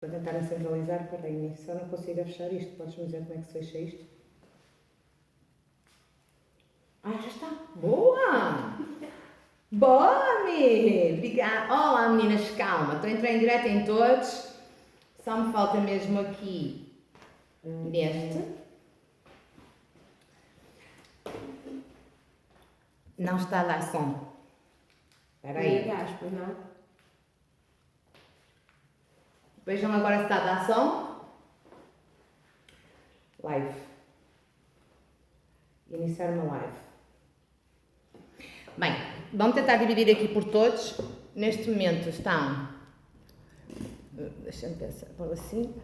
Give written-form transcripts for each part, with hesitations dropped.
Vou tentar a centralizar, peraí, só não consigo fechar isto. Podes-me dizer como é que se fecha isto? Ah, já está. Boa! Boa, Mi! Obrigada. Olá, meninas, calma. Estou a entrar em direto em todos. Só me falta mesmo aqui neste. Não está a dar som. Espera aí. Não? Vejam agora se está a dar som. Live. Iniciar uma live. Bem, vamos tentar dividir aqui por todos. Neste momento estão... Deixa-me pensar, por assim.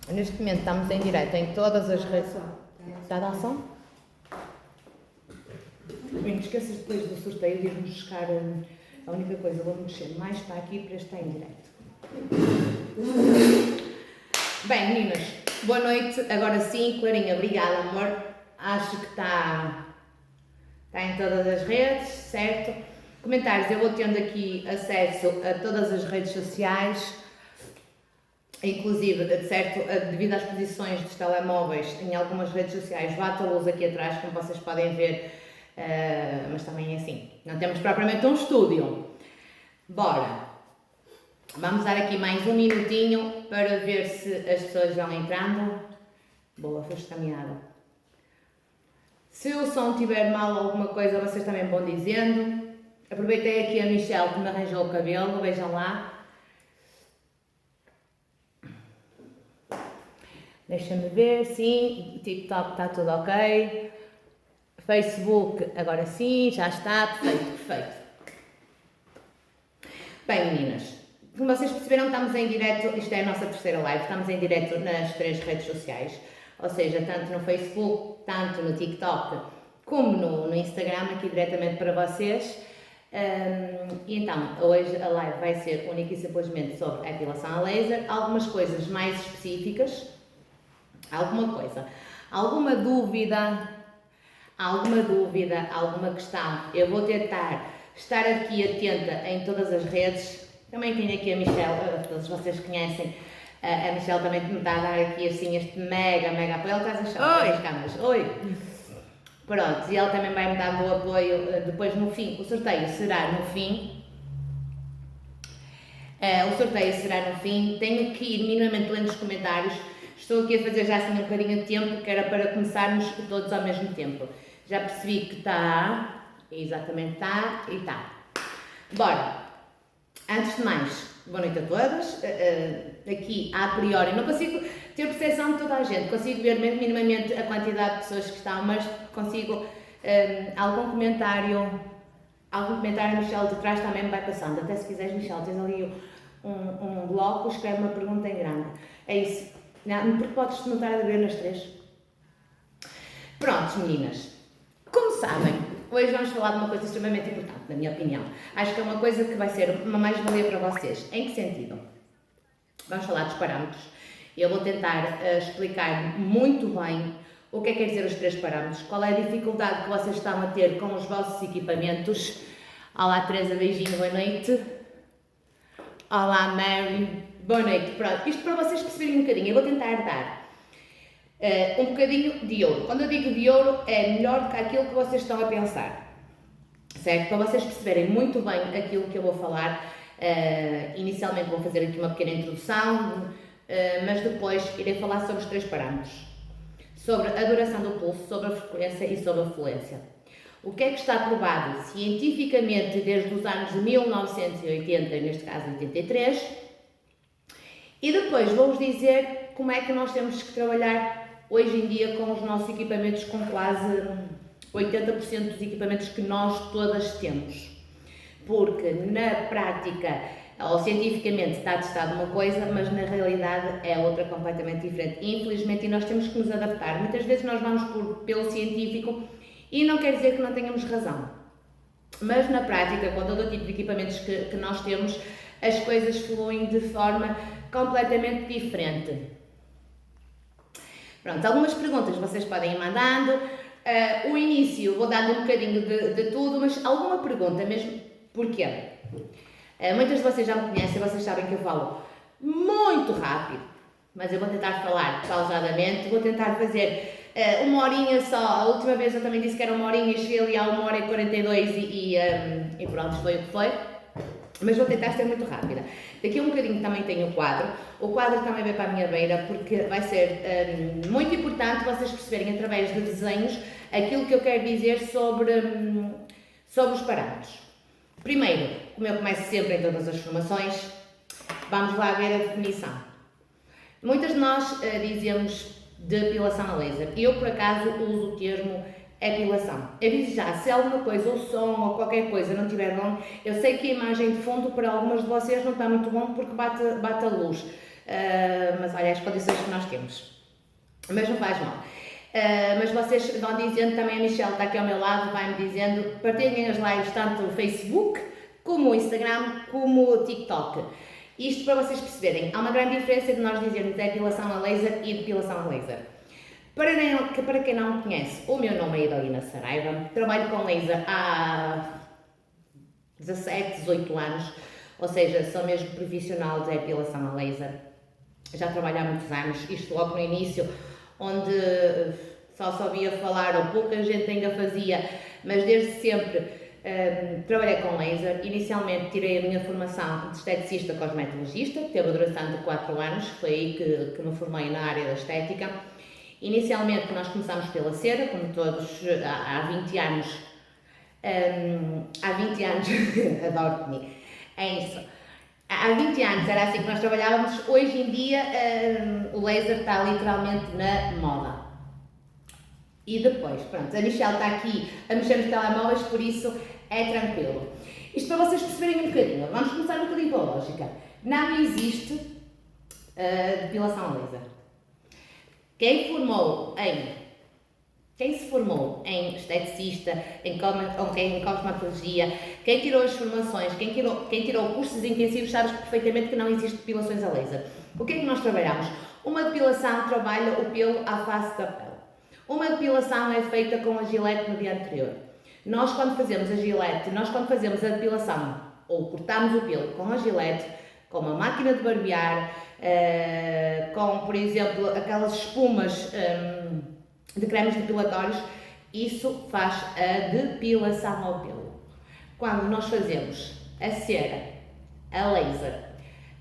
Neste momento estamos em direto em todas as redes. Está a dar som? Bem, não esqueças depois do sorteio de irmos buscar a única coisa, vou mexer mais para aqui para estar em direto. Bem, meninas, boa noite. Agora sim, Clarinha, obrigada, amor. Acho que está em todas as redes, certo? Comentários, eu vou tendo aqui acesso a todas as redes sociais, inclusive, certo, devido às posições dos telemóveis em algumas redes sociais, bate a luz aqui atrás, como vocês podem ver, mas também é assim, não temos propriamente um estúdio. Bora! Vamos dar aqui mais um minutinho para ver se as pessoas vão entrando. Boa, foste caminhada. Se o som tiver mal ou alguma coisa, vocês também vão dizendo. Aproveitei aqui a Michelle que me arranjou o cabelo, vejam lá. Deixa-me ver, sim, TikTok está tudo ok. Facebook, agora sim, já está, perfeito. Bem, meninas, como vocês perceberam, estamos em direto, isto é a nossa terceira live, estamos em direto nas 3 redes sociais, ou seja, tanto no Facebook, tanto no TikTok, como no Instagram, aqui diretamente para vocês. E então, hoje a live vai ser única e simplesmente sobre a epilação a laser, algumas coisas mais específicas, alguma dúvida, alguma questão, eu vou tentar estar aqui atenta em todas as redes. Também tenho aqui a Michelle, todos vocês conhecem, a Michelle também me está a dar aqui assim este mega apoio. Ela está a achar as câmeras. Oi! Pronto, e ela também vai me dando o apoio depois no fim. O sorteio será no fim. Tenho que ir minimamente lendo os comentários. Estou aqui a fazer já assim um bocadinho de tempo, que era para começarmos todos ao mesmo tempo. Já percebi que está, exatamente está e está. Bora! Antes de mais, boa noite a todas. Aqui, a priori, não consigo ter percepção de toda a gente, consigo ver minimamente a quantidade de pessoas que estão, mas consigo algum comentário, Michelle, de trás também me vai passando. Até se quiseres, Michelle, tens ali um bloco, escreve uma pergunta em grande. É isso. Não, porque podes notar a ver nas 3. Prontos, meninas. Como sabem, hoje vamos falar de uma coisa extremamente importante, na minha opinião. Acho que é uma coisa que vai ser uma mais-valia para vocês. Em que sentido? Vamos falar dos parâmetros. Eu vou tentar explicar muito bem o que é que quer dizer os 3 parâmetros, qual é a dificuldade que vocês estão a ter com os vossos equipamentos. Olá, Teresa, beijinho, boa noite. Olá, Mary, boa noite. Pronto, isto para vocês perceberem um bocadinho, eu vou tentar dar um bocadinho de ouro. Quando eu digo de ouro, é melhor do que aquilo que vocês estão a pensar, certo? Para vocês perceberem muito bem aquilo que eu vou falar, inicialmente vou fazer aqui uma pequena introdução, mas depois irei falar sobre os 3 parâmetros. Sobre a duração do pulso, sobre a frequência e sobre a fluência. O que é que está provado cientificamente desde os anos de 1980, neste caso 83, e depois vou-vos dizer como é que nós temos que trabalhar hoje em dia com os nossos equipamentos, com quase 80% dos equipamentos que nós todas temos. Porque na prática, ou cientificamente está testado uma coisa, mas na realidade é outra completamente diferente. Infelizmente, e nós temos que nos adaptar. Muitas vezes nós vamos pelo científico e não quer dizer que não tenhamos razão. Mas na prática, com todo o tipo de equipamentos que nós temos, as coisas fluem de forma completamente diferente. Pronto, algumas perguntas vocês podem ir mandando. O início, vou dando um bocadinho de tudo, mas alguma pergunta mesmo, porquê? Muitas de vocês já me conhecem, vocês sabem que eu falo muito rápido, mas eu vou tentar falar pausadamente, vou tentar fazer uma horinha só. A última vez eu também disse que era uma horinha e cheguei ali a 1h42 e pronto, foi o que foi. Mas vou tentar ser muito rápida. Daqui a um bocadinho também tenho o quadro. O quadro também vai para a minha beira porque vai ser muito importante vocês perceberem através de desenhos aquilo que eu quero dizer sobre os parâmetros. Primeiro, como eu começo sempre em todas as formações, vamos lá ver a definição. Muitas de nós dizemos depilação a laser. Eu, por acaso, uso o termo epilação. Aviso já, se alguma coisa, ou som, ou qualquer coisa não estiver bom, eu sei que a imagem de fundo para algumas de vocês não está muito bom porque bate a luz. Mas olha, as condições que nós temos. Mas não faz mal. Mas vocês vão dizendo, também a Michelle está aqui ao meu lado, vai-me dizendo, partilhem as lives tanto no Facebook, como o Instagram, como o TikTok. Isto para vocês perceberem, há uma grande diferença de nós dizermos depilação a laser e depilação a laser. Para quem não me conhece, o meu nome é Idalina Saraiva, trabalho com laser há 17, 18 anos, ou seja, sou mesmo profissional de depilação a laser. Já trabalho há muitos anos, isto logo no início, onde só ouvia falar ou pouca gente ainda fazia, mas desde sempre trabalhei com laser. Inicialmente tirei a minha formação de esteticista cosmetologista, que teve a duração de 4 anos, foi aí que me formei na área da estética. Inicialmente nós começámos pela cera, como todos há 20 anos, adoro-me, é isso. Há 20 anos era assim que nós trabalhávamos, hoje em dia o laser está literalmente na moda. E depois, pronto, a Michelle está aqui a mexer nos telemóveis, por isso é tranquilo. Isto para vocês perceberem um bocadinho, vamos começar um bocadinho pela lógica. Não existe depilação a laser. Quem se formou em esteticista, em cosmetologia, quem tirou as formações, quem tirou cursos intensivos, sabe perfeitamente que não existe depilações a laser. O que é que nós trabalhamos? Uma depilação trabalha o pelo à face da pele. Uma depilação é feita com a gilete no dia anterior. Nós quando fazemos a depilação, ou cortamos o pelo com a gilete, com uma máquina de barbear, com, por exemplo, aquelas espumas de cremes depilatórios, isso faz a depilação ao pelo. Quando nós fazemos a cera, a laser,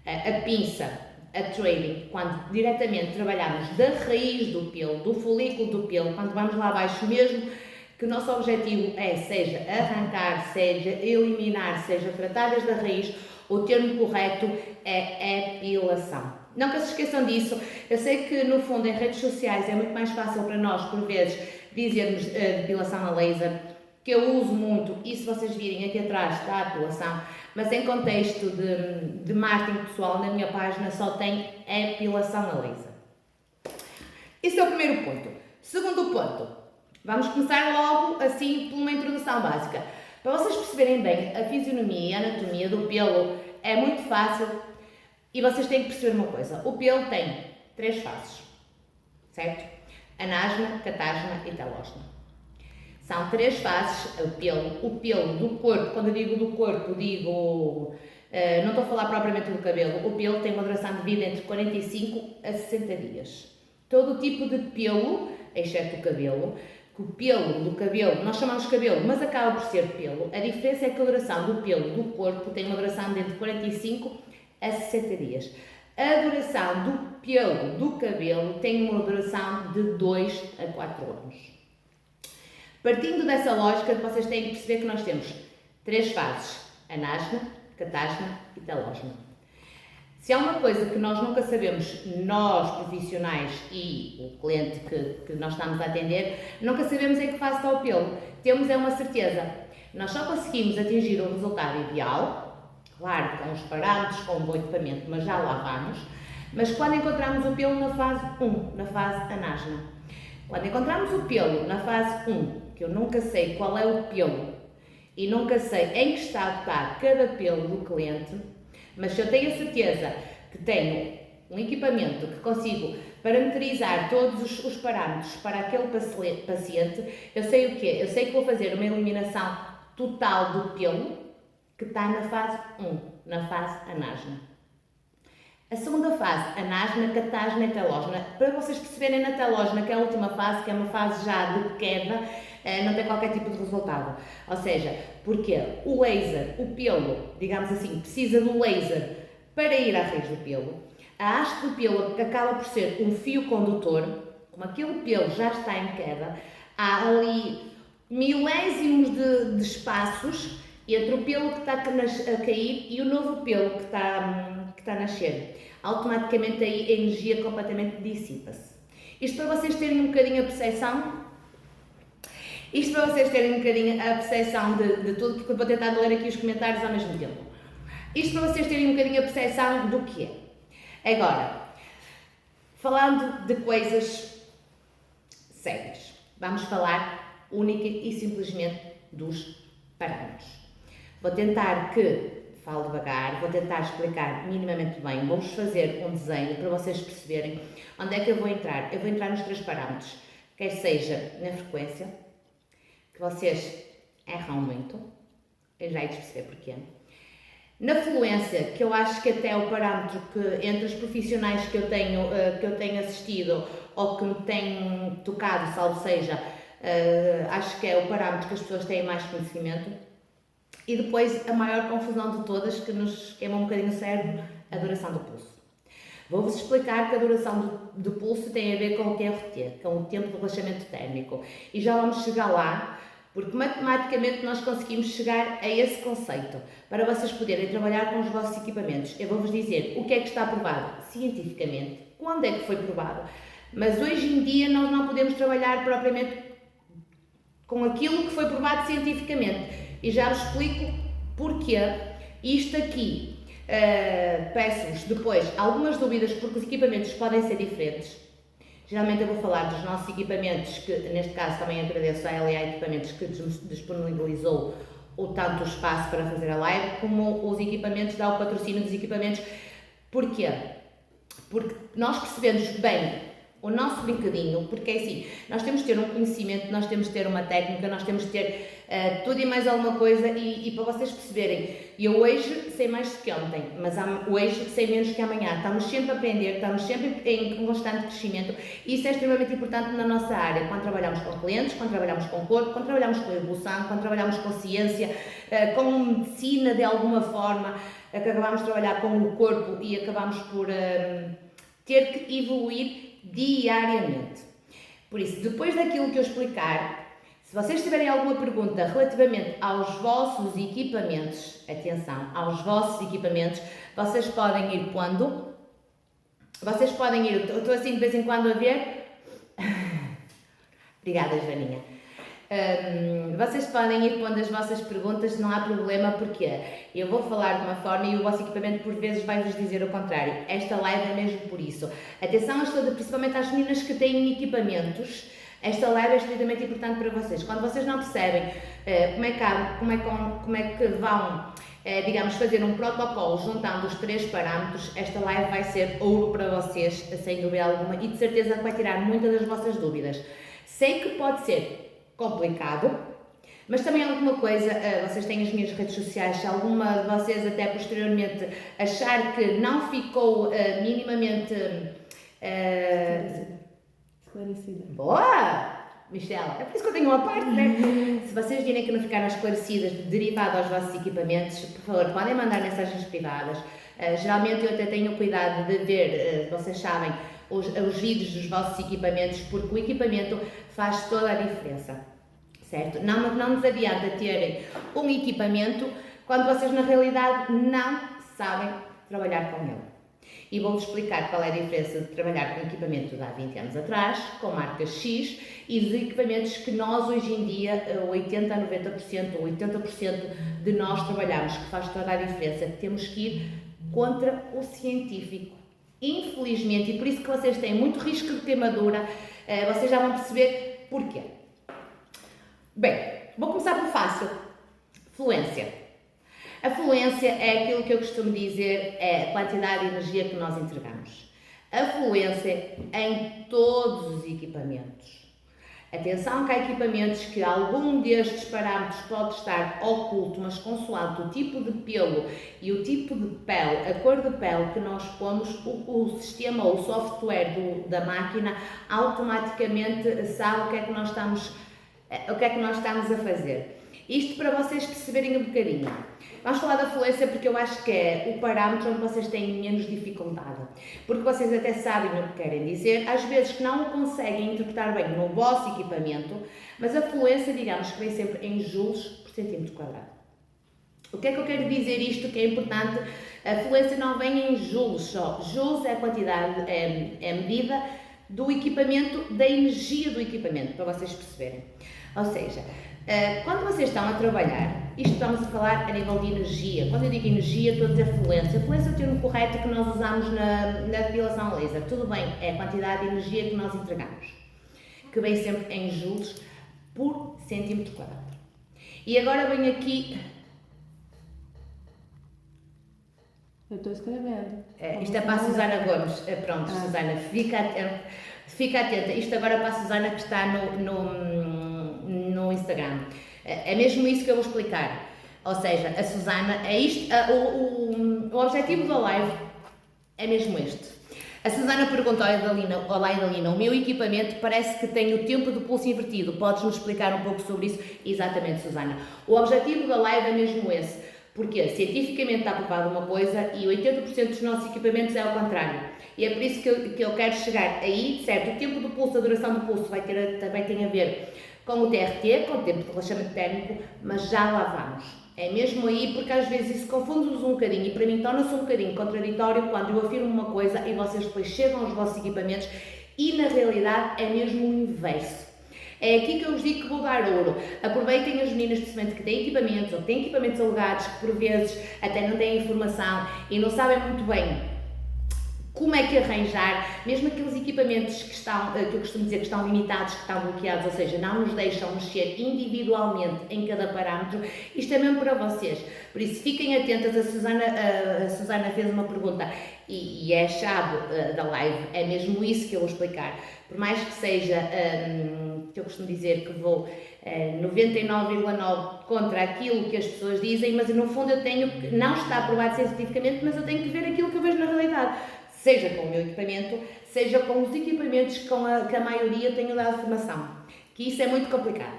a pinça, a threading, quando diretamente trabalhamos da raiz do pelo, do folículo do pelo, quando vamos lá abaixo mesmo, que o nosso objetivo é, seja arrancar, seja eliminar, seja tratar desde a raiz, o termo correto é epilação. Não que se esqueçam disso, eu sei que no fundo em redes sociais é muito mais fácil para nós, por vezes, dizermos depilação a laser, que eu uso muito, e se vocês virem aqui atrás está a depilação, mas em contexto de marketing pessoal, na minha página só tem epilação a laser. Esse é o primeiro ponto. Segundo ponto, vamos começar logo assim por uma introdução básica. Para vocês perceberem bem a fisionomia e a anatomia do pelo, é muito fácil e vocês têm que perceber uma coisa. O pelo tem 3 fases, certo? Anasma, catasma e telosma. São 3 fases, o pelo do corpo. Quando eu digo do corpo, não estou a falar propriamente do cabelo. O pelo tem uma duração de vida entre 45 a 60 dias. Todo tipo de pelo, exceto o cabelo, que o pelo do cabelo, nós chamamos de cabelo, mas acaba por ser pelo. A diferença é que a duração do pelo do corpo tem uma duração de entre 45 a 60 dias. A duração do pelo do cabelo tem uma duração de 2 a 4 anos. Partindo dessa lógica, vocês têm que perceber que nós temos 3 fases: anasma, catasma e telosma. Se há uma coisa que nós nunca sabemos, nós profissionais e o cliente que nós estamos a atender, nunca sabemos em que fase está o pelo. Temos uma certeza. Nós só conseguimos atingir o resultado ideal, claro, com os parâmetros, com um bom equipamento, mas já lá vamos, mas quando encontramos o pelo na fase 1, na fase anasma. Quando encontramos o pelo na fase 1, que eu nunca sei qual é o pelo e nunca sei em que estado está cada pelo do cliente, mas se eu tenho a certeza que tenho um equipamento que consigo parametrizar todos os parâmetros para aquele paciente, eu sei o quê? Eu sei que vou fazer uma eliminação total do pelo que está na fase 1, na fase anasma. A segunda fase, anasna, catasna e telógena. Para vocês perceberem na telógena, que é a última fase, que é uma fase já de queda, não tem qualquer tipo de resultado. Ou seja, porque o laser, o pelo, digamos assim, precisa do laser para ir à raiz do pelo. A haste do pelo acaba por ser um fio condutor, como aquele pelo já está em queda, há ali milésimos de espaços entre o pelo que está a cair e o novo pelo que está a nascer. Automaticamente aí a energia completamente dissipa-se. Isto para vocês terem um bocadinho a percepção. Isto para vocês terem um bocadinho a percepção de tudo, porque eu vou tentar ler aqui os comentários ao mesmo tempo. Isto para vocês terem um bocadinho a percepção do que é. Agora, falando de coisas sérias, vamos falar única e simplesmente dos parâmetros. Vou tentar falo devagar, vou tentar explicar minimamente bem, vou-vos fazer um desenho para vocês perceberem onde é que eu vou entrar. Eu vou entrar nos 3 parâmetros, quer seja na frequência, que vocês erram muito, eu já hei de perceber porquê. Na fluência, que eu acho que até é o parâmetro que entre os profissionais que eu tenho assistido ou que me têm tocado, salvo seja, acho que é o parâmetro que as pessoas têm mais conhecimento. E depois a maior confusão de todas, que nos queima um bocadinho o cérebro, a duração do pulso. Vou-vos explicar que a duração do pulso tem a ver com o TRT, com o tempo de relaxamento térmico. E já vamos chegar lá, porque matematicamente nós conseguimos chegar a esse conceito, para vocês poderem trabalhar com os vossos equipamentos. Eu vou-vos dizer o que é que está provado cientificamente, quando é que foi provado, mas hoje em dia nós não podemos trabalhar propriamente com aquilo que foi provado cientificamente. E já vos explico porquê. Isto aqui, peço-vos depois algumas dúvidas, porque os equipamentos podem ser diferentes. Geralmente eu vou falar dos nossos equipamentos, que neste caso também agradeço à LA Equipamentos que disponibilizou tanto o espaço para fazer a live, como os equipamentos, dá o patrocínio dos equipamentos. Porquê? Porque nós percebemos bem o nosso brinquedinho, porque é assim, nós temos de ter um conhecimento, nós temos de ter uma técnica, nós temos de ter tudo e mais alguma coisa e para vocês perceberem, eu hoje sei mais do que ontem, mas hoje sei menos que amanhã, estamos sempre a aprender, estamos sempre em constante crescimento e isso é extremamente importante na nossa área, quando trabalhamos com clientes, quando trabalhamos com o corpo, quando trabalhamos com a evolução, quando trabalhamos com ciência, com medicina de alguma forma, acabamos de trabalhar com o corpo e acabamos por ter que evoluir diariamente. Por isso, depois daquilo que eu explicar, se vocês tiverem alguma pergunta relativamente aos vossos equipamentos, atenção, aos vossos equipamentos, vocês podem ir pondo, eu estou assim de vez em quando a ver, obrigada Joaninha, vocês podem ir pondo as vossas perguntas, não há problema, porque eu vou falar de uma forma e o vosso equipamento por vezes vai-vos dizer o contrário. Esta live é mesmo por isso. Atenção, principalmente às meninas que têm equipamentos, esta live é extremamente importante para vocês. Quando vocês não percebem como é que vão, digamos, fazer um protocolo juntando os 3 parâmetros, esta live vai ser ouro para vocês, sem dúvida alguma, e de certeza que vai tirar muitas das vossas dúvidas. Sei que pode ser complicado, mas também alguma coisa, vocês têm as minhas redes sociais, se alguma de vocês até posteriormente achar que não ficou minimamente esclarecida. Boa! Michela, é por isso que eu tenho uma parte, né? Se vocês virem que não ficaram esclarecidas derivado aos vossos equipamentos, por favor, podem mandar mensagens privadas. Geralmente eu até tenho cuidado de ver, vocês sabem, os vídeos dos vossos equipamentos, porque o equipamento faz toda a diferença, certo? Não nos adianta terem um equipamento quando vocês na realidade não sabem trabalhar com ele. E vou-vos explicar qual é a diferença de trabalhar com equipamento de há 20 anos atrás, com marcas X, e dos equipamentos que nós hoje em dia, 80% a 90% ou 80% de nós trabalhamos, que faz toda a diferença. Temos que ir contra o científico. Infelizmente, e por isso que vocês têm muito risco de queimadura, vocês já vão perceber porquê. Bem, vou começar por fácil. Fluência. A fluência é aquilo que eu costumo dizer, é a quantidade de energia que nós entregamos. A fluência em todos os equipamentos. Atenção que há equipamentos que algum destes parâmetros pode estar oculto, mas consoante o tipo de pelo e o tipo de pele, a cor de pele que nós pomos, o sistema ou o software da máquina automaticamente sabe o que é que nós estamos a fazer. Isto para vocês perceberem um bocadinho. Vamos falar da fluência porque eu acho que é o parâmetro onde vocês têm menos dificuldade. Porque vocês até sabem o que querem dizer, às vezes que não o conseguem interpretar bem no vosso equipamento, mas a fluência, digamos, que vem sempre em joules por centímetro quadrado. O que é que eu quero dizer isto que é importante? A fluência não vem em joules só. Joules é a quantidade, é a medida do equipamento, da energia do equipamento, para vocês perceberem. Ou seja, quando vocês estão a trabalhar, isto estamos a falar a nível de energia. Quando eu digo energia, estou a dizer fluência. Fluência é o termo correto que nós usamos na depilação laser. Tudo bem, é a quantidade de energia que nós entregamos, que vem sempre em joules por centímetro quadrado. E agora venho aqui... Eu estou escrevendo. Isto é para a Susana Gomes. Pronto, Susana, fica atenta. Isto agora é para a Susana que está no Instagram. É mesmo isso que eu vou explicar. Ou seja, a Susana, é isto, o objetivo da live é mesmo este. A Susana perguntou olá Idalina, o meu equipamento parece que tem o tempo do pulso invertido. Podes-nos explicar um pouco sobre isso? Exatamente, Susana. O objetivo da live é mesmo esse. Porque cientificamente está provado uma coisa e 80% dos nossos equipamentos é ao contrário. E é por isso que eu quero chegar aí, certo? O tempo do pulso, a duração do pulso também tem a ver com o TRT, com o tempo de relaxamento térmico, mas já lá vamos. É mesmo aí porque às vezes isso confunde-nos um bocadinho e para mim torna-se um bocadinho contraditório quando eu afirmo uma coisa e vocês depois chegam aos vossos equipamentos e na realidade é mesmo o inverso. É aqui que eu vos digo que vou dar ouro. Aproveitem as meninas, precisamente, que têm equipamentos ou que têm equipamentos alugados, que por vezes até não têm informação e não sabem muito bem como é que arranjar, mesmo aqueles equipamentos que eu costumo dizer que estão limitados, que estão bloqueados, ou seja, não nos deixam mexer individualmente em cada parâmetro, isto é mesmo para vocês. Por isso, fiquem atentas, a Susana fez uma pergunta e é a chave da live, é mesmo isso que eu vou explicar. Por mais que seja, que eu costumo dizer que vou 99,9 contra aquilo que as pessoas dizem, mas no fundo eu tenho que, não está aprovado cientificamente, mas eu tenho que ver aquilo que eu vejo na realidade. Seja com o meu equipamento, seja com os equipamentos que a maioria tenho dado formação. Que isso é muito complicado.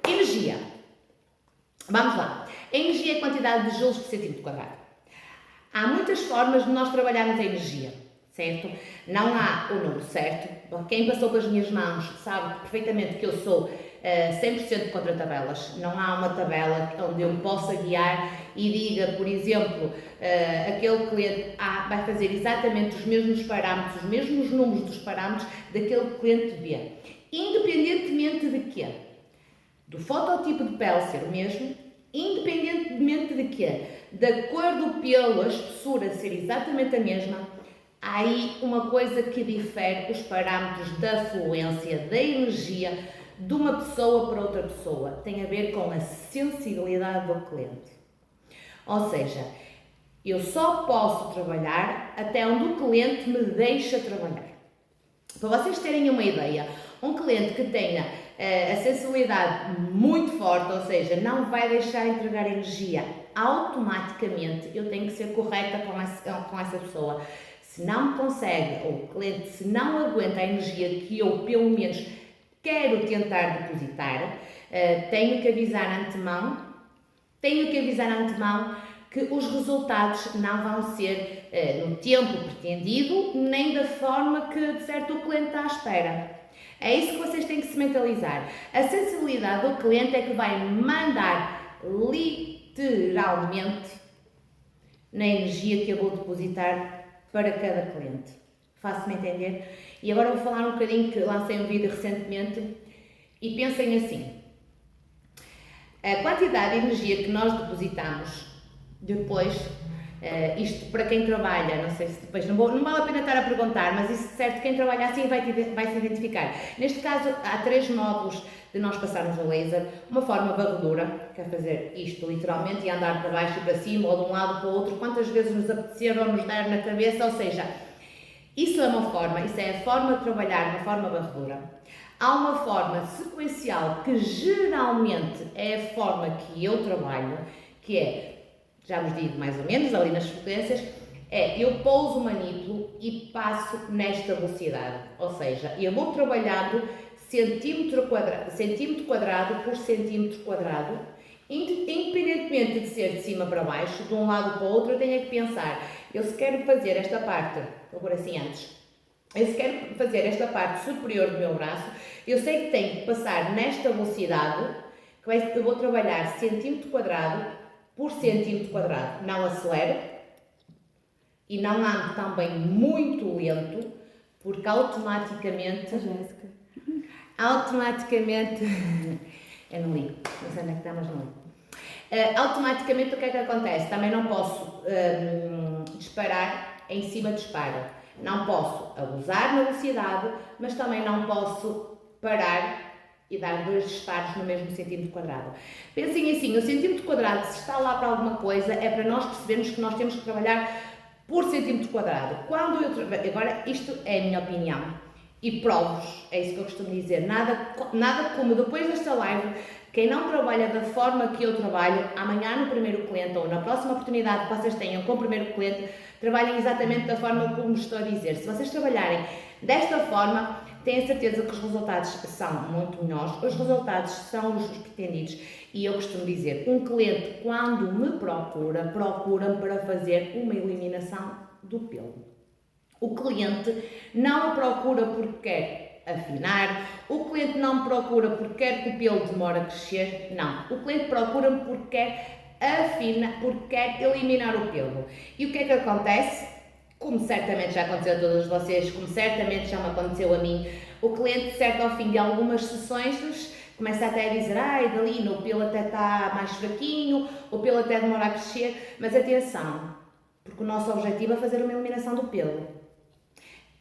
Energia. Vamos lá. A energia é a quantidade de joules por centímetro quadrado. Há muitas formas de nós trabalharmos a energia, certo? Não há o número certo. Quem passou pelas minhas mãos sabe perfeitamente que eu sou 100% contra tabelas. Não há uma tabela onde eu possa guiar e diga, por exemplo, aquele cliente A vai fazer exatamente os mesmos parâmetros, os mesmos números dos parâmetros daquele cliente B. Independentemente de quê? Do fototipo de pele ser o mesmo, independentemente de quê? Da cor do pelo, a espessura ser exatamente a mesma, há aí uma coisa que difere os parâmetros da fluência, da energia, de uma pessoa para outra pessoa. Tem a ver com a sensibilidade do cliente. Ou seja, eu só posso trabalhar até onde o cliente me deixa trabalhar. Para vocês terem uma ideia, um cliente que tenha a sensibilidade muito forte, ou seja, não vai deixar entregar energia, automaticamente eu tenho que ser correta com essa pessoa. Se não consegue, ou o cliente se não aguenta a energia que eu pelo menos quero tentar depositar, tenho que avisar antemão que os resultados não vão ser no tempo pretendido, nem da forma que, de certo, o cliente está à espera. É isso que vocês têm que se mentalizar. A sensibilidade do cliente é que vai mandar literalmente na energia que eu vou depositar para cada cliente. Faço-me entender? E agora vou falar um bocadinho, que lancei um vídeo recentemente, e pensem assim. A quantidade de energia que nós depositamos depois, isto para quem trabalha, não sei se depois, não vale a pena estar a perguntar, mas isso certo, quem trabalha assim vai se identificar. Neste caso, há 3 módulos de nós passarmos o laser, uma forma varredura, que é fazer isto literalmente e andar para baixo e para cima, ou de um lado para o outro, quantas vezes nos apetecer ou nos der na cabeça, ou seja, isso é uma forma, isso é a forma de trabalhar, uma forma varredura. Há uma forma sequencial que geralmente é a forma que eu trabalho, que é, já vos digo mais ou menos, ali nas frequências, eu pouso o manípulo e passo nesta velocidade. Ou seja, eu vou trabalhando centímetro quadrado por centímetro quadrado, independentemente de ser de cima para baixo, de um lado para o outro, eu tenho que pensar, eu se quero fazer esta parte, vou pôr assim antes, eu se quero fazer esta parte superior do meu braço, eu sei que tenho que passar nesta velocidade, que eu vou trabalhar centímetro quadrado por centímetro quadrado. Não acelero e não ando também muito lento, porque automaticamente... eu não ligo, não sei onde é que está, mas não ligo. Automaticamente o que é que acontece? Também não posso disparar em cima do disparo. Não posso abusar na velocidade, mas também não posso parar e dar 2 disparos no mesmo centímetro quadrado. Pensem assim, o centímetro quadrado, se está lá para alguma coisa, é para nós percebermos que nós temos que trabalhar por centímetro quadrado. Agora, isto é a minha opinião e provo-vos, é isso que eu costumo dizer, nada como depois desta live, quem não trabalha da forma que eu trabalho, amanhã no primeiro cliente ou na próxima oportunidade que vocês tenham com o primeiro cliente, trabalhem exatamente da forma como estou a dizer. Se vocês trabalharem desta forma, tenho certeza que os resultados são muito melhores, os resultados são os pretendidos. E eu costumo dizer, um cliente quando me procura-me para fazer uma eliminação do pelo. O cliente não procura porque quer afinar, o cliente não procura porque quer que o pelo demore a crescer, não. O cliente procura-me porque quer afinar, porque quer eliminar o pelo. E o que é que acontece? Como certamente já aconteceu a todos vocês, como certamente já me aconteceu a mim, o cliente, certo ao fim de algumas sessões, começa até a dizer, Dalina, o pelo até está mais fraquinho, o pelo até demora a crescer, mas atenção, porque o nosso objetivo é fazer uma eliminação do pelo.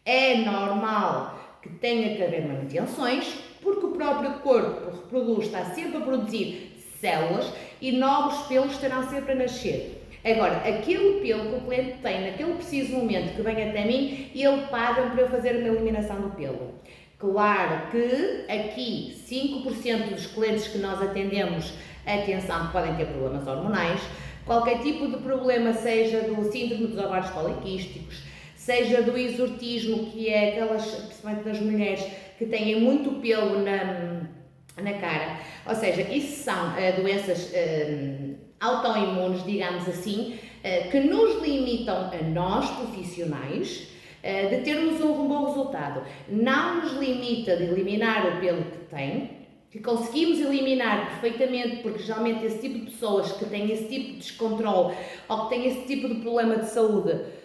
É normal que tenha que haver manutenções, porque o próprio corpo reproduz, está sempre a produzir células e novos pelos estarão sempre a nascer. Agora, aquele pelo que o cliente tem naquele preciso momento que vem até mim, ele paga-me para eu fazer uma eliminação do pelo. Claro que aqui 5% dos clientes que nós atendemos, atenção, que podem ter problemas hormonais, qualquer tipo de problema, seja do síndrome dos ovários poliquísticos, seja do exortismo, que é aquelas, principalmente das mulheres, que têm muito pelo na cara, ou seja, isso são doenças autoimunes, digamos assim, que nos limitam a nós, profissionais, de termos um bom resultado. Não nos limita de eliminar o pelo que tem, que conseguimos eliminar perfeitamente, porque geralmente esse tipo de pessoas que têm esse tipo de descontrole ou que têm esse tipo de problema de saúde.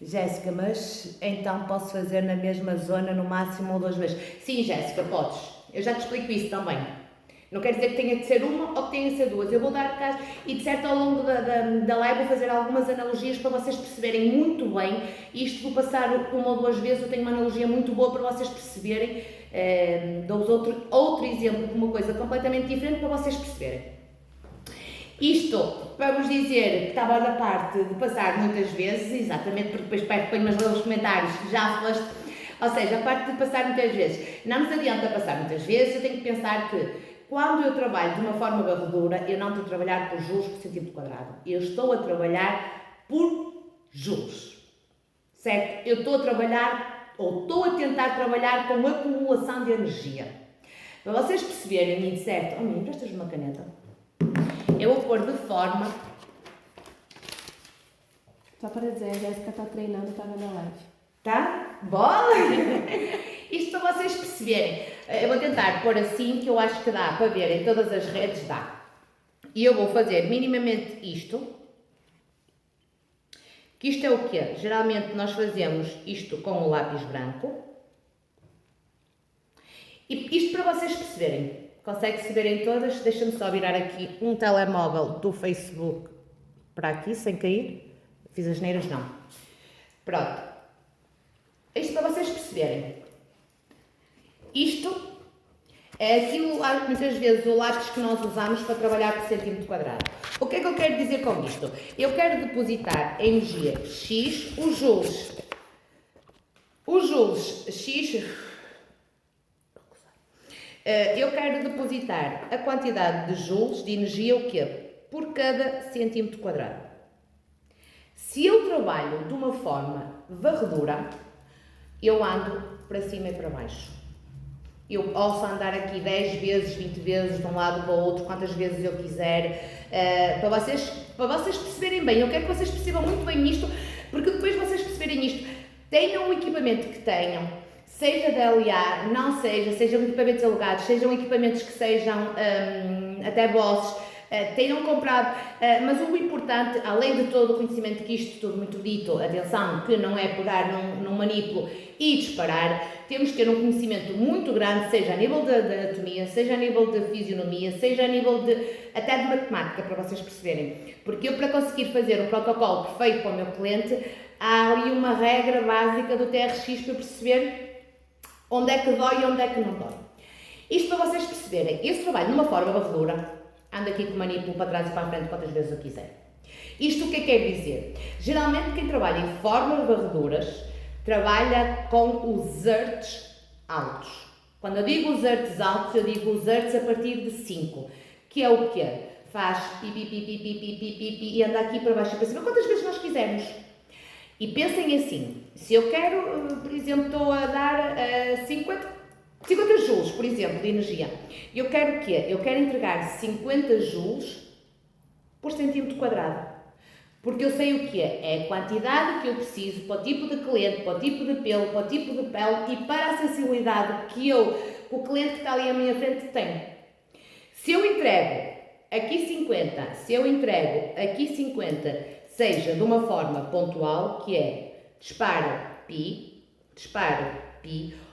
Jéssica, mas então posso fazer na mesma zona no máximo 2 vezes? Sim, Jéssica, podes. Eu já te explico isso também. Não quer dizer que tenha de ser uma ou que tenha de ser 2. Eu vou dar caso e de certo ao longo da live vou fazer algumas analogias para vocês perceberem muito bem. Isto vou passar 1 ou 2 vezes, eu tenho uma analogia muito boa para vocês perceberem. Dou-vos outro exemplo de uma coisa completamente diferente para vocês perceberem. Isto para vos dizer que estava na parte de passar muitas vezes, exatamente, porque depois ponho mais lá nos comentários, já falaste, ou seja, a parte de passar muitas vezes. Não nos adianta passar muitas vezes, eu tenho que pensar que quando eu trabalho de uma forma varredura, eu não estou a trabalhar por joules por centímetro quadrado, eu estou a trabalhar por joules, certo? Eu estou a trabalhar, ou estou a tentar trabalhar com acumulação de energia. Para vocês perceberem, certo? Oh, me emprestas uma caneta? Eu vou pôr de forma... Só para dizer, a Jéssica está treinando, está na live. Tá? Bola! Isto para vocês perceberem. Eu vou tentar pôr assim, que eu acho que dá para ver em todas as redes, dá. E eu vou fazer minimamente isto. Que isto é o quê? Geralmente nós fazemos isto com o lápis branco. E isto para vocês perceberem. Consegue-se ver em todas? Deixa-me só virar aqui um telemóvel do Facebook para aqui, sem cair. Fiz as neiras? Não. Pronto. Isto para vocês perceberem. Isto é aquilo, muitas vezes, o lápis que nós usamos para trabalhar por centímetro quadrado. O que é que eu quero dizer com isto? Eu quero depositar em energia X os joules Os joules X, eu quero depositar a quantidade de joules de energia o quê? Por cada centímetro quadrado. Se eu trabalho de uma forma varredura, eu ando para cima e para baixo. Eu posso andar aqui 10 vezes, 20 vezes, de um lado para o outro, quantas vezes eu quiser, para vocês perceberem bem. Eu quero que vocês percebam muito bem isto, porque depois de vocês perceberem isto, tenham o equipamento que tenham, seja da LA, não seja, sejam equipamentos alugados, sejam equipamentos que sejam até vossos, tenham comprado, mas o importante, além de todo o conhecimento que isto tudo muito dito, atenção, que não é pegar num manipulo e disparar, temos que ter um conhecimento muito grande, seja a nível de anatomia, seja a nível de fisionomia, seja a nível até de matemática, para vocês perceberem. Porque eu, para conseguir fazer um protocolo perfeito para o meu cliente, há ali uma regra básica do TRX para perceber onde é que dói e onde é que não dói. Isto para vocês perceberem, eu trabalho numa forma varredura, ando aqui com o manipulo para trás e para a frente quantas vezes eu quiser. Isto o que é que quer dizer? Geralmente quem trabalha em formas varreduras trabalha com os hertz altos. Quando eu digo os hertz altos, eu digo os hertz a partir de 5, que é o quê? Faz pi, pi, pi, pi, pi, pi, pi, pi, pi, e anda aqui para baixo e para cima, quantas vezes nós quisermos. E pensem assim, se eu quero, por exemplo, estou a dar 50 joules, por exemplo, de energia. Eu quero o quê? Eu quero entregar 50 joules por centímetro quadrado. Porque eu sei o que é a quantidade que eu preciso para o tipo de cliente, para o tipo de pelo, para o tipo de pele e para a sensibilidade que o cliente que está ali à minha frente tem. Se eu entrego aqui 50, se eu entrego aqui 50, seja de uma forma pontual, que é disparo pi,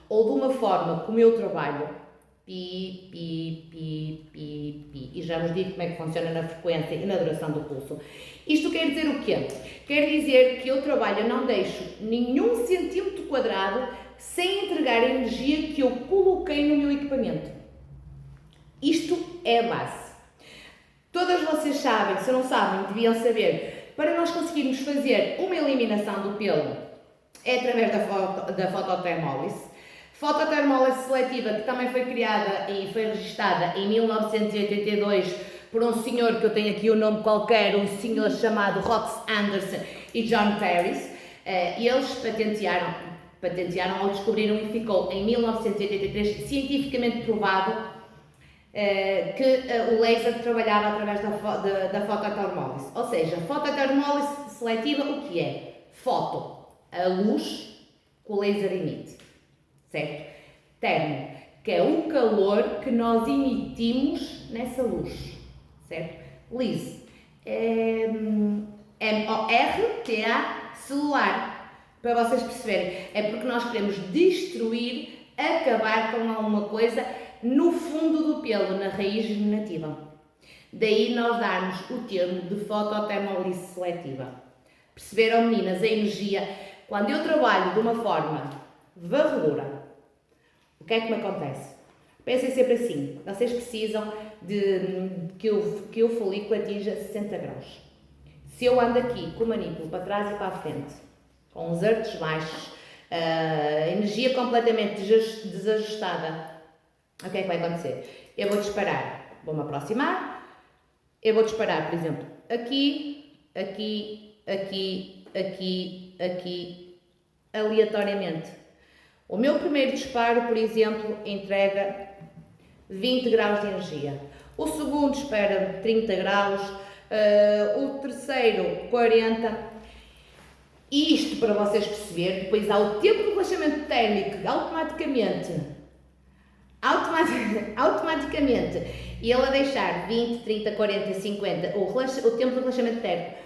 ou de uma forma como eu trabalho, pi, pi, pi, pi, pi, e já vos digo como é que funciona na frequência e na duração do pulso. Isto quer dizer o quê? Quer dizer que eu trabalho, não deixo nenhum centímetro quadrado sem entregar a energia que eu coloquei no meu equipamento. Isto é a base. Todas vocês sabem, se não sabem, deviam saber, para nós conseguirmos fazer uma eliminação do pelo, é através da fototermólise. Fototermólise seletiva, que também foi criada e foi registada em 1982 por um senhor, que eu tenho aqui o nome qualquer, um senhor chamado Rox Anderson e John Paris. Eles patentearam ou descobriram e ficou em 1983 cientificamente provado que o laser trabalhava através da fototermólise. Ou seja, fototermólise seletiva, o que é? Foto, a luz que o laser emite, certo? Termo, que é o calor que nós emitimos nessa luz, certo? Lise, M-O-R-T-A, celular, para vocês perceberem, é porque nós queremos destruir, acabar com alguma coisa no fundo do pelo, na raiz vegetativa. Daí nós darmos o termo de fototermólise seletiva. Perceberam, meninas, a energia? Quando eu trabalho de uma forma varredura, o que é que me acontece? Pensem sempre assim, vocês precisam de que o folículo atinja 60 graus. Se eu ando aqui com o manipulo para trás e para a frente, com os hertz baixos, energia completamente desajustada, o que é que vai acontecer? Eu vou disparar, vou-me aproximar, eu vou disparar, por exemplo, aqui, aqui, aqui, aqui, aqui, aleatoriamente. O meu primeiro disparo, por exemplo, entrega 20 graus de energia. O segundo espera 30 graus, o terceiro 40. E isto para vocês perceberem, depois há o tempo de relaxamento térmico, automaticamente, e ele a deixar 20, 30, 40, 50, o tempo de relaxamento térmico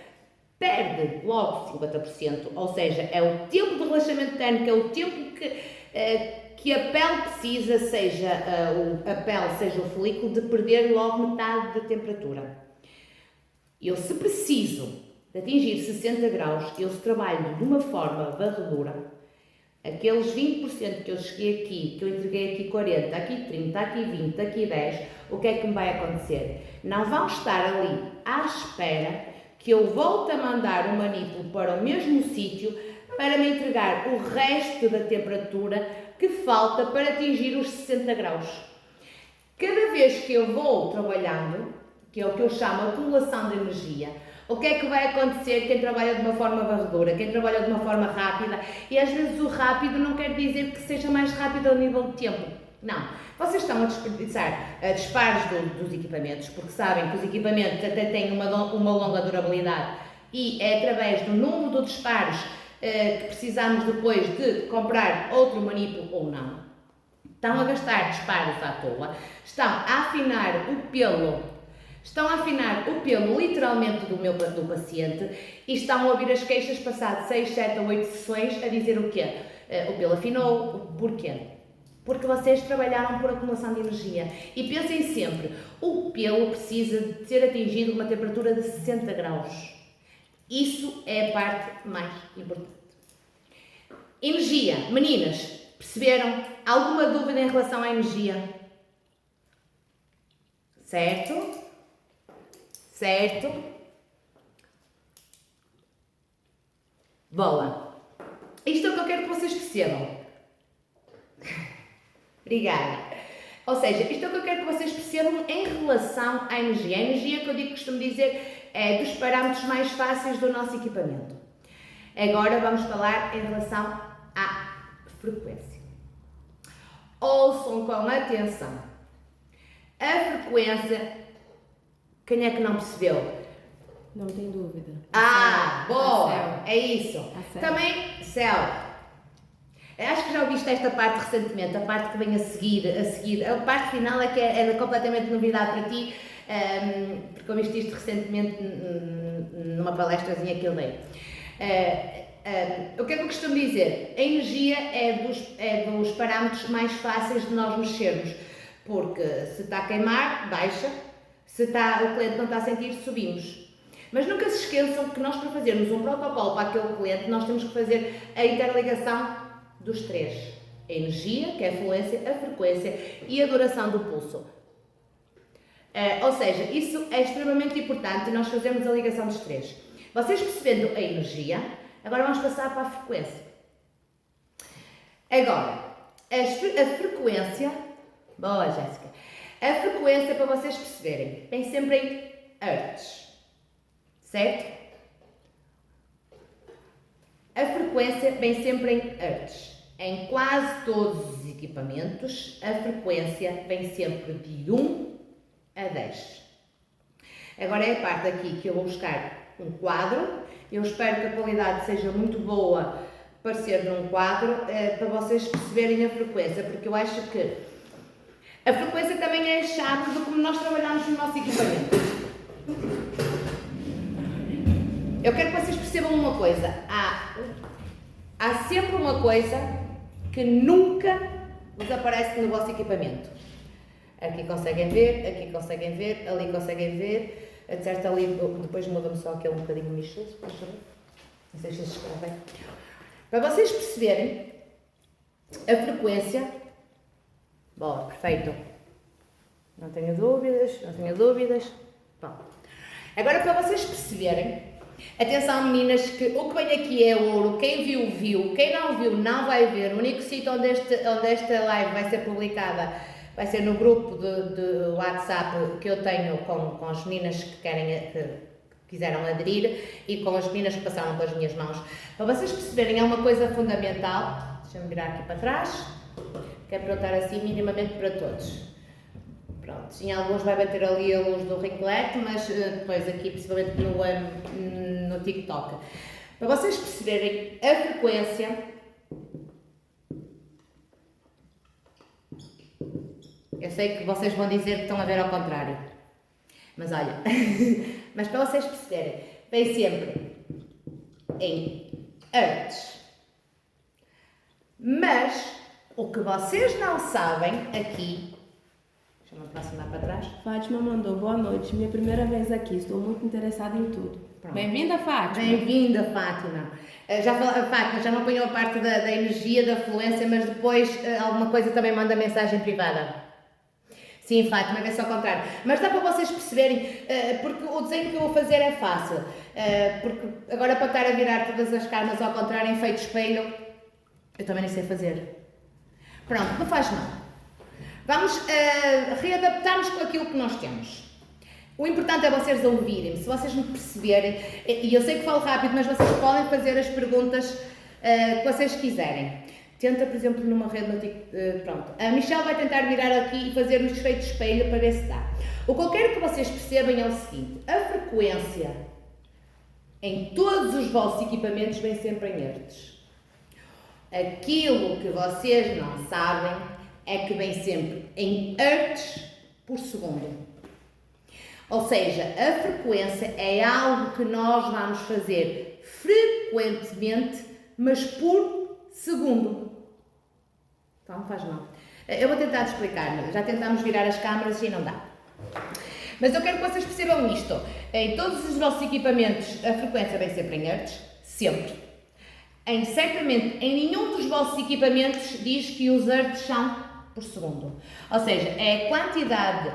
perde logo 50%, ou seja, é o tempo de relaxamento térmico, é o tempo que a pele precisa, seja a pele, seja o folículo, de perder logo metade da temperatura. Eu, se preciso de atingir 60 graus, eu se trabalho de uma forma varredura, aqueles 20% que eu cheguei aqui, que eu entreguei aqui 40, aqui 30, aqui 20, aqui 10, o que é que me vai acontecer? Não vão estar ali à espera que eu volto a mandar o manipulo para o mesmo sítio para me entregar o resto da temperatura que falta para atingir os 60 graus. Cada vez que eu vou trabalhando, que é o que eu chamo de acumulação de energia, o que é que vai acontecer quem trabalha de uma forma varredora, quem trabalha de uma forma rápida, e às vezes o rápido não quer dizer que seja mais rápido ao nível de tempo. Não. Vocês estão a desperdiçar disparos dos equipamentos, porque sabem que os equipamentos até têm uma longa durabilidade e é através do número de disparos que precisamos depois de comprar outro manipulo ou não. Estão a gastar disparos à toa, estão a afinar o pelo. Estão a afinar o pelo literalmente do paciente e estão a ouvir as queixas passado 6, 7 ou 8 sessões a dizer o quê? O pelo afinou, porquê? Porque vocês trabalharam por acumulação de energia. E pensem sempre, o pelo precisa de ser atingido uma temperatura de 60 graus. Isso é a parte mais importante. Energia. Meninas, perceberam? Alguma dúvida em relação à energia? Certo? Certo? Boa! Isto é o que eu quero que vocês percebam. Obrigada. Ou seja, isto é o que eu quero que vocês percebam em relação à energia. A energia que eu costumo dizer é dos parâmetros mais fáceis do nosso equipamento. Agora vamos falar em relação à frequência. Ouçam com atenção. A frequência, quem é que não percebeu? Não tem dúvida. Boa! É isso. Também, céu. Acho que já ouviste esta parte recentemente, a parte que vem a seguir. A parte final é que é completamente novidade para ti, porque ouviste isto recentemente numa palestrazinha que eu dei. O que é que eu costumo dizer? A energia é dos parâmetros mais fáceis de nós mexermos, porque se está a queimar, baixa, se o cliente não está a sentir, subimos. Mas nunca se esqueçam que nós, para fazermos um protocolo para aquele cliente, nós temos que fazer a interligação dos três. A energia, que é a fluência, a frequência e a duração do pulso. Ou seja, isso é extremamente importante nós fazermos a ligação dos três. Vocês percebendo a energia, agora vamos passar para a frequência. Agora, a frequência... Boa, Jéssica. A frequência, para vocês perceberem, vem sempre em hertz. Certo? A frequência vem sempre em hertz. Em quase todos os equipamentos, a frequência vem sempre de 1 a 10. Agora é a parte aqui que eu vou buscar um quadro. Eu espero que a qualidade seja muito boa para ser num quadro, para vocês perceberem a frequência, porque eu acho que a frequência também é a chave de como nós trabalhamos no nosso equipamento. Eu quero que vocês percebam uma coisa. Há sempre uma coisa que nunca vos aparece no vosso equipamento. Aqui conseguem ver, ali conseguem ver, certo, ali depois muda-me só aquele um bocadinho michoso, não sei se vocês escrevem. Para vocês perceberem a frequência, boa, perfeito, não tenho dúvidas, bom. Agora para vocês perceberem, atenção meninas, que o que vem aqui é ouro, quem viu, viu, quem não viu, não vai ver. O único sítio onde esta live vai ser publicada vai ser no grupo de WhatsApp que eu tenho com as meninas que quiseram aderir e com as meninas que passaram pelas minhas mãos. Para vocês perceberem, é uma coisa fundamental, deixa-me virar aqui para trás, que é para eu estar assim minimamente para todos. Pronto, em alguns vai bater ali a luz do ring light, mas depois aqui, principalmente no TikTok. Para vocês perceberem a frequência, eu sei que vocês vão dizer que estão a ver ao contrário, mas olha, mas para vocês perceberem, vem sempre em hertz. Mas o que vocês não sabem aqui, deixa-me aproximar para trás. Fátima mandou, boa noite, minha primeira vez aqui, estou muito interessada em tudo. Bem-vinda, Fátima. Bem-vinda, Fátima. Fátima já não apanhou a parte da energia, da fluência, mas depois alguma coisa também manda mensagem privada. Sim, Fátima, é só ao contrário. Mas dá para vocês perceberem, porque o desenho que eu vou fazer é fácil. Porque agora para estar a virar todas as camas ao contrário em feito espelho, eu também nem sei fazer. Pronto, não faz mal. Vamos readaptar-nos com aquilo que nós temos. O importante é vocês ouvirem-me. Se vocês me perceberem, e eu sei que falo rápido, mas vocês podem fazer as perguntas que vocês quiserem. Tenta, por exemplo, numa rede no TikTok. Pronto. A Michelle vai tentar virar aqui e fazer um efeito de espelho para ver se dá. O que eu quero que vocês percebam é o seguinte: a frequência em todos os vossos equipamentos vem sempre em hertz. Aquilo que vocês não sabem é que vem sempre em hertz por segundo. Ou seja, a frequência é algo que nós vamos fazer frequentemente, mas por segundo. Então não faz mal. Eu vou tentar explicar, já tentámos virar as câmaras e não dá. Mas eu quero que vocês percebam isto. Em todos os nossos equipamentos a frequência vem sempre em hertz, sempre. Certamente em nenhum dos vossos equipamentos diz que os hertz são por segundo. Ou seja, é a quantidade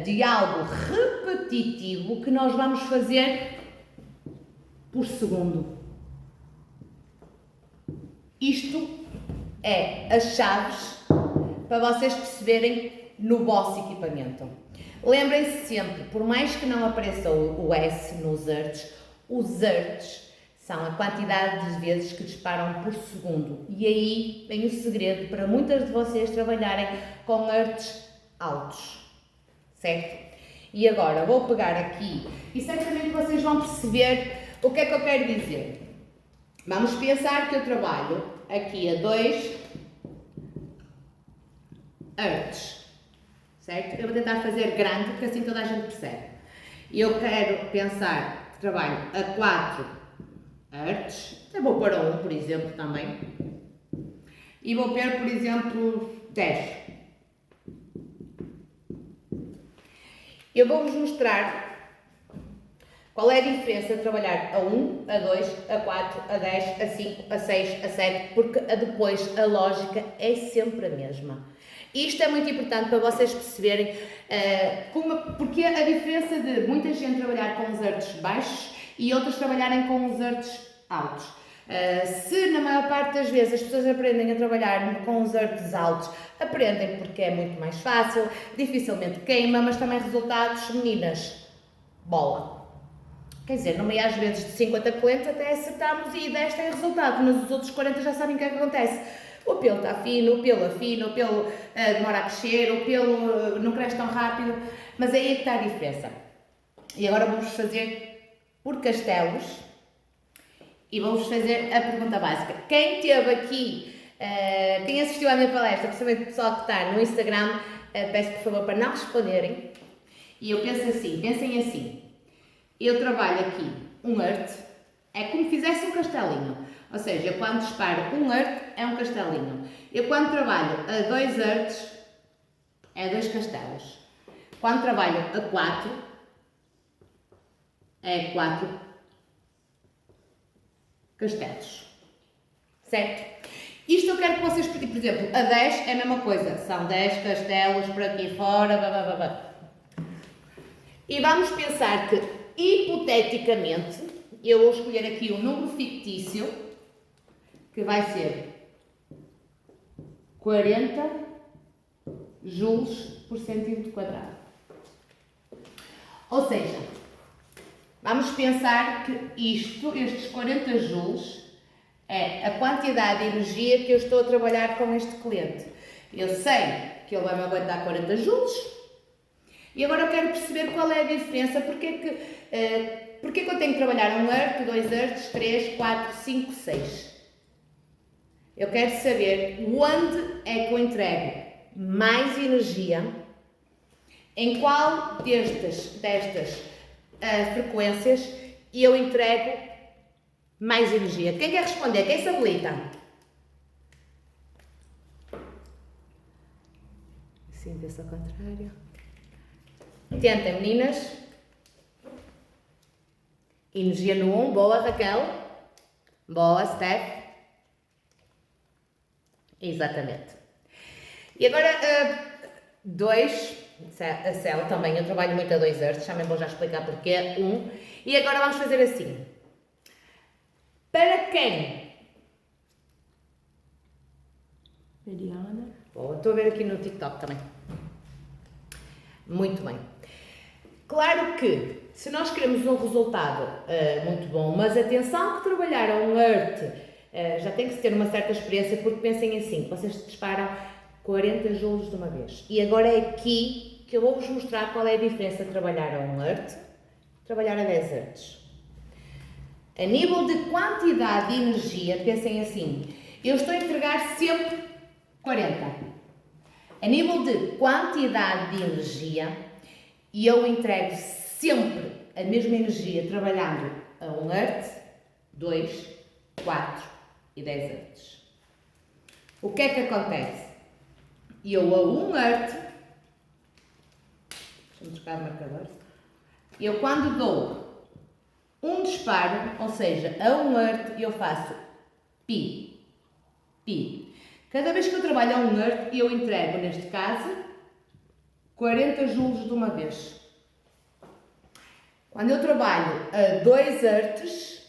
de algo repetitivo que nós vamos fazer por segundo. Isto é as chaves para vocês perceberem no vosso equipamento. Lembrem-se sempre, por mais que não apareça o S nos hertz, os hertz são a quantidade de vezes que disparam por segundo. E aí vem o segredo para muitas de vocês trabalharem com hertz altos. Certo? E agora vou pegar aqui e certamente vocês vão perceber o que é que eu quero dizer. Vamos pensar que eu trabalho aqui a 2 hertz. Certo? Eu vou tentar fazer grande porque assim toda a gente percebe. Eu quero pensar que trabalho a 4 hertz. Eu vou pôr a 1, por exemplo, também. E vou pôr, por exemplo, 10. Eu vou-vos mostrar qual é a diferença de trabalhar a 1, a 2, a 4, a 10, a 5, a 6, a 7, porque depois a lógica é sempre a mesma. Isto é muito importante para vocês perceberem porque a diferença de muita gente trabalhar com os hertz baixos e outros trabalharem com os hertz altos. Se na maior parte das vezes as pessoas aprendem a trabalhar com os hertz altos, aprendem porque é muito mais fácil, dificilmente queima, mas também resultados, meninas, bola. Quer dizer, no meio às vezes de 50 clientes até acertamos e 10 têm resultado, mas os outros 40 já sabem o que é que acontece. O pelo está fino, o pelo afina, o pelo demora a crescer, o pelo não cresce tão rápido, mas aí é que está a diferença. E agora vamos fazer por castelos e vou-vos fazer a pergunta básica. Quem esteve aqui, quem assistiu à minha palestra, principalmente o pessoal que está no Instagram, peço por favor para não responderem. E eu penso assim, pensem assim, eu trabalho aqui 1 hertz, é como se fizesse um castelinho. Ou seja, eu quando disparo 1 hertz é um castelinho. Eu quando trabalho a 2 hertz é 2 castelos. Quando trabalho a 4 é 4 castelos. Certo? Isto eu quero que vocês, por exemplo, a 10 é a mesma coisa. São 10 castelos por aqui fora, blá, blá, blá, blá. E vamos pensar que, hipoteticamente, eu vou escolher aqui um número fictício que vai ser 40 joules por centímetro quadrado. Ou seja, vamos pensar que estes 40 joules é a quantidade de energia que eu estou a trabalhar com este cliente. Eu sei que ele vai me aguentar 40 joules e agora eu quero perceber qual é a diferença, porque que eu tenho que trabalhar 1 hertz, 2 hertz, 3, 4, 5, 6. Eu quero saber onde é que eu entrego mais energia, em qual destas frequências eu entrego mais energia. Quem quer responder? Quem se habilita? Assim, vê-se ao contrário. Tentem, meninas. Energia no 1. Boa, Raquel. Boa, Steph. Exatamente. E agora, 2, a cell também, eu trabalho muito a 2 hertz, também vou já explicar porque e agora vamos fazer assim. Para quem? Mediana. Boa, estou a ver aqui no TikTok também. Muito bem. Claro que, se nós queremos um resultado muito bom, mas atenção que trabalhar a 1 hertz já tem que se ter uma certa experiência, porque pensem assim, vocês disparam 40 joules de uma vez. E agora é aqui que eu vou-vos mostrar qual é a diferença de trabalhar a 1 hertz e trabalhar a 10 hertz. A nível de quantidade de energia, pensem assim, eu estou a entregar sempre 40. A nível de quantidade de energia, eu entrego sempre a mesma energia trabalhando a 1 hertz, 2, 4 e 10 hertz. O que é que acontece? Eu a 1 hertz, deixa-me trocar o marcador, eu quando dou um disparo, ou seja, a 1 hertz, eu faço pi, pi. Cada vez que eu trabalho a 1 hertz, eu entrego, neste caso, 40 joules de uma vez. Quando eu trabalho a 2 hertz,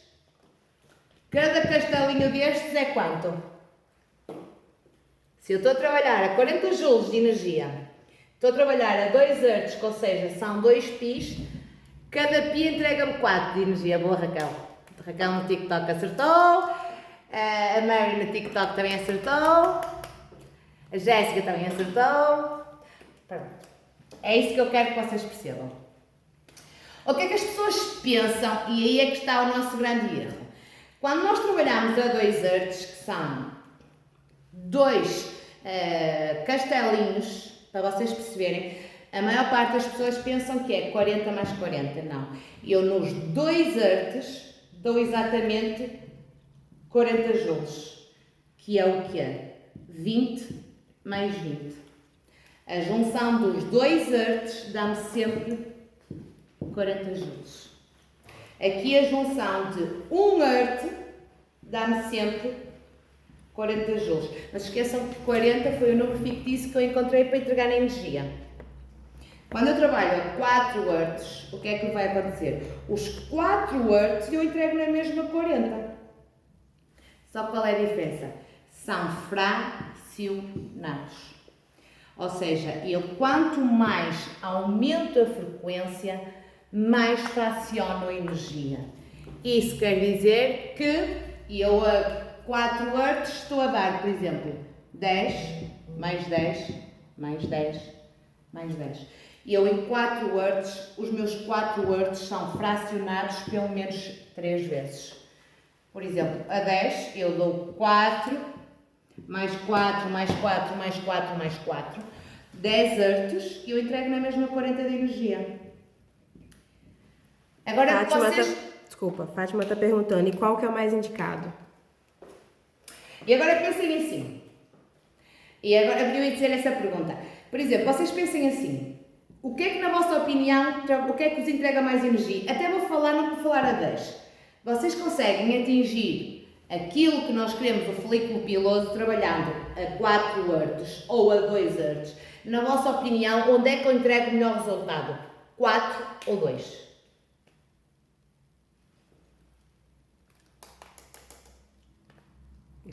cada castelinho destes é quanto? Se eu estou a trabalhar a 40 joules de energia, estou a trabalhar a 2 hertz, ou seja, são 2 pis, cada pi entrega-me 4 de energia. Boa, Raquel. A Raquel no TikTok acertou, a Mary no TikTok também acertou, a Jéssica também acertou. Pronto. É isso que eu quero que vocês percebam. O que é que as pessoas pensam? E aí é que está o nosso grande erro. Quando nós trabalhamos a 2 hertz, que são 2 castelinhos, para vocês perceberem, a maior parte das pessoas pensam que é 40 mais 40. Não. Eu nos 2 hertz dou exatamente 40 joules, que é o que é? 20 mais 20. A junção dos 2 hertz dá-me sempre 40 joules. Aqui a junção de 1 hertz dá-me sempre 40 joules. Mas esqueçam que 40 foi o número fictício que eu encontrei para entregar a energia. Quando eu trabalho a 4 hertz, o que é que vai acontecer? Os 4 hertz eu entrego na mesma 40. Só qual é a diferença? São fracionados. Ou seja, eu quanto mais aumento a frequência, mais fraciono a energia. Isso quer dizer que eu a 4 Hz estou a dar, por exemplo, 10, mais 10, mais 10, mais 10. E eu em 4 Hz, os meus 4 Hz são fracionados pelo menos 3 vezes. Por exemplo, a 10 eu dou 4, mais 4, mais 4, mais 4, mais 4. 10 Hz e eu entrego na mesma 40 de energia. Agora Fátima está perguntando, e qual que é o mais indicado? E agora pensem assim. E agora eu ia dizer essa pergunta. Por exemplo, vocês pensem assim. O que é que, na vossa opinião, o que é que vos entrega mais energia? Até vou falar, não vou falar a 10. Vocês conseguem atingir aquilo que nós queremos, o folículo piloso, trabalhando a 4 Hz ou a 2 Hz. Na vossa opinião, onde é que eu entrego o melhor resultado? 4 ou 2?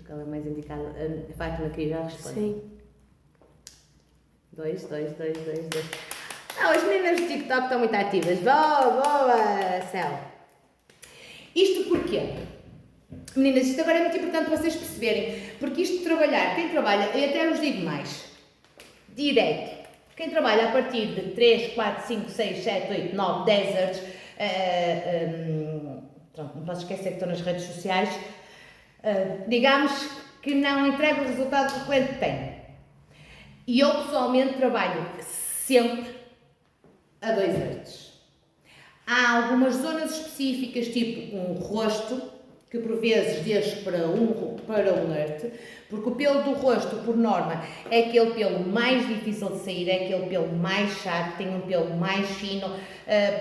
Qual é mais indicado? A Fátima queria já responder. Sim. 2. Não, as meninas do TikTok estão muito ativas. Boa, Céu. Isto porquê? Meninas, isto agora é muito importante vocês perceberem. Porque isto de trabalhar, quem trabalha, eu até vos digo mais. Direto. Quem trabalha a partir de 3, 4, 5, 6, 7, 8, 9, 10 Hz. Não posso esquecer que estou nas redes sociais. Digamos que não entrega o resultado que o cliente tem. E eu pessoalmente trabalho sempre a 2 Hz. Há algumas zonas específicas, tipo um rosto, que por vezes deixo para um Hz, porque o pelo do rosto, por norma, é aquele pelo mais difícil de sair, é aquele pelo mais chato, tem um pelo mais fino,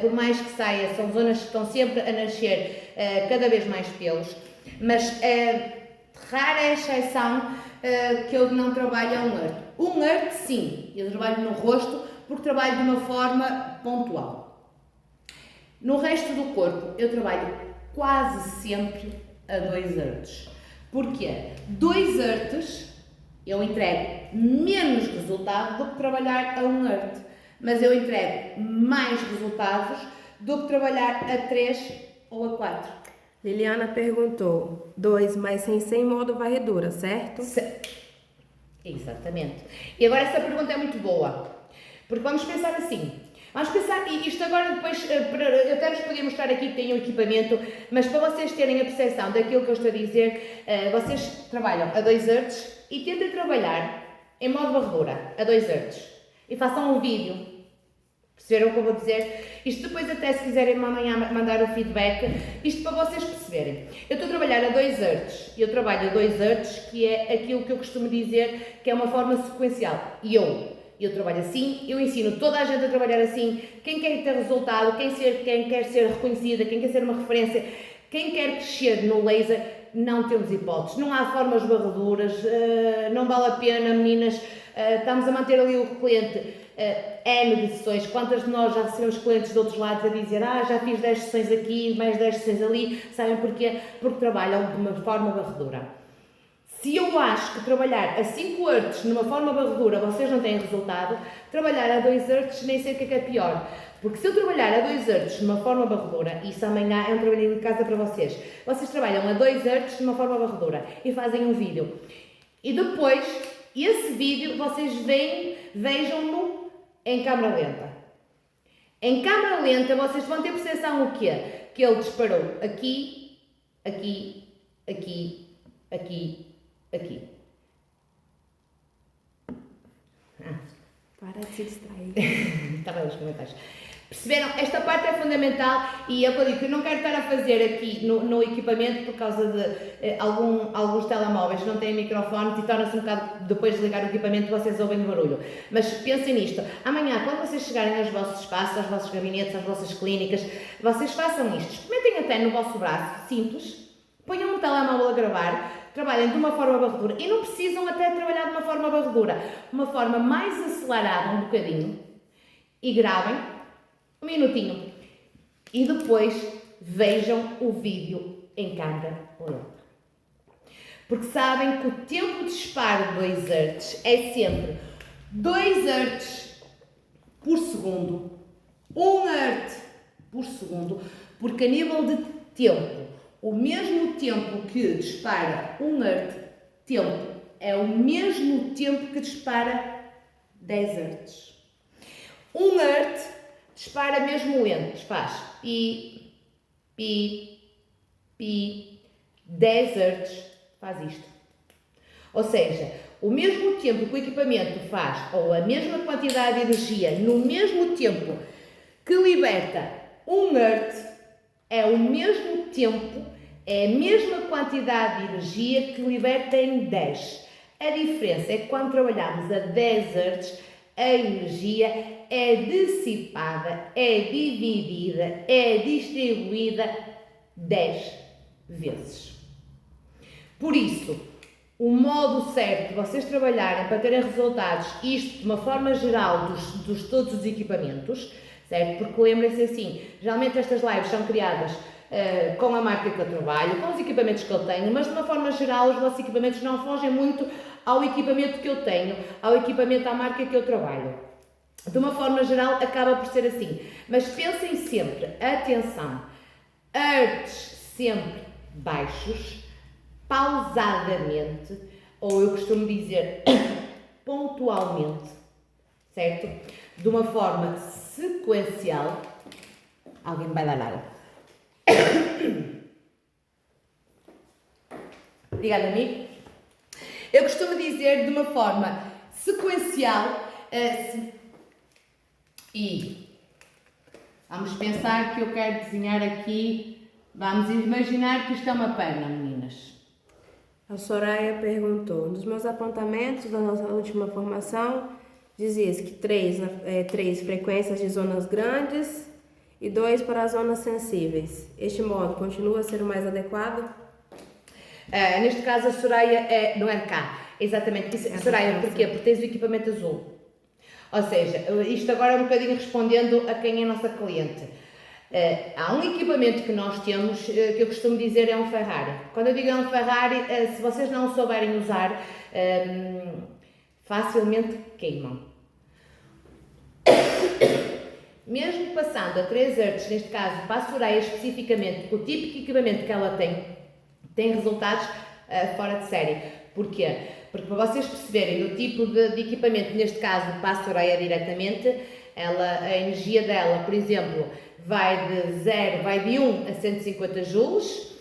por mais que saia, são zonas que estão sempre a nascer cada vez mais pelos. Mas rara é a exceção que eu não trabalho a 1 Hz. 1 Hz, sim, eu trabalho no rosto porque trabalho de uma forma pontual. No resto do corpo, eu trabalho quase sempre a 2 Hz. Porquê? 2 Hz eu entrego menos resultado do que trabalhar a 1 Hz, mas eu entrego mais resultados do que trabalhar a 3 ou a 4. Liliana perguntou, 2, mas sem modo varredura, certo? Exatamente. E agora essa pergunta é muito boa, porque vamos pensar assim, e isto agora depois, eu até vos podia mostrar aqui que tenho equipamento, mas para vocês terem a percepção daquilo que eu estou a dizer, vocês trabalham a 2 Hz e tentem trabalhar em modo varredura a 2 Hz e façam um vídeo. Perceberam o que eu vou dizer? Isto depois até se quiserem amanhã mandar o feedback, isto para vocês perceberem. Eu estou a trabalhar a 2 Hz, eu trabalho a 2 Hz, que é aquilo que eu costumo dizer que é uma forma sequencial. E eu trabalho assim, eu ensino toda a gente a trabalhar assim, quem quer ter resultado, quem quer ser reconhecida, quem quer ser uma referência, quem quer crescer no laser, não temos hipóteses, não há formas varreduras, não vale a pena, meninas, estamos a manter ali o cliente N de sessões. Quantas de nós já recebemos clientes de outros lados a dizer já fiz 10 sessões aqui, mais 10 sessões ali, sabem porquê? Porque trabalham de uma forma varredura. Se eu acho que trabalhar a 5 Hz numa forma varredura vocês não têm resultado, trabalhar a 2 Hz nem sei o que é pior. Porque se eu trabalhar a 2 Hz numa forma varredura, isso amanhã é um trabalhinho de casa para vocês, vocês trabalham a 2 Hz numa forma varredura e fazem um vídeo. E depois, esse vídeo vocês vejam-no em câmara lenta. Em câmara lenta vocês vão ter percepção o quê? Que ele disparou aqui, aqui, aqui, aqui, aqui. Para de se distrair. Está bem os comentários. Perceberam? Esta parte é fundamental e eu digo que eu não quero estar a fazer aqui no equipamento por causa de alguns telemóveis não têm microfones e torna-se um bocado, depois de ligar o equipamento, vocês ouvem o barulho. Mas pensem nisto. Amanhã, quando vocês chegarem aos vossos espaços, aos vossos gabinetes, às vossas clínicas, vocês façam isto. Experimentem até no vosso braço, simples, ponham um telemóvel a gravar, trabalhem de uma forma varredura e não precisam até trabalhar de uma forma varredura, uma forma mais acelerada um bocadinho e gravem um minutinho e depois vejam o vídeo em câmara lenta. Porque sabem que o tempo de disparo de 2 Hz é sempre 2 Hz por segundo, 1 Hz por segundo, porque a nível de tempo, o mesmo tempo que dispara 1 Hz, tempo é o mesmo tempo que dispara 10 Hz. 1 Hz dispara mesmo lento, faz pi, 10 Hz faz isto. Ou seja, o mesmo tempo que o equipamento faz, ou a mesma quantidade de energia, no mesmo tempo que liberta 1 Hz, é o mesmo tempo, é a mesma quantidade de energia que liberta em 10. A diferença é que quando trabalhamos a 10 Hz, a energia é dissipada, é dividida, é distribuída 10 vezes. Por isso, o modo certo de vocês trabalharem para terem resultados, isto de uma forma geral dos todos os equipamentos, certo? Porque lembrem-se assim, geralmente estas lives são criadas com a marca que eu trabalho, com os equipamentos que eu tenho, mas de uma forma geral os vossos equipamentos não fogem muito ao equipamento que eu tenho, ao equipamento à marca que eu trabalho. De uma forma geral acaba por ser assim, mas pensem sempre, atenção, hertz sempre baixos, pausadamente, ou eu costumo dizer pontualmente, certo? De uma forma sequencial. Alguém me vai dar água. Obrigada, amigo. Eu costumo dizer de uma forma sequencial e vamos pensar que eu quero desenhar aqui, vamos imaginar que isto é uma perna, meninas. A Soraya perguntou, nos meus apontamentos da nossa última formação, dizia-se que 3 frequências de zonas grandes e 2 para zonas sensíveis. Este modo continua a ser o mais adequado? Neste caso a Soraya não é cá, exatamente. Soraya, porquê? Porque tens o equipamento azul. Ou seja, isto agora é um bocadinho respondendo a quem é a nossa cliente. Há um equipamento que nós temos, que eu costumo dizer é um Ferrari. Quando eu digo é um Ferrari, se vocês não o souberem usar, facilmente queimam. Mesmo passando a 3 Hz, neste caso para a Soraya especificamente, o tipo de equipamento que ela tem resultados fora de série. Porquê? Porque para vocês perceberem o tipo de equipamento, neste caso para a Soraya diretamente, a energia dela, por exemplo, vai de 1 a 150 joules.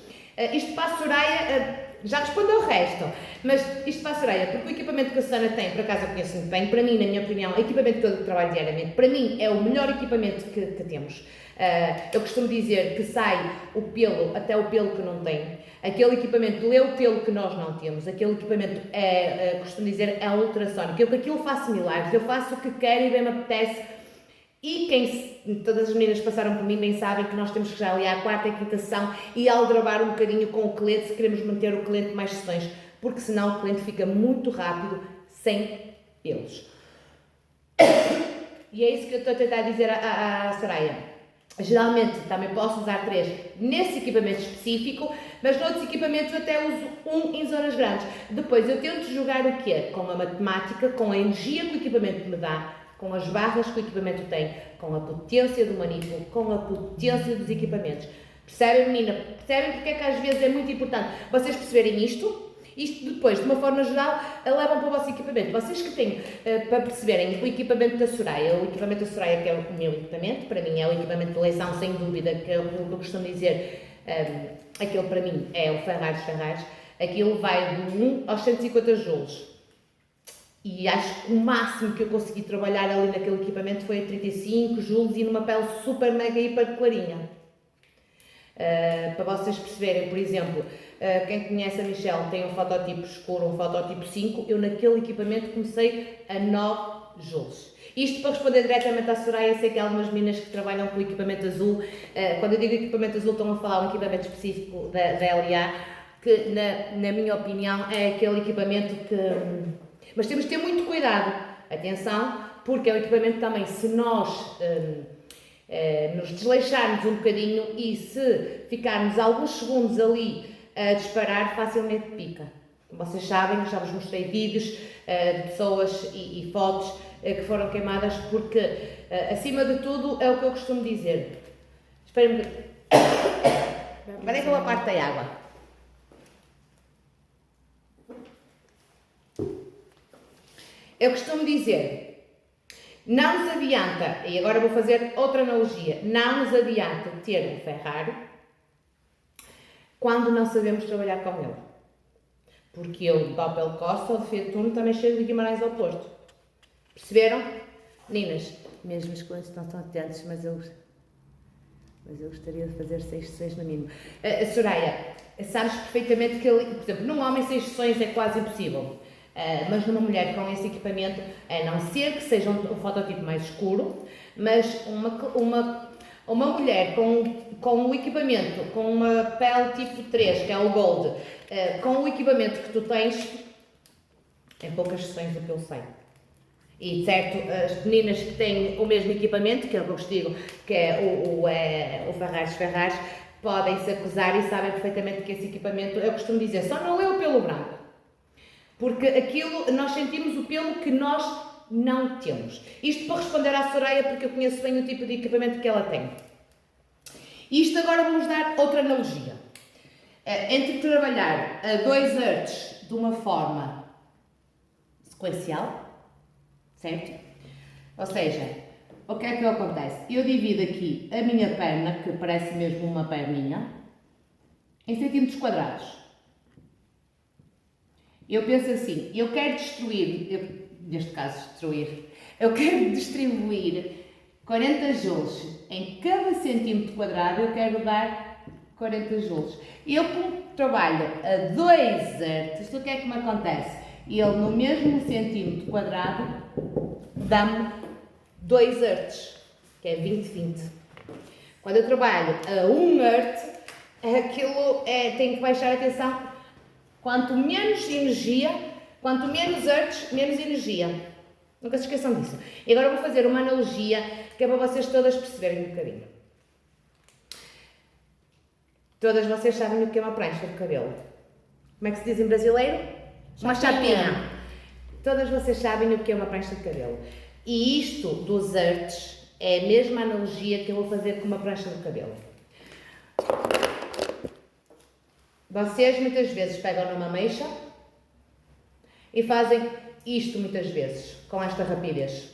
Isto para a Soraya, já respondeu o resto, mas isto para a Soraya, porque o equipamento que a Susana tem, por acaso eu conheço muito bem, para mim, na minha opinião, o equipamento que eu trabalho diariamente, para mim é o melhor equipamento que temos. Eu costumo dizer que sai o pelo, até o pelo que não tem. Aquele equipamento lê o pelo que nós não temos. Aquele equipamento costumo dizer, é ultrassónico. Aquilo faço milagres, eu faço o que quero e bem me apetece. E todas as meninas que passaram por mim bem sabem que nós temos que já ali à 4ª e 5ª sessão e aldrabar um bocadinho com o cliente se queremos manter o cliente mais sessões, porque senão o cliente fica muito rápido sem pelos. E é isso que eu estou a tentar dizer à Soraya. Geralmente também posso usar 3 nesse equipamento específico, mas noutros equipamentos até uso 1 em zonas grandes. Depois eu tento jogar o quê? Com a matemática, com a energia que o equipamento me dá, com as barras que o equipamento tem, com a potência do manipulo, com a potência dos equipamentos. Percebem, menina? Percebem porque é que às vezes é muito importante vocês perceberem isto? Isto depois, de uma forma geral, levam para o vosso equipamento. Vocês que têm, para perceberem, o equipamento da Soraya, o equipamento da Soraya que é o meu equipamento, para mim é o equipamento de eleição, sem dúvida, que é o que eu costumo dizer, aquele para mim é o Ferrari dos Ferraris, aquilo vai de 1 aos 150 joules. E acho que o máximo que eu consegui trabalhar ali naquele equipamento foi a 35 joules e numa pele super mega hiper clarinha. Para vocês perceberem, por exemplo, quem conhece a Michelle tem um fototipo escuro, um fototipo 5, eu naquele equipamento comecei a 9 joules. Isto para responder diretamente à Soraya, sei que há algumas meninas que trabalham com o equipamento azul, quando eu digo equipamento azul estão a falar um equipamento específico da LA, que na minha opinião é aquele equipamento que... Mas temos de ter muito cuidado, atenção, porque é um equipamento também, se nós nos desleixarmos um bocadinho e se ficarmos alguns segundos ali a disparar, facilmente pica. Vocês sabem, já vos mostrei vídeos de pessoas e fotos que foram queimadas porque, acima de tudo, é o que eu costumo dizer. Esperem-me. Agora é que ela parte da água. Eu costumo dizer, não nos adianta, e agora vou fazer outra analogia, não nos adianta ter um Ferrari quando não sabemos trabalhar com ele. Porque eu, de Opel Corsa ou de Fiat Uno, também chego de Guimarães ao Porto. Perceberam? Meninas, mesmo os clientes não estão atentos, mas eu gostaria de fazer 6 sessões no mínimo. Soraya, sabes perfeitamente que, por exemplo, num homem 6 sessões é quase impossível. Mas numa mulher com esse equipamento, a não ser que seja um fototipo mais escuro, mas uma mulher com o equipamento, com uma pele tipo 3, que é o Gold, com o equipamento que tu tens, em poucas sessões o que eu sei. E certo, as meninas que têm o mesmo equipamento, que é o que eu vos digo, que é o Ferrari dos Ferraris, podem se acusar e sabem perfeitamente que esse equipamento, eu costumo dizer, só não é o pelo branco. Porque aquilo, nós sentimos o pelo que nós não temos. Isto para responder à Soraya, porque eu conheço bem o tipo de equipamento que ela tem. Isto agora vamos dar outra analogia. Entre trabalhar a 2 Hz de uma forma sequencial, certo? Ou seja, o que é que acontece? Eu divido aqui a minha perna, que parece mesmo uma perninha, em centímetros quadrados. Eu penso assim, eu quero neste caso eu quero distribuir 40 joules em cada centímetro quadrado, eu quero dar 40 joules. Eu, como trabalho a 2 Hz, o que é que me acontece? Ele no mesmo centímetro quadrado dá-me 2 Hz, que é 20-20. Quando eu trabalho a 1 Hz, tem que baixar a atenção. Quanto menos energia, quanto menos hertz, menos energia. Nunca se esqueçam disso. E agora vou fazer uma analogia que é para vocês todas perceberem um bocadinho. Todas vocês sabem o que é uma prancha de cabelo. Como é que se diz em brasileiro? Uma chapinha. Todas vocês sabem o que é uma prancha de cabelo. E isto dos artes é a mesma analogia que eu vou fazer com uma prancha de cabelo. Vocês muitas vezes pegam numa ameixa e fazem isto muitas vezes, com esta rapidez.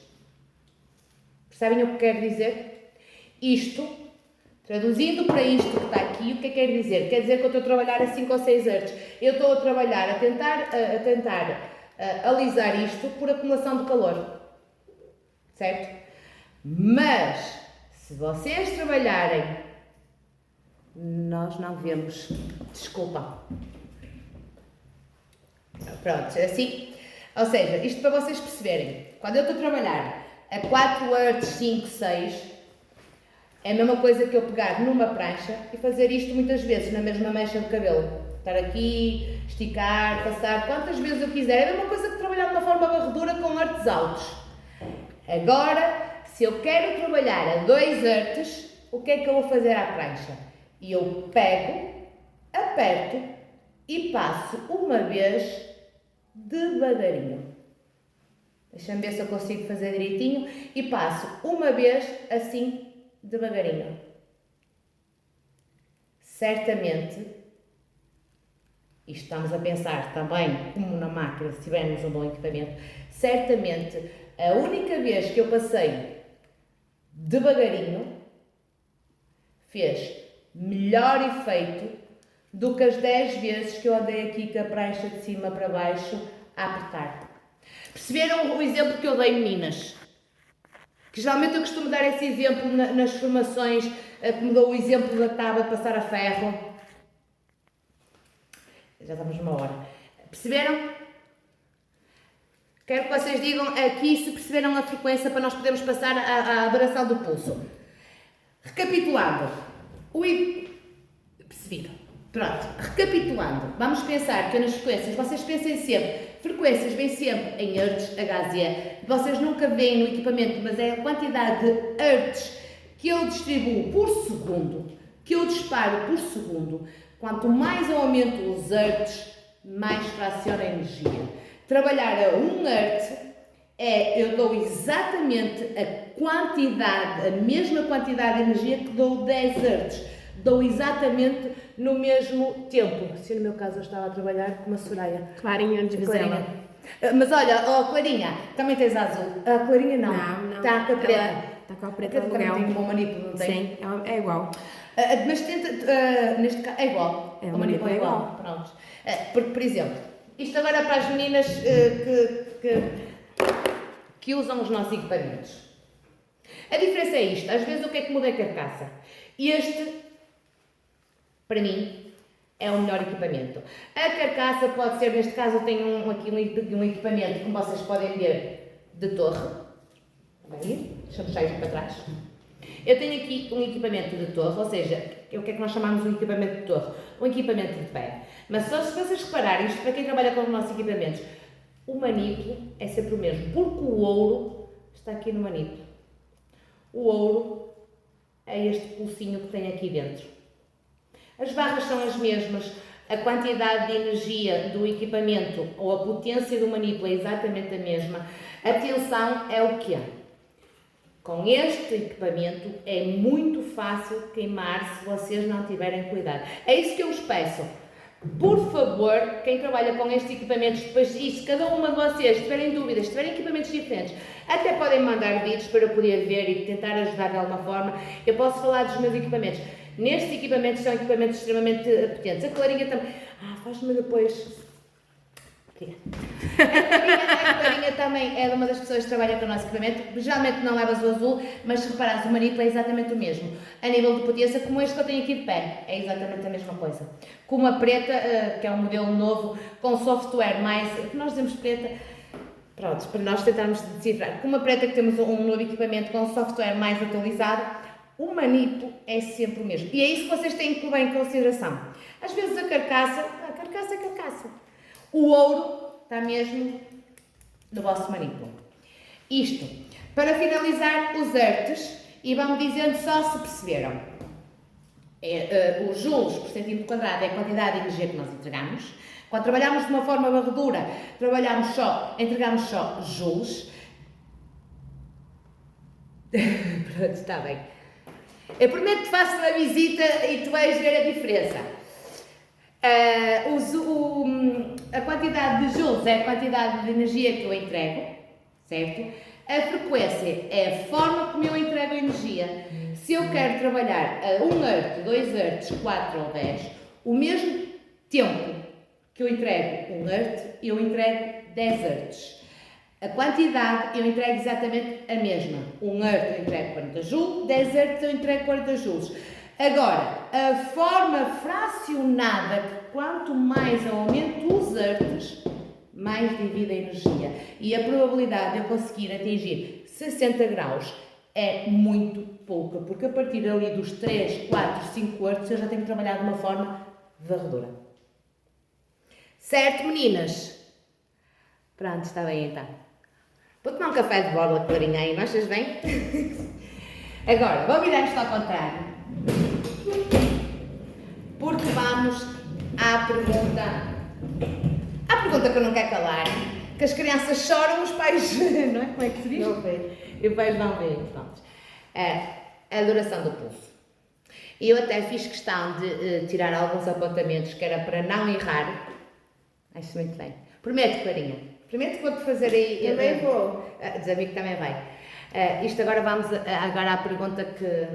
Percebem o que quer dizer? Isto, traduzindo para isto que está aqui, o que é que quer dizer? Quer dizer que eu estou a trabalhar a 5 ou 6 artes. Eu estou a trabalhar, a tentar alisar isto por acumulação de calor. Certo? Mas, se vocês trabalharem, nós não vemos. Desculpa. Pronto, assim. Ou seja, isto para vocês perceberem. Quando eu estou a trabalhar a 4 artes, 5, 6, é a mesma coisa que eu pegar numa prancha e fazer isto muitas vezes na mesma mecha de cabelo. Estar aqui, esticar, passar, quantas vezes eu quiser. É a mesma coisa que trabalhar de uma forma varredura com artes altos. Agora, se eu quero trabalhar a 2 artes, o que é que eu vou fazer à prancha? E eu pego, aperto e passo uma vez devagarinho. Deixa-me ver se eu consigo fazer direitinho. E passo uma vez assim, devagarinho. Certamente, isto estamos a pensar também como na máquina, se tivermos um bom equipamento, certamente a única vez que eu passei devagarinho fez melhor efeito do que as 10 vezes que eu andei aqui com a prancha de cima para baixo a apertar. Perceberam o exemplo que eu dei, meninas? Que geralmente eu costumo dar esse exemplo nas formações, como dou o exemplo da tábua de passar a ferro. Já estamos numa hora. Perceberam? Quero que vocês digam aqui se perceberam a frequência para nós podermos passar à adoração do pulso. Recapitulando. Percebido. Pronto. Recapitulando. Vamos pensar que nas frequências, vocês pensem sempre, frequências vêm sempre em hertz, Hz. Vocês nunca veem no equipamento, mas é a quantidade de hertz que eu distribuo por segundo, que eu disparo por segundo. Quanto mais eu aumento os hertz, mais fraciona a energia. Trabalhar a 1 Hz eu dou exatamente a mesma quantidade de energia que dou 10 Hz. Dou exatamente no mesmo tempo. Se no meu caso eu estava a trabalhar com uma Soraya. Clarinha de Vizela. Mas olha, Clarinha, também tens a azul. A Clarinha não. Não. Está com a preta. Está com a preta no também lugar. tem um bom manipulo, não tem? Sim, é igual. Mas tenta, neste caso, é igual. É, o manipulo é igual. Pronto. Porque, por exemplo, isto agora para as meninas que usam os nossos equipamentos. A diferença é isto. Às vezes o que é que muda é a carcaça. Este, para mim, é o melhor equipamento. A carcaça pode ser, neste caso eu tenho aqui um equipamento, como vocês podem ver, de torre. Deixa-me puxar isto para trás. Eu tenho aqui um equipamento de torre, ou seja, o que é que nós chamamos de um equipamento de torre? Um equipamento de pé. Mas só se vocês repararem, isto para quem trabalha com os nossos equipamentos, o manipulo é sempre o mesmo, porque o ouro está aqui no manipulo. O ouro é este pulsinho que tem aqui dentro. As barras são as mesmas, a quantidade de energia do equipamento ou a potência do manipulo é exatamente a mesma. A tensão é o que é. Com este equipamento é muito fácil queimar se vocês não tiverem cuidado. É isso que eu vos peço. Por favor, quem trabalha com estes equipamentos, depois disso, cada uma de vocês, se tiverem dúvidas, se tiverem equipamentos diferentes, até podem mandar vídeos para eu poder ver e tentar ajudar de alguma forma. Eu posso falar dos meus equipamentos. Nestes equipamentos são equipamentos extremamente potentes. A Clarinha também. Faz-me depois. A Clarinha também é uma das pessoas que trabalha com o nosso equipamento. Geralmente não levas o azul, mas se reparares, o manipulo é exatamente o mesmo. A nível de potência, como este que eu tenho aqui de pé, é exatamente a mesma coisa. Como a preta, que é um modelo novo, com software mais. que nós dizemos preta. Pronto, para nós tentarmos decifrar. Como a preta, que temos um novo equipamento com software mais atualizado, o manipulo é sempre o mesmo. E é isso que vocês têm que levar em consideração. Às vezes a carcaça é carcaça. O ouro está mesmo no vosso manipulo. Isto, para finalizar os hertz, e vamos dizendo só se perceberam. Os joules por centímetro quadrado é a quantidade de energia que nós entregamos. Quando trabalhamos de uma forma varredura, entregamos só joules. Pronto, está bem. Eu prometo que faço uma visita e tu vais ver a diferença. A quantidade de joules é a quantidade de energia que eu entrego, certo? A frequência é a forma como eu entrego a energia. Se eu quero trabalhar a 1 Hz, 2 Hz, 4 ou 10, o mesmo tempo que eu entrego 1 Hz, eu entrego 10 Hz. A quantidade eu entrego exatamente a mesma. 1 Hz eu entrego 40 joules, 10 Hz eu entrego 40 joules. Agora, a forma fracionada, que quanto mais eu aumento os hertz, mais divide a energia. E a probabilidade de eu conseguir atingir 60 graus é muito pouca, porque a partir ali dos 3, 4, 5 hertz eu já tenho que trabalhar de uma forma varredora. Certo, meninas? Pronto, está bem então. Vou tomar um café de borla, Clarinha, aí, não achas bem? Agora, vou virar isto ao contrário. Porque vamos à pergunta que eu não quero calar, que as crianças choram, os pais, não é? Como é que se diz? Não veio. E os pais não veem, pronto. A duração do pulso. Eu até fiz questão de tirar alguns apontamentos, que era para não errar. Acho muito bem. Prometo, Clarinha. Prometo que vou-te fazer aí... Também vou. Desamigo também vai. Isto agora vamos agora à pergunta que...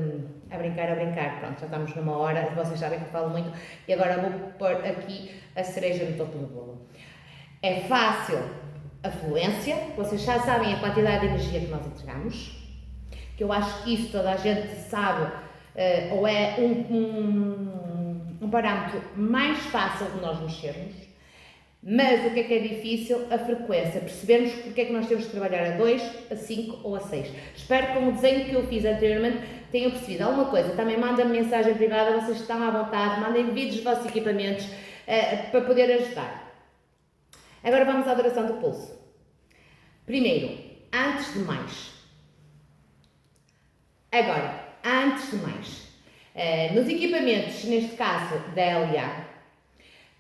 A brincar, pronto, já estamos numa hora, vocês sabem que eu falo muito, e agora vou pôr aqui a cereja no topo do bolo. É fácil a fluência, vocês já sabem a quantidade de energia que nós entregamos, que eu acho que isso toda a gente sabe, ou é um parâmetro mais fácil de nós mexermos, mas o que é difícil? A frequência, percebermos porque é que nós temos que trabalhar a 2, a 5 ou a 6. Espero que com o desenho que eu fiz anteriormente tenham percebido alguma coisa. Também mandem-me mensagem privada, vocês estão à vontade, mandem vídeos dos vossos equipamentos para poder ajudar. Agora vamos à duração do pulso. Primeiro, antes de mais. Nos equipamentos, neste caso da LA,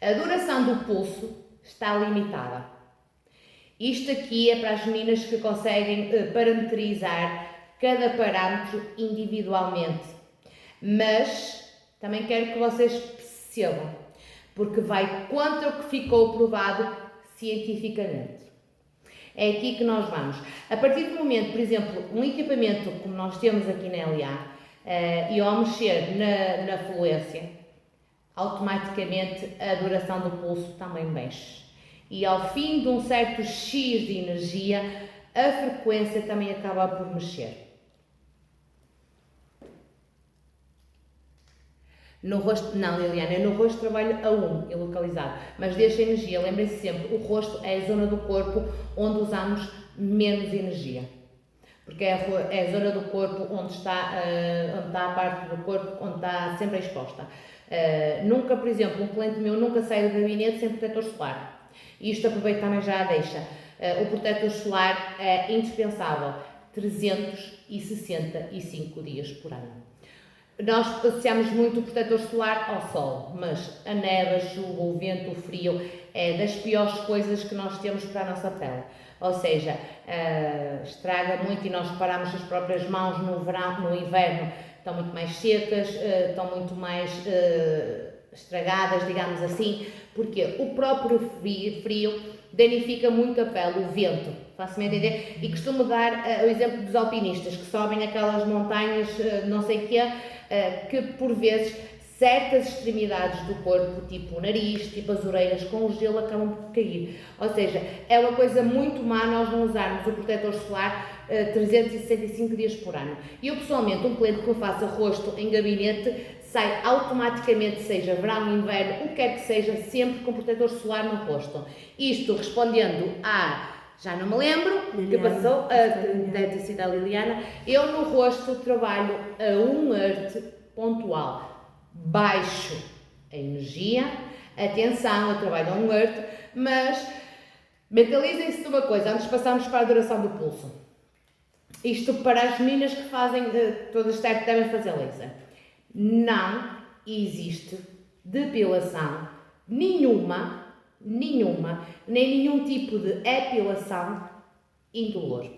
a duração do pulso está limitada. Isto aqui é para as meninas que conseguem parametrizar cada parâmetro individualmente. Mas também quero que vocês percebam, porque vai contra o que ficou provado cientificamente. É aqui que nós vamos. A partir do momento, por exemplo, um equipamento como nós temos aqui na LA, e ao mexer na fluência, automaticamente a duração do pulso também mexe. E ao fim de um certo X de energia, a frequência também acaba por mexer. No rosto, não, Liliana, no rosto trabalho a 1 e localizado, mas deixa energia, lembrem-se sempre, o rosto é a zona do corpo onde usamos menos energia. Porque é a zona do corpo onde está a parte do corpo onde está sempre exposta. Nunca, por exemplo, um cliente meu nunca sai do gabinete sem protetor solar. E isto aproveito também já a deixa. O protetor solar é indispensável, 365 dias por ano. Nós associamos muito o protetor solar ao sol, mas a neve, a chuva, o vento, o frio é das piores coisas que nós temos para a nossa pele. Ou seja, estraga muito e nós reparamos as próprias mãos no verão, no inverno, estão muito mais secas, estão muito mais estragadas, digamos assim, porque o próprio frio danifica muito a pele, o vento, faço-me entender, e costumo dar o exemplo dos alpinistas que sobem aquelas montanhas, não sei o quê, que por vezes certas extremidades do corpo, tipo o nariz, tipo as orelhas, com o gelo acabam por cair. Ou seja, é uma coisa muito má nós não usarmos o protetor solar 365 dias por ano. E eu pessoalmente, um cliente que eu faça rosto em gabinete, sai automaticamente, seja verão, inverno, o que quer que seja, sempre com protetor solar no rosto. Isto respondendo já não me lembro, Liliana, que passou, deve ter sido a Liliana, eu no rosto trabalho a 1 Hz pontual. Baixo a energia, atenção, eu trabalho a 1 Hz, mas mentalizem-se de uma coisa, antes de passarmos para a duração do pulso. Isto para as meninas que fazem, todas certo devem fazer laser. Não existe depilação nenhuma, nem nenhum tipo de epilação indolor.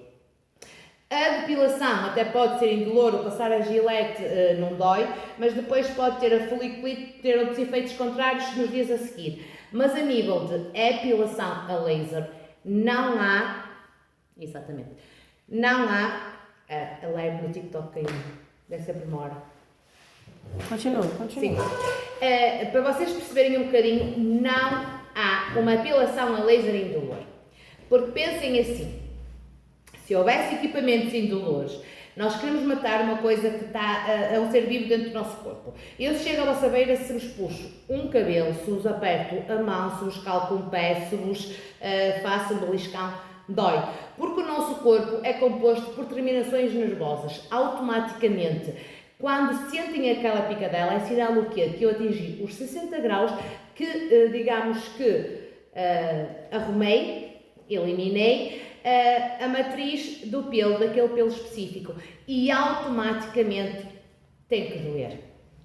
A depilação até pode ser indolor, o passar a gilete não dói, mas depois pode ter a foliculite, ter outros efeitos contrários nos dias a seguir. Mas a nível de epilação a laser, não há, exatamente, não há, a live no TikTok caiu, deve ser por uma hora. Continua. Sim. Para vocês perceberem um bocadinho, não há uma epilação a laser indolor. Porque pensem assim, se houvesse equipamentos indolores, nós queremos matar uma coisa que está a um ser vivo dentro do nosso corpo. Eu chego à vossa beira se vos puxo um cabelo, se vos aperto a mão, se vos calco um pé, se vos faço um beliscão, dói. Porque o nosso corpo é composto por terminações nervosas. Automaticamente, quando sentem aquela picadela, é sinal o quê? Que eu atingi os 60 graus, que digamos que arrumei, eliminei a matriz do pelo, daquele pelo específico, e automaticamente tem que doer.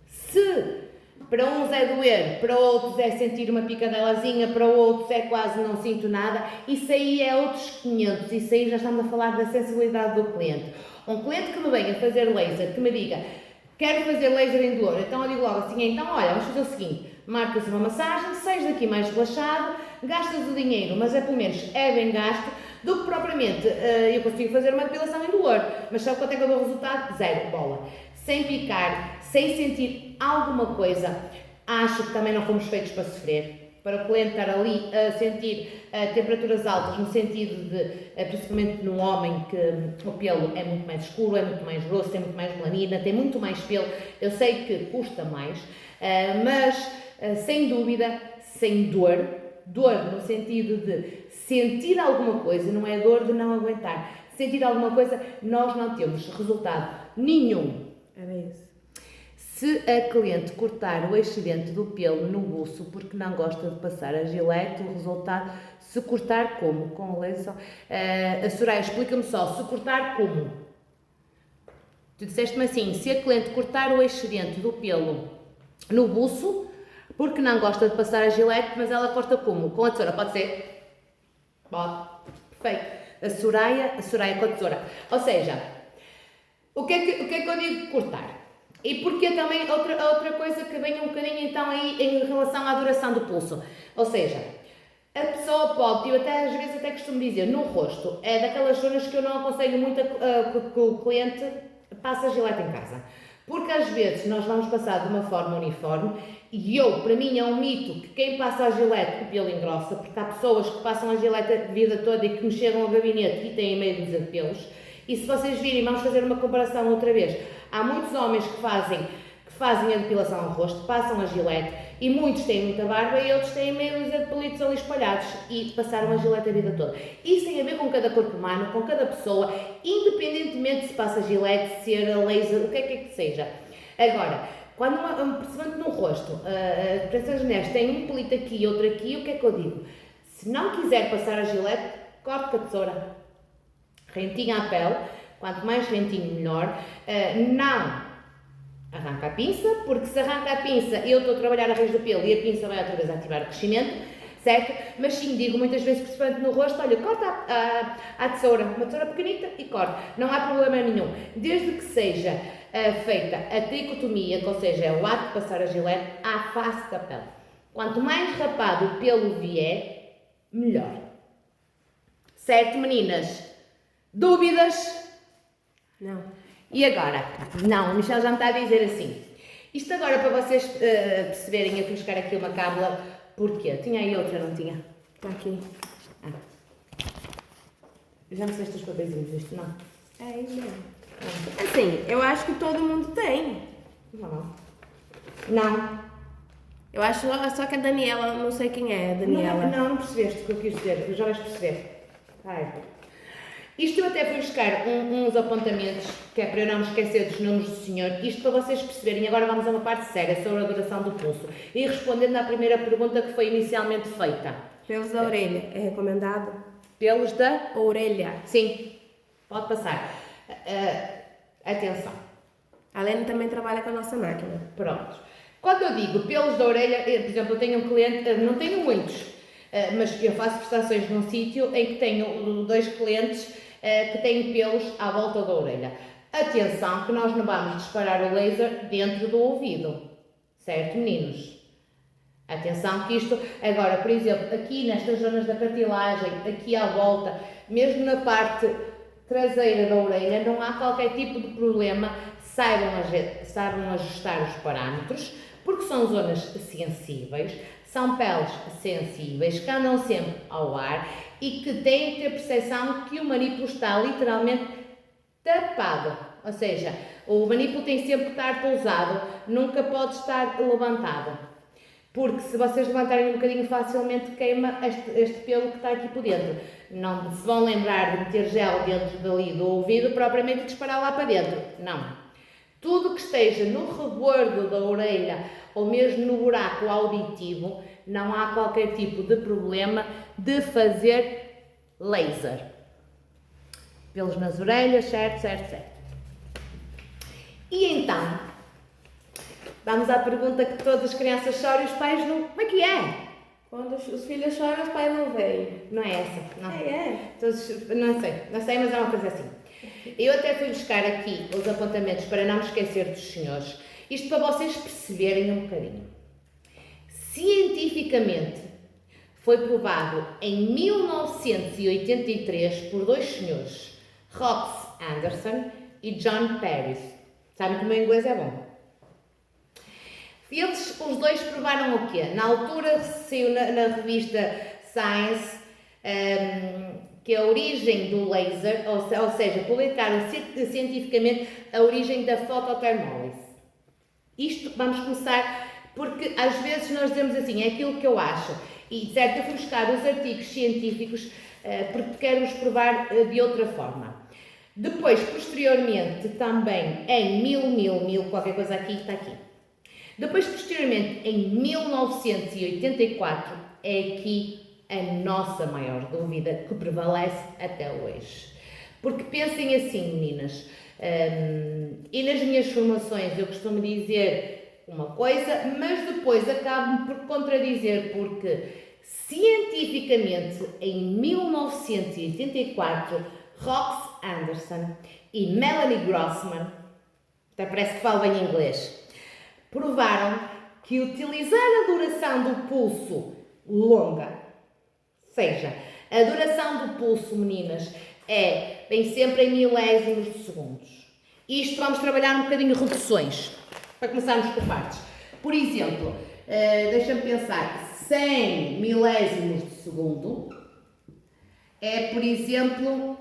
Se para uns é doer, para outros é sentir uma picadelazinha, para outros é quase não sinto nada, isso aí é outros 500, isso aí já estamos a falar da sensibilidade do cliente. Um cliente que me venha fazer laser, que me diga, quero fazer laser indolor, então eu digo logo assim, então olha, vamos fazer o seguinte, marcas uma massagem, sais daqui mais relaxado, gastas o dinheiro, mas é pelo menos é bem gasto, do que propriamente eu consigo fazer uma depilação indolor, mas sabe quanto é que eu dou o resultado? Zero, bola. Sem picar, sem sentir alguma coisa, acho que também não fomos feitos para sofrer. Para o cliente estar ali a sentir temperaturas altas, no sentido de, principalmente no homem, que o pelo é muito mais escuro, é muito mais grosso, tem muito mais melanina, tem muito mais pelo, eu sei que custa mais, mas sem dúvida, sem dor no sentido de sentir alguma coisa, não é dor de não aguentar, sentir alguma coisa, nós não temos resultado nenhum. Era isso. Se a cliente cortar o excedente do pelo no buço porque não gosta de passar a gilete, o resultado, se cortar como? Com a laser? A Soraya, explica-me só, se cortar como? Tu disseste-me assim, se a cliente cortar o excedente do pelo no buço, porque não gosta de passar a gilete, mas ela corta como? Com a tesoura, pode ser? Pode. Perfeito. A Soraya com a tesoura. Ou seja, o que é que eu digo cortar? E porque também outra coisa que vem um bocadinho então aí em relação à duração do pulso. Ou seja, a pessoa pode, eu até às vezes até costumo dizer, no rosto, é daquelas zonas que eu não aconselho muito que o cliente passe a gilete em casa. Porque às vezes nós vamos passar de uma forma uniforme e para mim é um mito que quem passa a gilete o pelo engrossa, porque há pessoas que passam a gilete a vida toda e que me chegam ao gabinete e têm meio de pelos. E se vocês virem, vamos fazer uma comparação outra vez, há muitos homens que fazem a depilação ao rosto, passam a gilete e muitos têm muita barba e outros têm meio de pelitos ali espalhados e passaram a gilete a vida toda. Isso tem a ver com cada corpo humano, com cada pessoa, independentemente se passa a gilete, ser a laser, o que é que seja. Agora, quando principalmente no rosto, a depilação genérica tem um pelito aqui e outro aqui, o que é que eu digo? Se não quiser passar a gilete, corte com a tesoura. Rentinho à pele, quanto mais rentinho melhor, não arranca a pinça, porque se arranca a pinça eu estou a trabalhar a raiz do pelo e a pinça vai outra vez ativar o crescimento, certo? Mas sim, digo muitas vezes, principalmente no rosto, olha, corta a tesoura, uma tesoura pequenita e corta, não há problema nenhum, desde que seja feita a tricotomia, ou seja, é o ato de passar a gilete à face da pele. Quanto mais rapado o pelo vier, melhor. Certo, meninas? Dúvidas? Não. E agora? Não, o Michel já me está a dizer assim. Isto agora para vocês perceberem, eu fui buscar aqui uma cábula, porquê? Tinha aí outra, não tinha? Tá aqui. Já me sei os papeizinhos, isto não? É isso mesmo. Assim, eu acho que todo mundo tem. Não. Eu acho só que a Daniela, não sei quem é a Daniela. Não percebeste o que eu quis dizer, já vais perceber. Isto eu até fui buscar uns apontamentos, que é para eu não me esquecer dos nomes do senhor, isto para vocês perceberem. Agora vamos a uma parte séria sobre a duração do pulso. E respondendo à primeira pergunta que foi inicialmente feita. Pelos da orelha, é recomendado? Pelos da orelha. Sim, pode passar. Atenção. A Lene também trabalha com a nossa máquina. Pronto. Quando eu digo pelos da orelha, por exemplo, eu tenho um cliente, não tenho muitos, mas eu faço prestações num sítio em que tenho 2 clientes que têm pelos à volta da orelha. Atenção que nós não vamos disparar o laser dentro do ouvido, certo, meninos? Atenção que isto, agora, por exemplo, aqui nestas zonas da cartilagem, aqui à volta, mesmo na parte traseira da orelha, não há qualquer tipo de problema, saibam ajustar os parâmetros, porque são zonas sensíveis, são peles sensíveis, que andam sempre ao ar e que têm que ter percepção que o manípulo está literalmente tapado, ou seja, o manípulo tem sempre que estar pousado, nunca pode estar levantado. Porque se vocês levantarem um bocadinho facilmente queima este pelo que está aqui por dentro. Não se vão lembrar de meter gel dentro dali do ouvido propriamente e disparar lá para dentro. Não. Tudo que esteja no rebordo da orelha ou mesmo no buraco auditivo, não há qualquer tipo de problema de fazer laser. Pelos nas orelhas, certo. E então, vamos à pergunta que todas as crianças choram e os pais não... Como é que é? Quando os filhos choram, os pais não veem. Não é essa, não. É. Todos, não sei, mas é uma coisa assim. Eu até fui buscar aqui os apontamentos para não me esquecer dos senhores. Isto para vocês perceberem um bocadinho. Cientificamente, foi provado em 1983 por 2 senhores, Rox Anderson e John Paris. Sabem que o meu inglês é bom. Eles, os dois, provaram o quê? Na altura saiu na revista Science que a origem do laser, ou seja, publicaram cientificamente a origem da fototermólise. Isto vamos começar porque às vezes nós dizemos assim, é aquilo que eu acho. E certo, eu fui buscar os artigos científicos porque quero-os provar de outra forma. Depois, posteriormente, também em qualquer coisa aqui, está aqui. Depois, posteriormente, em 1984, é aqui a nossa maior dúvida que prevalece até hoje. Porque pensem assim, meninas, e nas minhas formações eu costumo dizer uma coisa, mas depois acabo por contradizer, porque cientificamente, em 1984, Rox Anderson e Melanie Grossman, até parece que falo bem inglês, provaram que utilizar a duração do pulso longa, seja, a duração do pulso, meninas, vem sempre em milésimos de segundos. Isto vamos trabalhar um bocadinho reduções, para começarmos por partes. Por exemplo, deixa-me pensar, 100 milésimos de segundo é, por exemplo,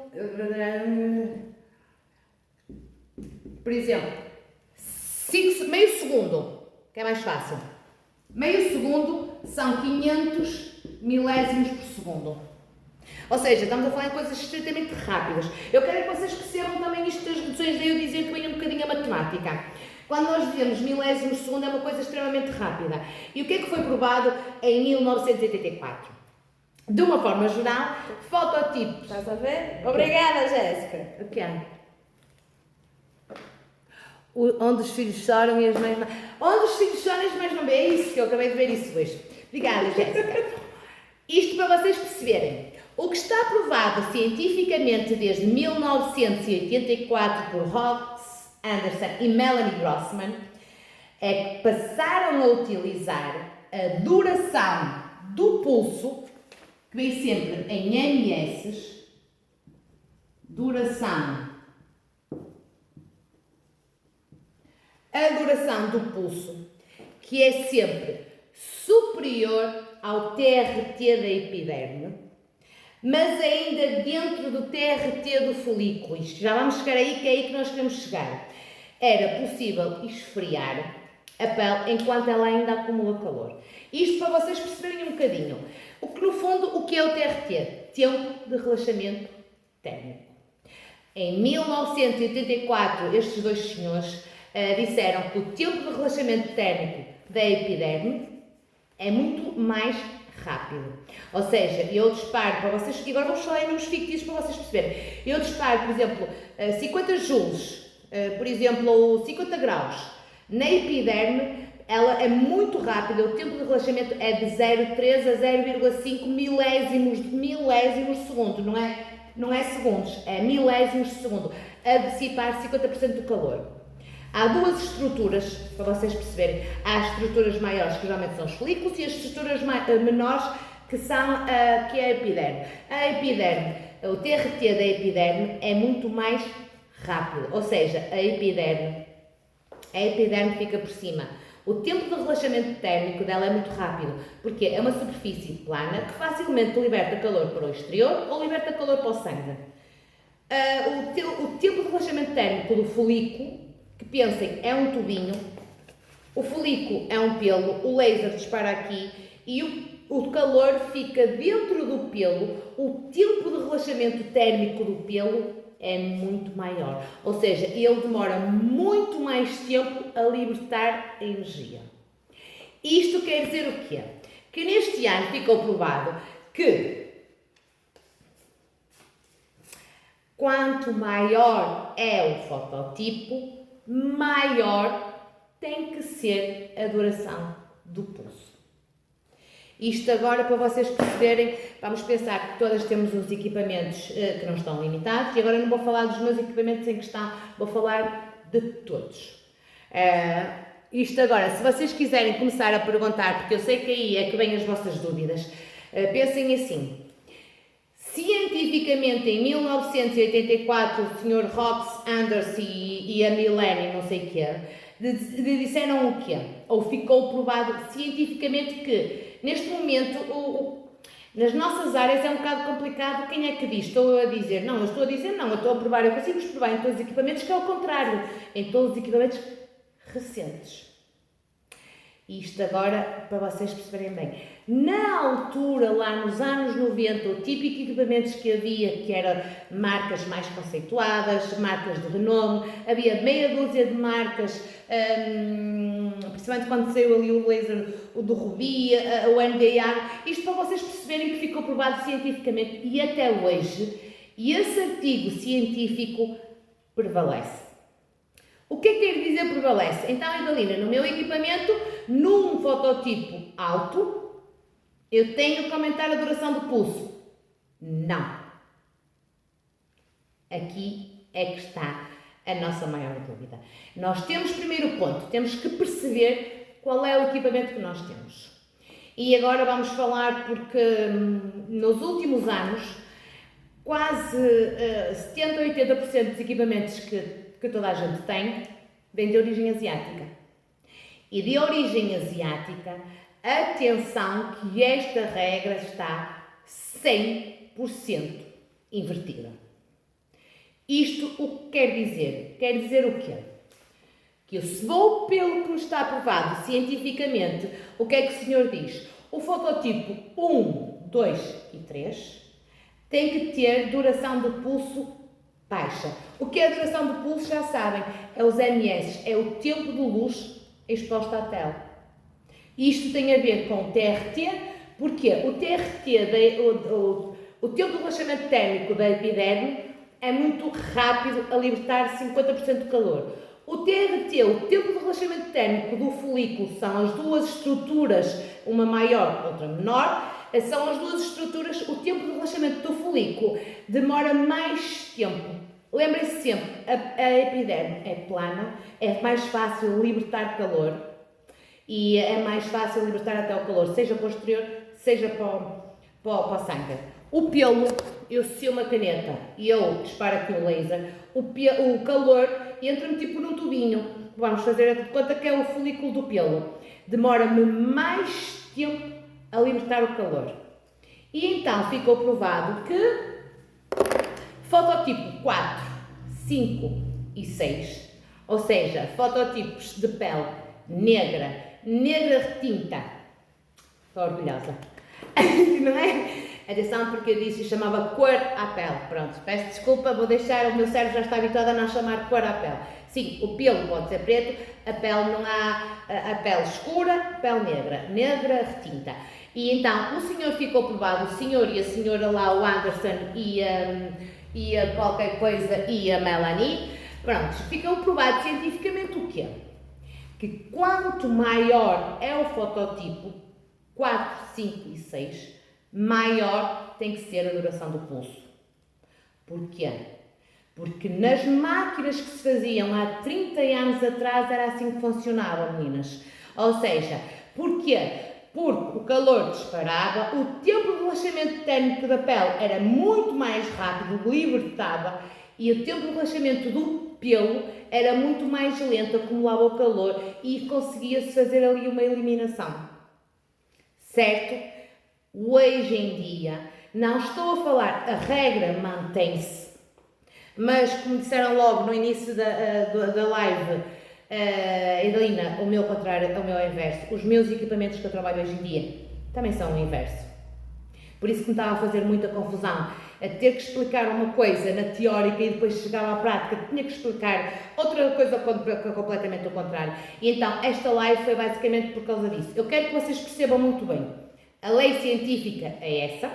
meio segundo, que é mais fácil. Meio segundo são 500 milésimos por segundo. Ou seja, estamos a falar em coisas estritamente rápidas. Eu quero que vocês percebam também isto das reduções, daí eu dizer que venha um bocadinho a matemática. Quando nós dizemos milésimos de segundo é uma coisa extremamente rápida. E o que é que foi provado em 1984? De uma forma geral, fototipos. Estás a ver? Obrigada, Jéssica. O que é? Onde os filhos choram e as mães não... Onde os filhos choram e as mães não veem. É isso que eu acabei de ver isso hoje. Obrigada, Jéssica. Isto para vocês perceberem. O que está provado cientificamente desde 1984 por Rox Anderson e Melanie Grossman é que passaram a utilizar a duração do pulso, que vem sempre em MS, a duração do pulso, que é sempre superior ao TRT da epiderme, mas ainda dentro do TRT do folículo. Isto, já vamos chegar aí, que é aí que nós queremos chegar. Era possível esfriar a pele enquanto ela ainda acumula calor. Isto para vocês perceberem um bocadinho. O que no fundo, o que é o TRT? Tempo de relaxamento térmico. Em 1984, estes 2 senhores disseram que o tempo de relaxamento térmico da epiderme é muito mais rápido. Ou seja, eu disparo para vocês, e agora vou falar em números fictícios para vocês perceberem. Eu disparo, por exemplo, 50 joules, por exemplo, 50 graus, na epiderme, ela é muito rápida, o tempo de relaxamento é de 0,3 a 0,5 milésimos de segundo, não é segundos, é milésimos de segundo, a dissipar 50% do calor. Há duas estruturas, para vocês perceberem, há as estruturas maiores, que geralmente são os folículos, e as estruturas menores, que é a epiderme. A epiderme, o TRT da epiderme é muito mais rápido, ou seja, a epiderme fica por cima. O tempo de relaxamento térmico dela é muito rápido, porque é uma superfície plana que facilmente liberta calor para o exterior ou liberta calor para o sangue. O tempo de relaxamento térmico do folículo, que pensem, é um tubinho, o folículo é um pelo, o laser dispara aqui e o calor fica dentro do pelo, o tempo de relaxamento térmico do pelo é muito maior, ou seja, ele demora muito mais tempo a libertar a energia. Isto quer dizer o quê? Que neste ano ficou provado que quanto maior é o fototipo, maior tem que ser a duração do pulso. Isto agora, para vocês perceberem, vamos pensar que todas temos uns equipamentos que não estão limitados, e agora não vou falar dos meus equipamentos em questão, vou falar de todos. Isto agora, se vocês quiserem começar a perguntar, porque eu sei que aí é que vêm as vossas dúvidas, pensem assim. Cientificamente, em 1984, o Sr. Rox Anders e a Millennium, não sei o quê, disseram o quê? Ou ficou provado cientificamente que, neste momento, nas nossas áreas é um bocado complicado. Quem é que diz? Estou eu a dizer? Não, eu estou a dizer não, eu estou a provar, eu consigo provar em todos os equipamentos que é o contrário, em todos os equipamentos recentes. Isto agora, para vocês perceberem bem. Na altura, lá nos anos 90, o típico de equipamentos que havia, que eram marcas mais conceituadas, marcas de renome, havia meia dúzia de marcas, principalmente quando saiu ali o laser, o do Rubi, o NDA, isto para vocês perceberem que ficou provado cientificamente e até hoje, e esse artigo científico prevalece. O que é que quer dizer prevalece? Então, Idalina, no meu equipamento, num fototipo alto, eu tenho que aumentar a duração do pulso? Não. Aqui é que está a nossa maior dúvida. Nós temos, primeiro ponto, temos que perceber qual é o equipamento que nós temos. E agora vamos falar porque nos últimos anos, quase 70 ou 80% dos equipamentos que toda a gente tem, vem de origem asiática. E de origem asiática, atenção que esta regra está 100% invertida. Isto o que quer dizer? Quer dizer o quê? Que se vou pelo que me está provado cientificamente, o que é que o senhor diz? O fototipo 1, 2 e 3 tem que ter duração de pulso baixa. O que é a duração do pulso, já sabem, é os MS, é o tempo de luz exposto à tela. Isto tem a ver com o TRT, porque o TRT, o tempo de relaxamento térmico da epiderme, é muito rápido a libertar 50% de calor. O TRT, o tempo de relaxamento térmico do folículo, são as duas estruturas, uma maior, outra menor, são as duas estruturas, o tempo de relaxamento do folículo demora mais tempo. Lembrem-se sempre, a epiderme é plana, é mais fácil libertar calor e é mais fácil libertar até o calor, seja para o exterior, seja para o sangue. O pelo, eu se uma caneta e eu disparo aqui um laser, o calor entra-me tipo num tubinho. Vamos fazer de conta que é o folículo do pelo. Demora-me mais tempo a libertar o calor. E então ficou provado que fototipo 4, 5 e 6, ou seja, fototipos de pele negra retinta. Estou orgulhosa. Não é? Atenção, porque eu disse que chamava cor à pele. Pronto, peço desculpa, vou deixar, o meu cérebro já está habituado a não chamar cor à pele. Sim, o pelo pode ser preto, a pele não há, a pele escura, pele negra retinta. E então o senhor ficou provado, o senhor e a senhora lá, o Anderson e a qualquer coisa e a Melanie, pronto, ficou provado cientificamente o quê? Que quanto maior é o fototipo, 4, 5 e 6, maior tem que ser a duração do pulso. Porquê? Porque nas máquinas que se faziam há 30 anos atrás era assim que funcionava, meninas. Ou seja, porquê? Porque o calor disparava, o tempo de relaxamento térmico da pele era muito mais rápido, libertava, e o tempo de relaxamento do pelo era muito mais lento, acumulava o calor e conseguia-se fazer ali uma eliminação. Certo? Hoje em dia, não estou a falar, a regra mantém-se, mas como disseram logo no início da live, Edelina, o meu contrário, o meu é inverso. Os meus equipamentos que eu trabalho hoje em dia também são o inverso. Por isso que me estava a fazer muita confusão. A ter que explicar uma coisa na teórica e depois chegava à prática, tinha que explicar outra coisa completamente ao contrário. E então, esta live foi basicamente por causa disso. Eu quero que vocês percebam muito bem. A lei científica é essa.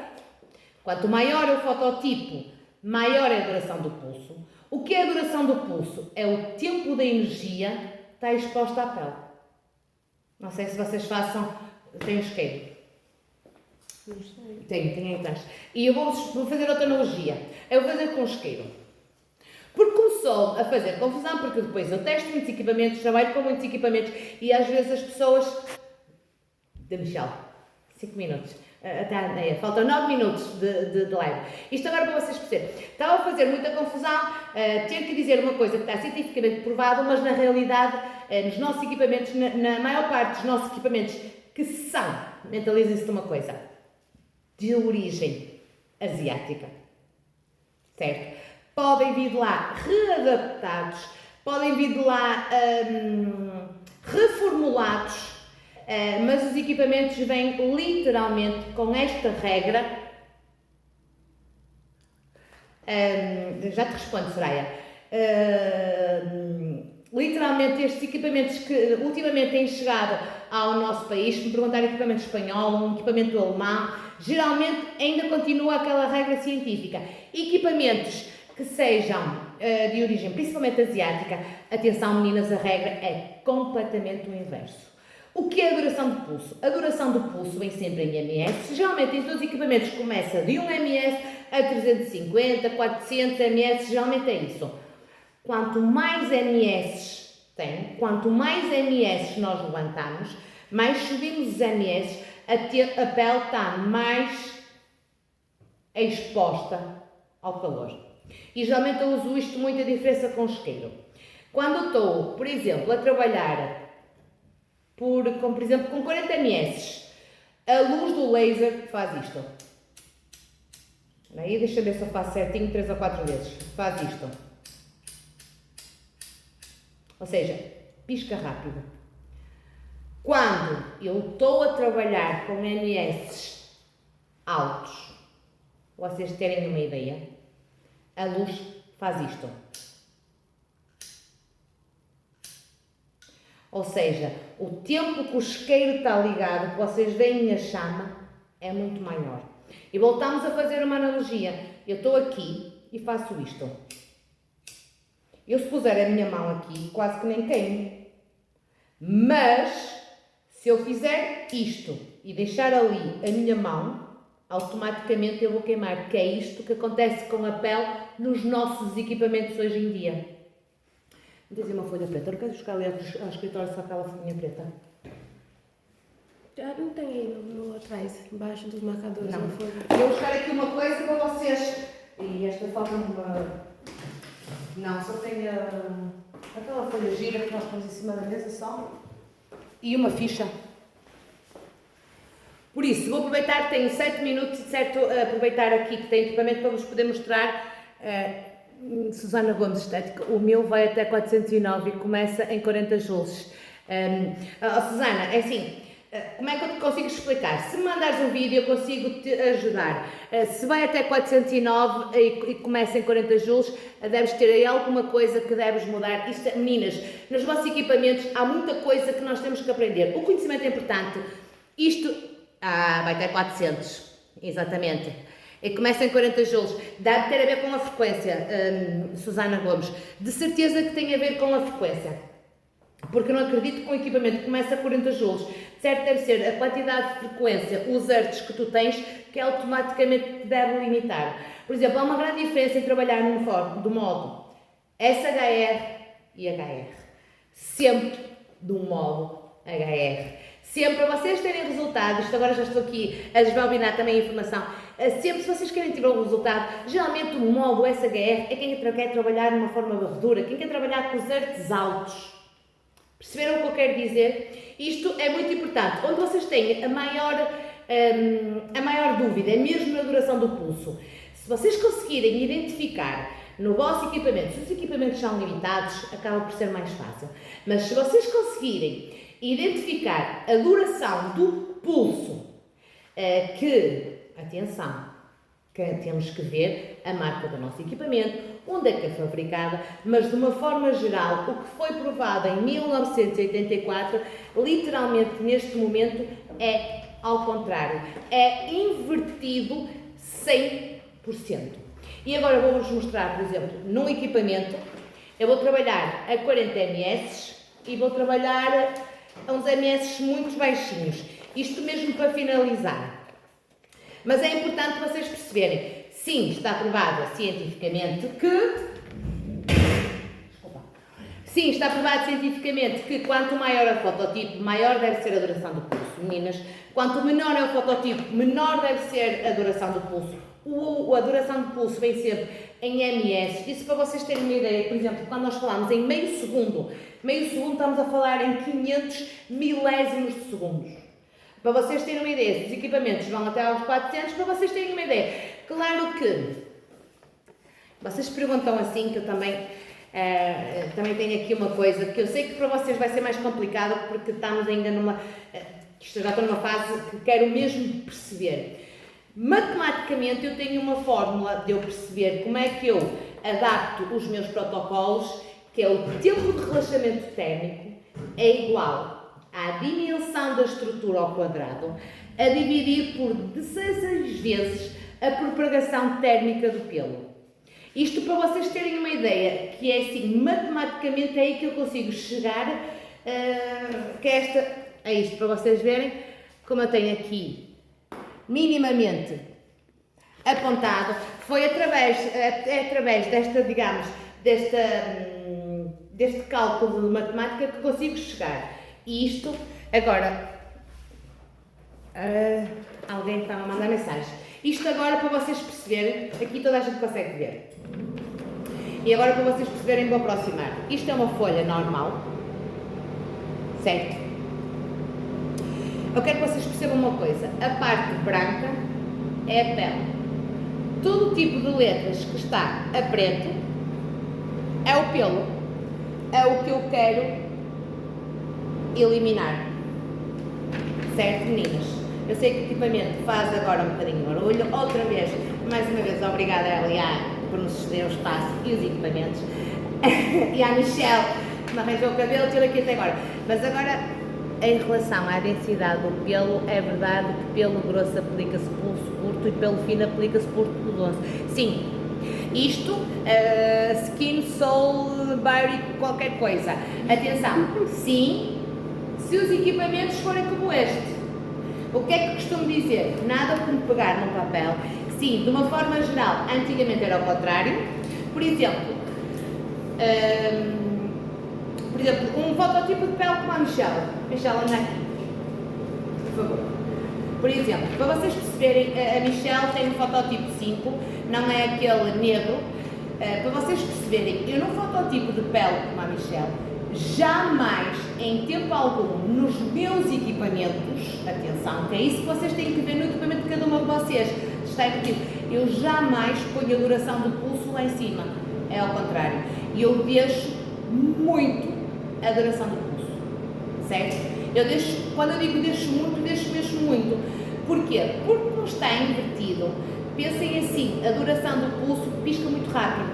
Quanto maior é o fototipo, maior é a duração do pulso. O que é a duração do pulso? É o tempo da energia que está exposta à pele. Não sei se vocês têm isqueiro. Não sei. Tem atrás. E eu vou fazer outra analogia. Eu vou fazer com o isqueiro. Porque começou a fazer confusão, porque depois eu testo muitos equipamentos, trabalho com muitos equipamentos e às vezes as pessoas... De Michel, 5 minutos. Faltam 9 minutos de live. Isto agora para vocês perceberem. Estava a fazer muita confusão, ter que dizer uma coisa que está cientificamente provada, mas na realidade, nos nossos equipamentos, na maior parte dos nossos equipamentos, que são, mentalizem-se de uma coisa, de origem asiática, certo? Podem vir de lá readaptados, podem vir de lá reformulados, mas os equipamentos vêm literalmente com esta regra. Já te respondo, Soraya. Literalmente estes equipamentos que ultimamente têm chegado ao nosso país, se me perguntar equipamento espanhol, um equipamento alemão, geralmente ainda continua aquela regra científica. Equipamentos que sejam de origem principalmente asiática, atenção meninas, a regra é completamente o inverso. O que é a duração do pulso? A duração do pulso vem sempre em ms. Geralmente estes dois equipamentos começam de 1 ms a 350, 400 ms, geralmente é isso. Quanto mais ms tem, quanto mais ms nós levantamos, mais subimos os ms, a pele está mais exposta ao calor. E geralmente eu uso isto muito a diferença com o isqueiro. Quando estou, por exemplo, a trabalhar por exemplo, com 40 ms, a luz do laser faz isto. Aí deixa eu ver se eu faço certinho 3 ou 4 vezes. Faz isto. Ou seja, pisca rápido. Quando eu estou a trabalhar com ms altos, vocês terem uma ideia, a luz faz isto. Ou seja, o tempo que o isqueiro está ligado, que vocês veem a chama, é muito maior. E voltamos a fazer uma analogia. Eu estou aqui e faço isto. Eu se puser a minha mão aqui, quase que nem queimo. Mas, se eu fizer isto e deixar ali a minha mão, automaticamente eu vou queimar, que é isto que acontece com a pele nos nossos equipamentos hoje em dia. Vou dizer uma folha preta, não queres buscar ali ao escritório só aquela folhinha preta? Já não tem aí no atrás, embaixo dos marcadores. Não. Eu vou buscar aqui uma coisa para vocês. E esta falta uma... Não, só tem aquela folha gira que nós pomos em cima da mesa só. E uma ficha. Por isso, vou aproveitar, tenho 7 minutos e certo aproveitar aqui que tem equipamento para vos poder mostrar. Susana Gomes Estética, o meu vai até 409 e começa em 40 joules. Susana, é assim, como é que eu te consigo explicar? Se me mandares um vídeo eu consigo te ajudar. Se vai até 409 e começa em 40 joules, deves ter aí alguma coisa que deves mudar. Isto, meninas, nos vossos equipamentos há muita coisa que nós temos que aprender. O conhecimento é importante. Isto Vai ter 400, exatamente. E começa em 40 joules. Deve ter a ver com a frequência, Susana Gomes. De certeza que tem a ver com a frequência. Porque eu não acredito que um equipamento que começa a 40 joules, certo, deve ser a quantidade de frequência, os hertz que tu tens, que automaticamente te deve limitar. Por exemplo, há uma grande diferença em trabalhar do modo SHR e HR. Sempre do modo HR. Sempre para vocês terem resultados, isto agora já estou aqui a desvalbinar também a informação, sempre se vocês querem ter um resultado, geralmente o modo SHR é quem quer trabalhar de uma forma varredura, quem quer trabalhar com os hertz altos. Perceberam o que eu quero dizer? Isto é muito importante. Onde vocês têm a maior dúvida é mesmo na duração do pulso. Se vocês conseguirem identificar no vosso equipamento, se os equipamentos são limitados, acaba por ser mais fácil. Mas se vocês conseguirem identificar a duração do pulso, atenção, que temos que ver a marca do nosso equipamento, onde é que é fabricada, mas de uma forma geral, o que foi provado em 1984, literalmente neste momento é ao contrário, é invertido 100%. E agora vou-vos mostrar, por exemplo, num equipamento, eu vou trabalhar a 40 ms e vou trabalhar a uns ms muito baixinhos, isto mesmo para finalizar. Mas é importante vocês perceberem, sim, está provado cientificamente que quanto maior é o fototipo, maior deve ser a duração do pulso. Meninas, quanto menor é o fototipo, menor deve ser a duração do pulso. A duração do pulso vem sempre em ms. Isso para vocês terem uma ideia, por exemplo, quando nós falamos em meio segundo estamos a falar em 500 milésimos de segundos. Para vocês terem uma ideia, se os equipamentos vão até aos 400, para vocês terem uma ideia. Claro que vocês perguntam assim, que eu também tenho aqui uma coisa, que eu sei que para vocês vai ser mais complicado, porque estamos ainda já estou numa fase que quero mesmo perceber. Matematicamente eu tenho uma fórmula de eu perceber como é que eu adapto os meus protocolos, que é o tempo de relaxamento térmico é igual à dimensão da estrutura ao quadrado, a dividir por 16 vezes a propagação térmica do pelo. Isto para vocês terem uma ideia, que é assim, matematicamente é aí que eu consigo chegar, é isto, para vocês verem, como eu tenho aqui minimamente apontado, foi através deste cálculo de matemática que consigo chegar. E isto, agora, alguém estava a mandar mensagem. Isto agora para vocês perceberem, aqui toda a gente consegue ver. E agora para vocês perceberem, vou aproximar. Isto é uma folha normal, certo? Eu quero que vocês percebam uma coisa, a parte branca é a pele. Todo o tipo de letras que está a preto é o pelo, é o que eu quero eliminar, certo, meninas? Eu sei que o equipamento faz agora um bocadinho de barulho, mais uma vez, obrigada a LA por nos ceder o espaço e os equipamentos, e à Michelle que me arranjou o cabelo, tirou aqui até agora. Mas agora, em relação à densidade do pelo, é verdade que pelo grosso aplica-se pulso curto e pelo fino aplica-se pulso doce. Sim, isto, skin, soul, body, qualquer coisa. Atenção, sim, se os equipamentos forem como este. O que é que costumo dizer? Nada como pegar num papel. Sim, de uma forma geral, antigamente era ao contrário. Por exemplo, um fototipo de pele como a Michelle. Michelle, anda aqui, por favor. Por exemplo, para vocês perceberem, a Michelle tem um fototipo 5, não é aquele negro. Para vocês perceberem, eu num fototipo de pele como a Michelle, jamais, em tempo algum, nos meus equipamentos, atenção, que é isso que vocês têm que ver no equipamento de cada uma de vocês, está embutido, eu jamais ponho a duração do pulso lá em cima, é ao contrário, eu deixo muito a duração do pulso, certo? Eu deixo, quando eu digo deixo muito, deixo mesmo muito. Porquê? Porque não está invertido. Pensem assim, a duração do pulso pisca muito rápido,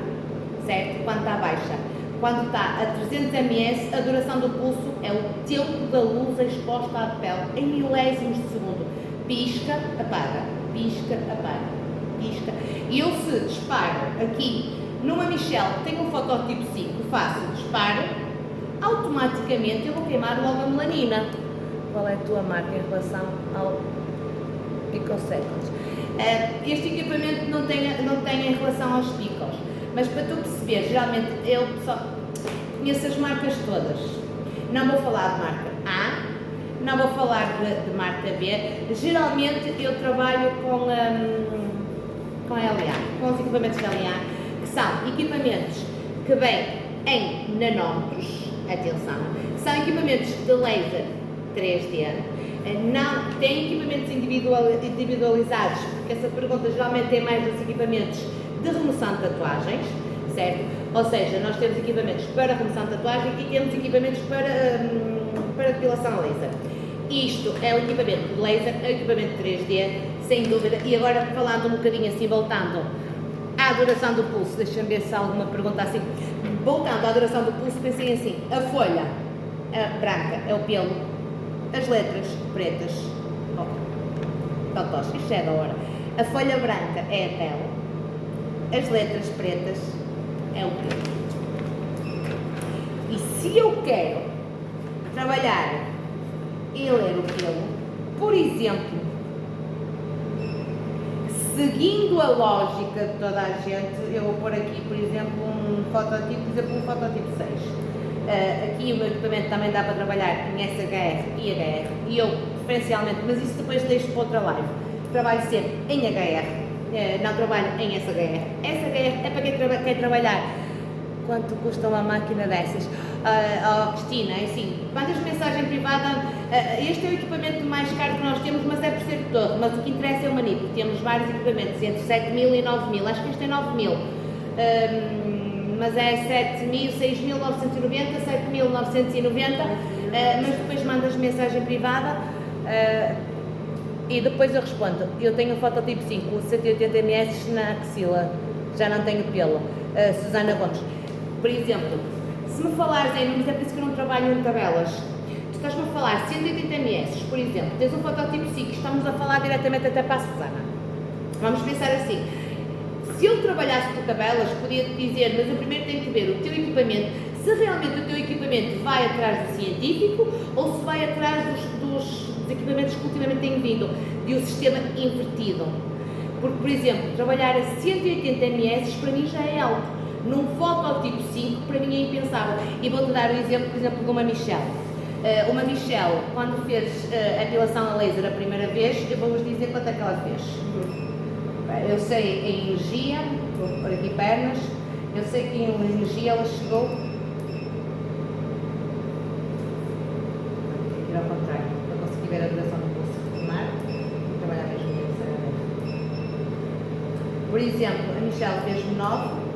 certo? Quando está baixa. Quando está a 300 ms, a duração do pulso é o tempo da luz exposta à pele, em milésimos de segundo. pisca, apaga, pisca, apaga, pisca. E eu se disparo aqui numa Michelle que tem um fototipo 5, faço disparo, automaticamente eu vou queimar logo a melanina. Qual é a tua marca em relação ao picoseconds? Este equipamento não tem em relação aos picos, mas para tu perceber, geralmente eu só conheço as marcas todas. Não vou falar de marca A, não vou falar de marca B. Geralmente eu trabalho com LA, com os equipamentos da LA, que são equipamentos que vêm em nanómetros, atenção, são equipamentos de laser 3D, não têm equipamentos individualizados, porque essa pergunta geralmente é mais dos equipamentos de remoção de tatuagens, certo? Ou seja, nós temos equipamentos para remoção de tatuagem e temos equipamentos para depilação a laser. Isto é um equipamento de laser, é um equipamento 3D, sem dúvida. E agora, falando um bocadinho assim, voltando à duração do pulso, deixa-me ver se há alguma pergunta assim. Voltando à duração do pulso, pensei assim: a folha branca é o pelo, as letras pretas, isto é da hora. A folha branca é a pele, as letras pretas é o pelo. E se eu quero trabalhar e ler o pelo, por exemplo, seguindo a lógica de toda a gente, eu vou pôr aqui, por exemplo, um fototipo 6. Aqui o meu equipamento também dá para trabalhar em SHR e HR, e eu preferencialmente, mas isso depois deixo para outra live, trabalho sempre em HR, não trabalho em SHR. SHR é para quem quer trabalhar. Quanto custa uma máquina dessas? Cristina, é assim, mandas mensagem privada, este é o equipamento mais caro que nós temos, mas é por ser de torre, mas o que interessa é o manipulo. Temos vários equipamentos entre 7.000 e 9.000, acho que este é 9.000, mas é 7.000, 6.990, 7.990, mas depois mandas mensagem privada e depois eu respondo. Eu tenho um fototipo 5, 180 ms na axila, já não tenho pelo. Susana Gomes, por exemplo, se me falares em números, é por isso que eu não trabalho em tabelas. Tu estás-me a falar 180 ms, por exemplo, tens um fototipo 5, estamos a falar diretamente até para a Susana. Vamos pensar assim: se eu trabalhasse por tabelas, podia-te dizer, mas eu primeiro tenho que ver o teu equipamento, se realmente o teu equipamento vai atrás do científico ou se vai atrás dos equipamentos que ultimamente têm vindo, de um sistema invertido. Porque, por exemplo, trabalhar a 180 ms para mim já é alto. Num fototipo 5, para mim é impensável. E vou-te dar o exemplo, por exemplo, de uma Michelle. Uma Michelle, quando fez a depilação a laser a primeira vez, eu vou-vos dizer quanto é que ela fez. Eu sei em energia, vou pôr aqui pernas, eu sei que em energia ela chegou. Ir ao contrário, eu consegui ver a duração do pulso formar, trabalhar mesmo nessa. Por exemplo, a Michelle fez 9.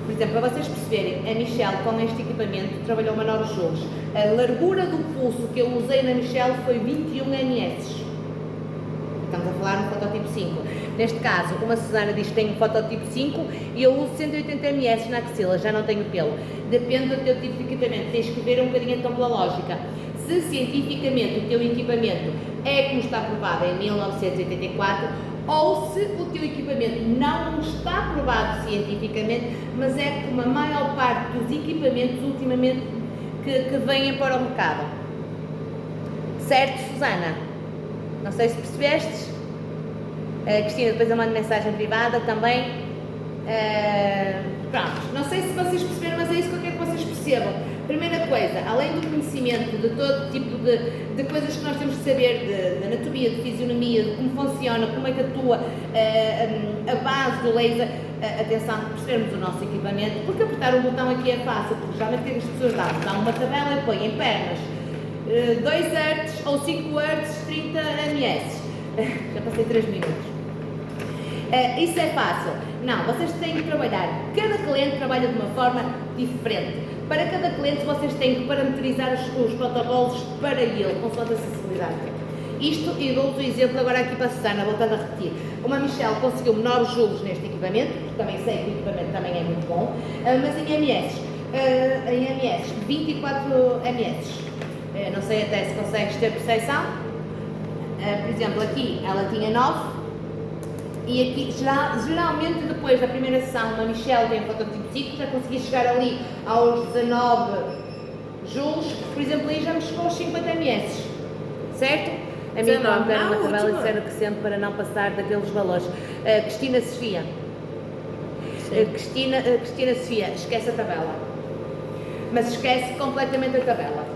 Por exemplo, para vocês perceberem, a Michelle com este equipamento trabalhou 9 joules. A largura do pulso que eu usei na Michelle foi 21 ms. Estamos a falar no fototipo 5. Neste caso, uma Susana diz que tem um fototipo 5 e eu uso 180 ms na axila, já não tenho pelo. Depende do teu tipo de equipamento, tens que ver um bocadinho então pela lógica. Se cientificamente o teu equipamento é como está aprovado em 1984, ou se o teu equipamento não está aprovado cientificamente, mas é como a maior parte dos equipamentos ultimamente que vêm para o mercado. Certo, Susana? Não sei se percebestes. Cristina, depois eu mando mensagem privada também. Pronto, não sei se vocês perceberam, mas é isso que eu quero que vocês percebam. Primeira coisa, além do conhecimento de todo tipo de coisas que nós temos que saber, de anatomia, de fisionomia, de como funciona, como é que atua a base do laser, atenção, percebermos o nosso equipamento, porque apertar um botão aqui é fácil, porque geralmente o que as pessoas dão uma tabela e põem em pernas 2 Hz ou 5 Hz, 30 ms. Já passei 3 minutos. Isso é fácil. Não, vocês têm que trabalhar. Cada cliente trabalha de uma forma diferente. Para cada cliente vocês têm que parametrizar os protocolos para ele, consoante a sensibilidade. Isto, e dou-vos o exemplo agora aqui para a Susana, voltando a repetir. Uma Michelle conseguiu 9 joules neste equipamento, porque também sei que o equipamento também é muito bom, mas em MS, 24 ms. Não sei até se consegues ter percepção. Por exemplo, aqui ela tinha 9 e aqui, geralmente depois da primeira sessão, a Michelle tem um protótipo psíquico, já consegui chegar ali aos 19 joules, por exemplo, aí já me chegou aos 50 ms, certo? A minha irmã quer uma tabela e disseram que sempre para não passar daqueles valores. Cristina Sofia, Cristina Sofia, esquece a tabela, mas esquece completamente a tabela.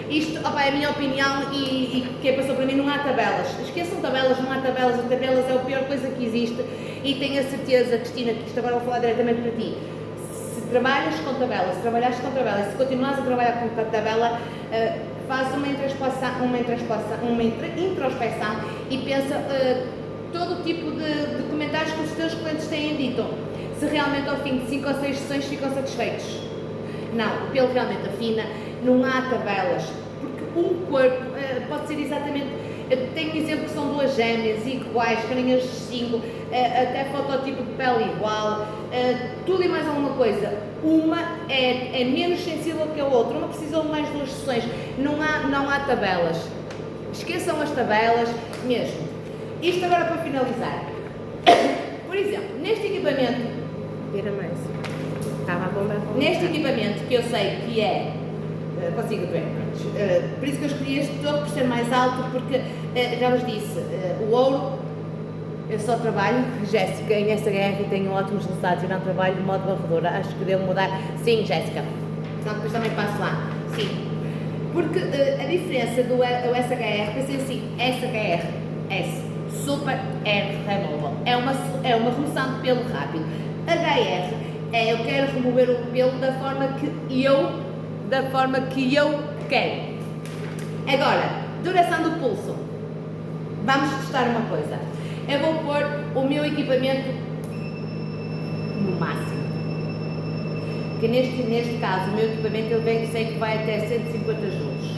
Isto, opa, é a minha opinião e quem passou para mim, não há tabelas. Esqueçam tabelas, não há tabelas, a tabelas é a pior coisa que existe e tenho a certeza, Cristina, que isto agora vou falar diretamente para ti. Se trabalhas com tabela, se trabalhares com tabela e se continuares a trabalhar com a tabela, faz uma introspeção e pensa todo tipo de comentários que os teus clientes têm dito. Se realmente ao fim de 5 ou 6 sessões ficam satisfeitos. Não, o pelo realmente afina, não há tabelas, porque um corpo pode ser exatamente, tenho um exemplo que são duas gêmeas iguais, que nem as distingo, até fototipo de pele igual, tudo e mais alguma coisa. Uma é menos sensível que a outra, uma precisou de mais 2 sessões, não há tabelas, esqueçam as tabelas mesmo. Isto agora para finalizar, por exemplo, neste equipamento, Vira mais. Estava bom. Neste equipamento, que eu sei que é, consigo ver, por isso que eu escolhi este todo por ser mais alto, porque, já vos disse, o ouro, eu só trabalho, Jéssica, em SHR tenho ótimos resultados e não trabalho de modo varredora, acho que devo mudar, sim, Jéssica, senão depois também passo lá, sim, porque a diferença do SHR, pensei assim, SHR, S, Super Hair Removal, é uma remoção de pelo rápido, HR, eu quero remover o pelo da forma que eu quero. Agora, duração do pulso. Vamos testar uma coisa. Eu vou pôr o meu equipamento no máximo. Que neste caso, o meu equipamento eu sei que vai até 150 joules.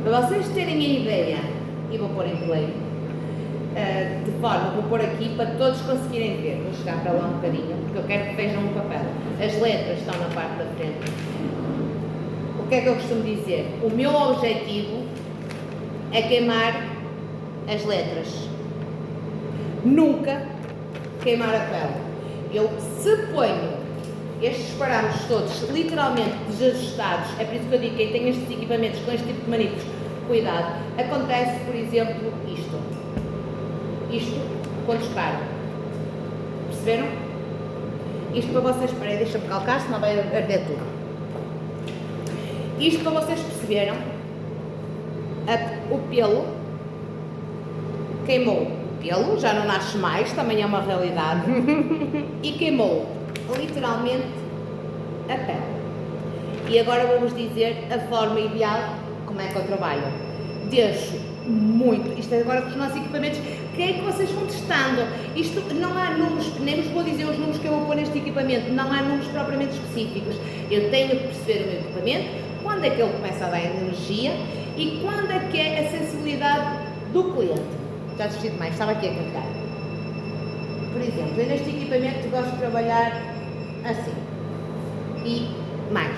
Para vocês terem a ideia, e vou pôr em play, de forma, vou pôr aqui para todos conseguirem ver, vou chegar para lá um bocadinho, porque eu quero que vejam o papel. As letras estão na parte da frente. O que é que eu costumo dizer? O meu objetivo é queimar as letras, nunca queimar a pele. Eu, se ponho estes parâmetros todos literalmente desajustados, é por isso que eu digo que quem tem estes equipamentos com este tipo de manipulos, cuidado. Acontece, por exemplo, isto quando disparo. Perceberam? Isto para vocês, peraí, deixa-me calcar, senão vai arder tudo. Isto para vocês perceberam, o pelo queimou. O pelo já não nasce mais, também é uma realidade, e queimou literalmente a pele. E agora vou-vos dizer a forma ideal como é que eu trabalho. Deixo muito, isto é agora com os nossos equipamentos, que é que vocês vão testando. Isto não há números, nem vos vou dizer os números que eu vou pôr neste equipamento, não há números propriamente específicos. Eu tenho que perceber o meu equipamento, quando é que ele começa a dar energia e quando é que é a sensibilidade do cliente. Já desisti demais, estava aqui a cantar. Por exemplo, eu neste equipamento gosto de trabalhar assim e mais.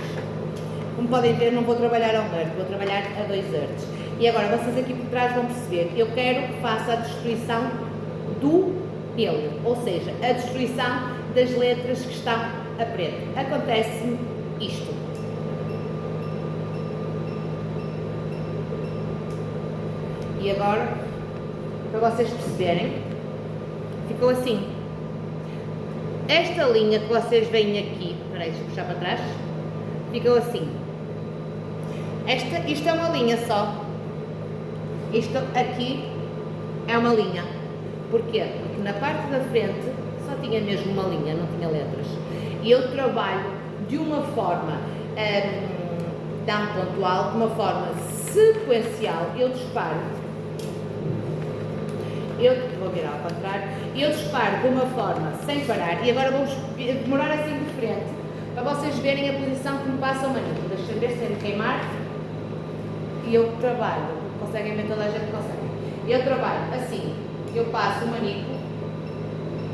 Como podem ver, não vou trabalhar a 1 Hz, vou trabalhar a 2 Hz. E agora vocês aqui por trás vão perceber, eu quero que faça a destruição do pelo, ou seja, a destruição das letras que estão a preto. Acontece-me isto. E agora, para vocês perceberem, ficou assim. Esta linha que vocês veem aqui, peraí, deixa eu puxar para trás, ficou assim. Isto é uma linha só. Isto aqui é uma linha. Porquê? Porque na parte da frente só tinha mesmo uma linha, não tinha letras. E eu trabalho de uma forma tão pontual, de uma forma sequencial. Eu disparo. Eu vou virar ao contrário. Eu disparo de uma forma sem parar. E agora vamos demorar assim de frente, para vocês verem a posição que me passa o manípulo. Deixa eu ver sem me queimar. E eu trabalho. Conseguem ver, toda a gente consegue. Eu trabalho assim. Eu passo o manípulo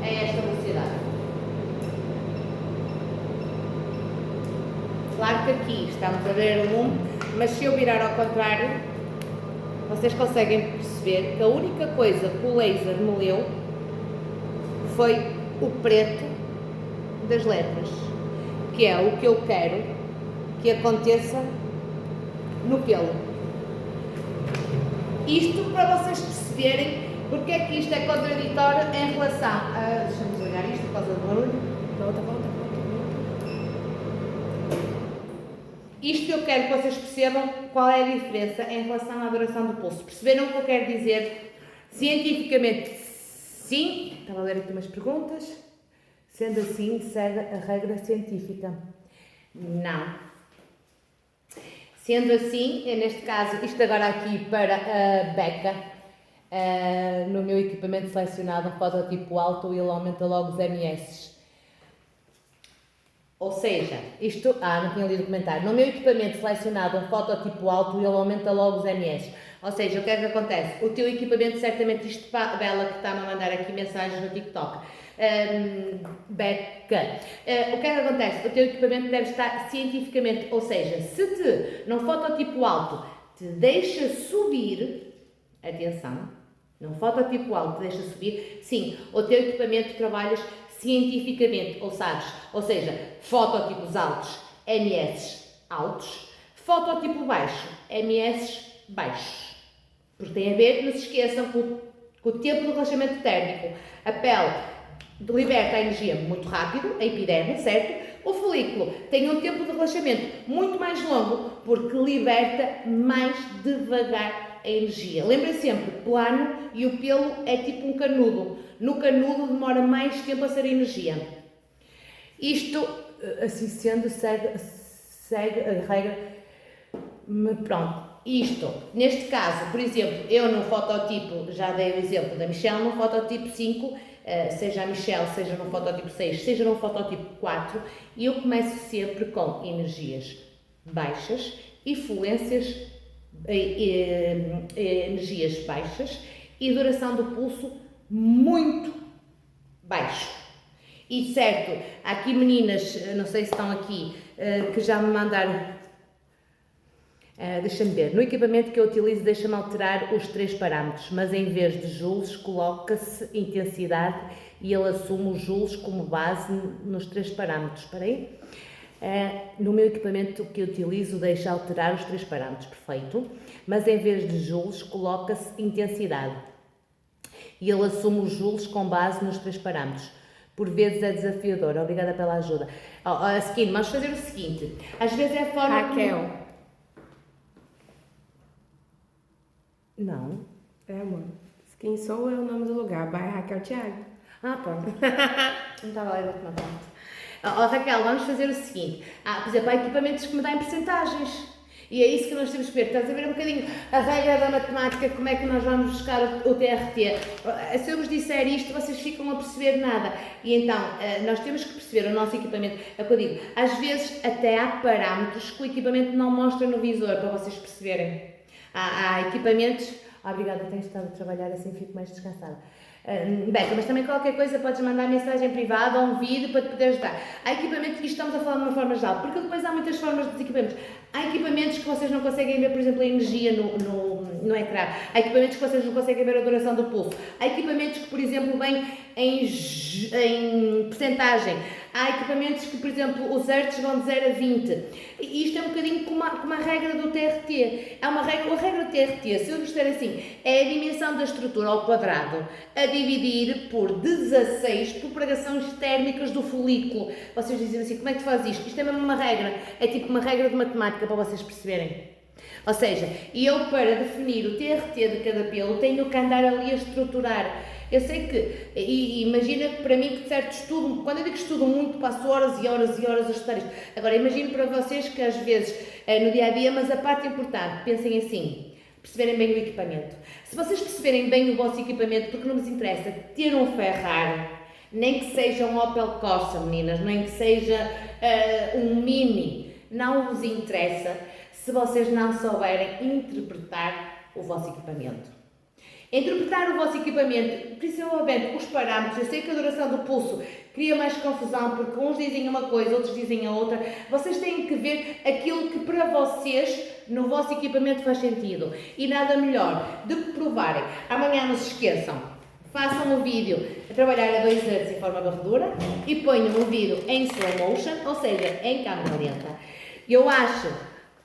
a esta velocidade. Claro que aqui estamos a ver o lume, mas se eu virar ao contrário, vocês conseguem perceber que a única coisa que o laser me leu foi o preto das letras, que é o que eu quero que aconteça no pelo. Isto para vocês perceberem porque é que isto é contraditório em relação a... Deixa-me olhar isto por causa do barulho. Volta. Isto eu quero que vocês percebam qual é a diferença em relação à duração do pulso. Perceberam o que eu quero dizer? Cientificamente, sim. Estava a ler aqui umas perguntas. Sendo assim, segue a regra científica. Não. Sendo assim, neste caso, isto agora aqui para a Beca, no meu equipamento selecionado, um fototipo alto, ele aumenta logo os MS. Ou seja, isto... não tinha lido o comentário. No meu equipamento selecionado, um fototipo alto, ele aumenta logo os MS. Ou seja, o que é que acontece? O teu equipamento, certamente, isto para a Bela que está-me a mandar aqui mensagens no TikTok. Beca. O que é que acontece? O teu equipamento deve estar cientificamente, ou seja, se num fototipo alto te deixa subir, atenção, num fototipo alto te deixa subir, sim, o teu equipamento trabalhas cientificamente, ou seja, fototipos altos, MS altos, fototipo baixo, MS baixos. Porque tem a ver, não se esqueçam, com o tempo do relaxamento térmico. A pele liberta a energia muito rápido, a epiderme, certo? O folículo tem um tempo de relaxamento muito mais longo, porque liberta mais devagar a energia. Lembrem sempre, plano e o pelo é tipo um canudo. No canudo demora mais tempo a ser energia. Isto, assim sendo, segue a regra. Pronto. Isto, neste caso, por exemplo, eu no fototipo, já dei o exemplo da Michelle, no fototipo 5, seja a Michelle, seja no fototipo 6, seja no fototipo 4, eu começo sempre com energias baixas e fluências, energias baixas e duração do pulso muito baixo. E certo, há aqui meninas, não sei se estão aqui, que já me mandaram... deixa-me ver, no equipamento que eu utilizo deixa-me alterar os 3 parâmetros, mas em vez de joules coloca-se intensidade e ele assume os joules como base nos 3 parâmetros. Espera aí. No meu equipamento que eu utilizo deixa alterar os 3 parâmetros, perfeito, mas em vez de joules coloca-se intensidade e ele assume os joules com base nos 3 parâmetros. Por vezes é desafiador, obrigada pela ajuda. Vamos fazer o seguinte, às vezes é a forma... Raquel. Não. É, amor. Quem sou é o nome do lugar. Bairro Raquel Thiago. Pronto. Não estava a ler a parte. Raquel, vamos fazer o seguinte. Por exemplo, há equipamentos que me dão em percentagens. E é isso que nós temos que ver. Estás a ver um bocadinho a regra da matemática, como é que nós vamos buscar o TRT. Se eu vos disser isto, vocês ficam a perceber nada. E então, nós temos que perceber o nosso equipamento. É o que eu digo. Às vezes, até há parâmetros que o equipamento não mostra no visor, para vocês perceberem. Há equipamentos... Obrigada, tenho estado a trabalhar assim, fico mais descansada. Beca, mas também qualquer coisa podes mandar mensagem privada ou um vídeo para te poder ajudar. Há equipamentos, e estamos a falar de uma forma geral, porque depois há muitas formas dos equipamentos. Há equipamentos que vocês não conseguem ver, por exemplo, a energia no ecrã. Há equipamentos que vocês não conseguem ver a duração do pulso. Há equipamentos que, por exemplo, vêm em percentagem. Há equipamentos que, por exemplo, os hertz vão de 0 a 20. E isto é um bocadinho como uma regra do TRT. A regra do TRT, se eu disser assim, é a dimensão da estrutura ao quadrado a dividir por 16 propagações térmicas do folículo. Vocês dizem assim, como é que tu fazes isto? Isto é mesmo uma regra. É tipo uma regra de matemática para vocês perceberem. Ou seja, eu para definir o TRT de cada pelo tenho que andar ali a estruturar. Eu sei que, e imagina que para mim que certo estudo, quando eu digo estudo muito, passo horas e horas e horas a estudar isto. Agora imagino para vocês que às vezes no dia a dia, mas a parte importante, pensem assim, perceberem bem o equipamento. Se vocês perceberem bem o vosso equipamento, porque não vos interessa ter um Ferrari, nem que seja um Opel Corsa, meninas, nem que seja um Mini, não vos interessa se vocês não souberem interpretar o vosso equipamento. Interpretar o vosso equipamento, principalmente os parâmetros. Eu sei que a duração do pulso cria mais confusão, porque uns dizem uma coisa, outros dizem a outra. Vocês têm que ver aquilo que para vocês, no vosso equipamento, faz sentido. E nada melhor do que provarem. Amanhã não se esqueçam, façam um vídeo a trabalhar a 2 Hz em forma varredura e ponham um vídeo em slow motion, ou seja, em câmera lenta. Eu acho,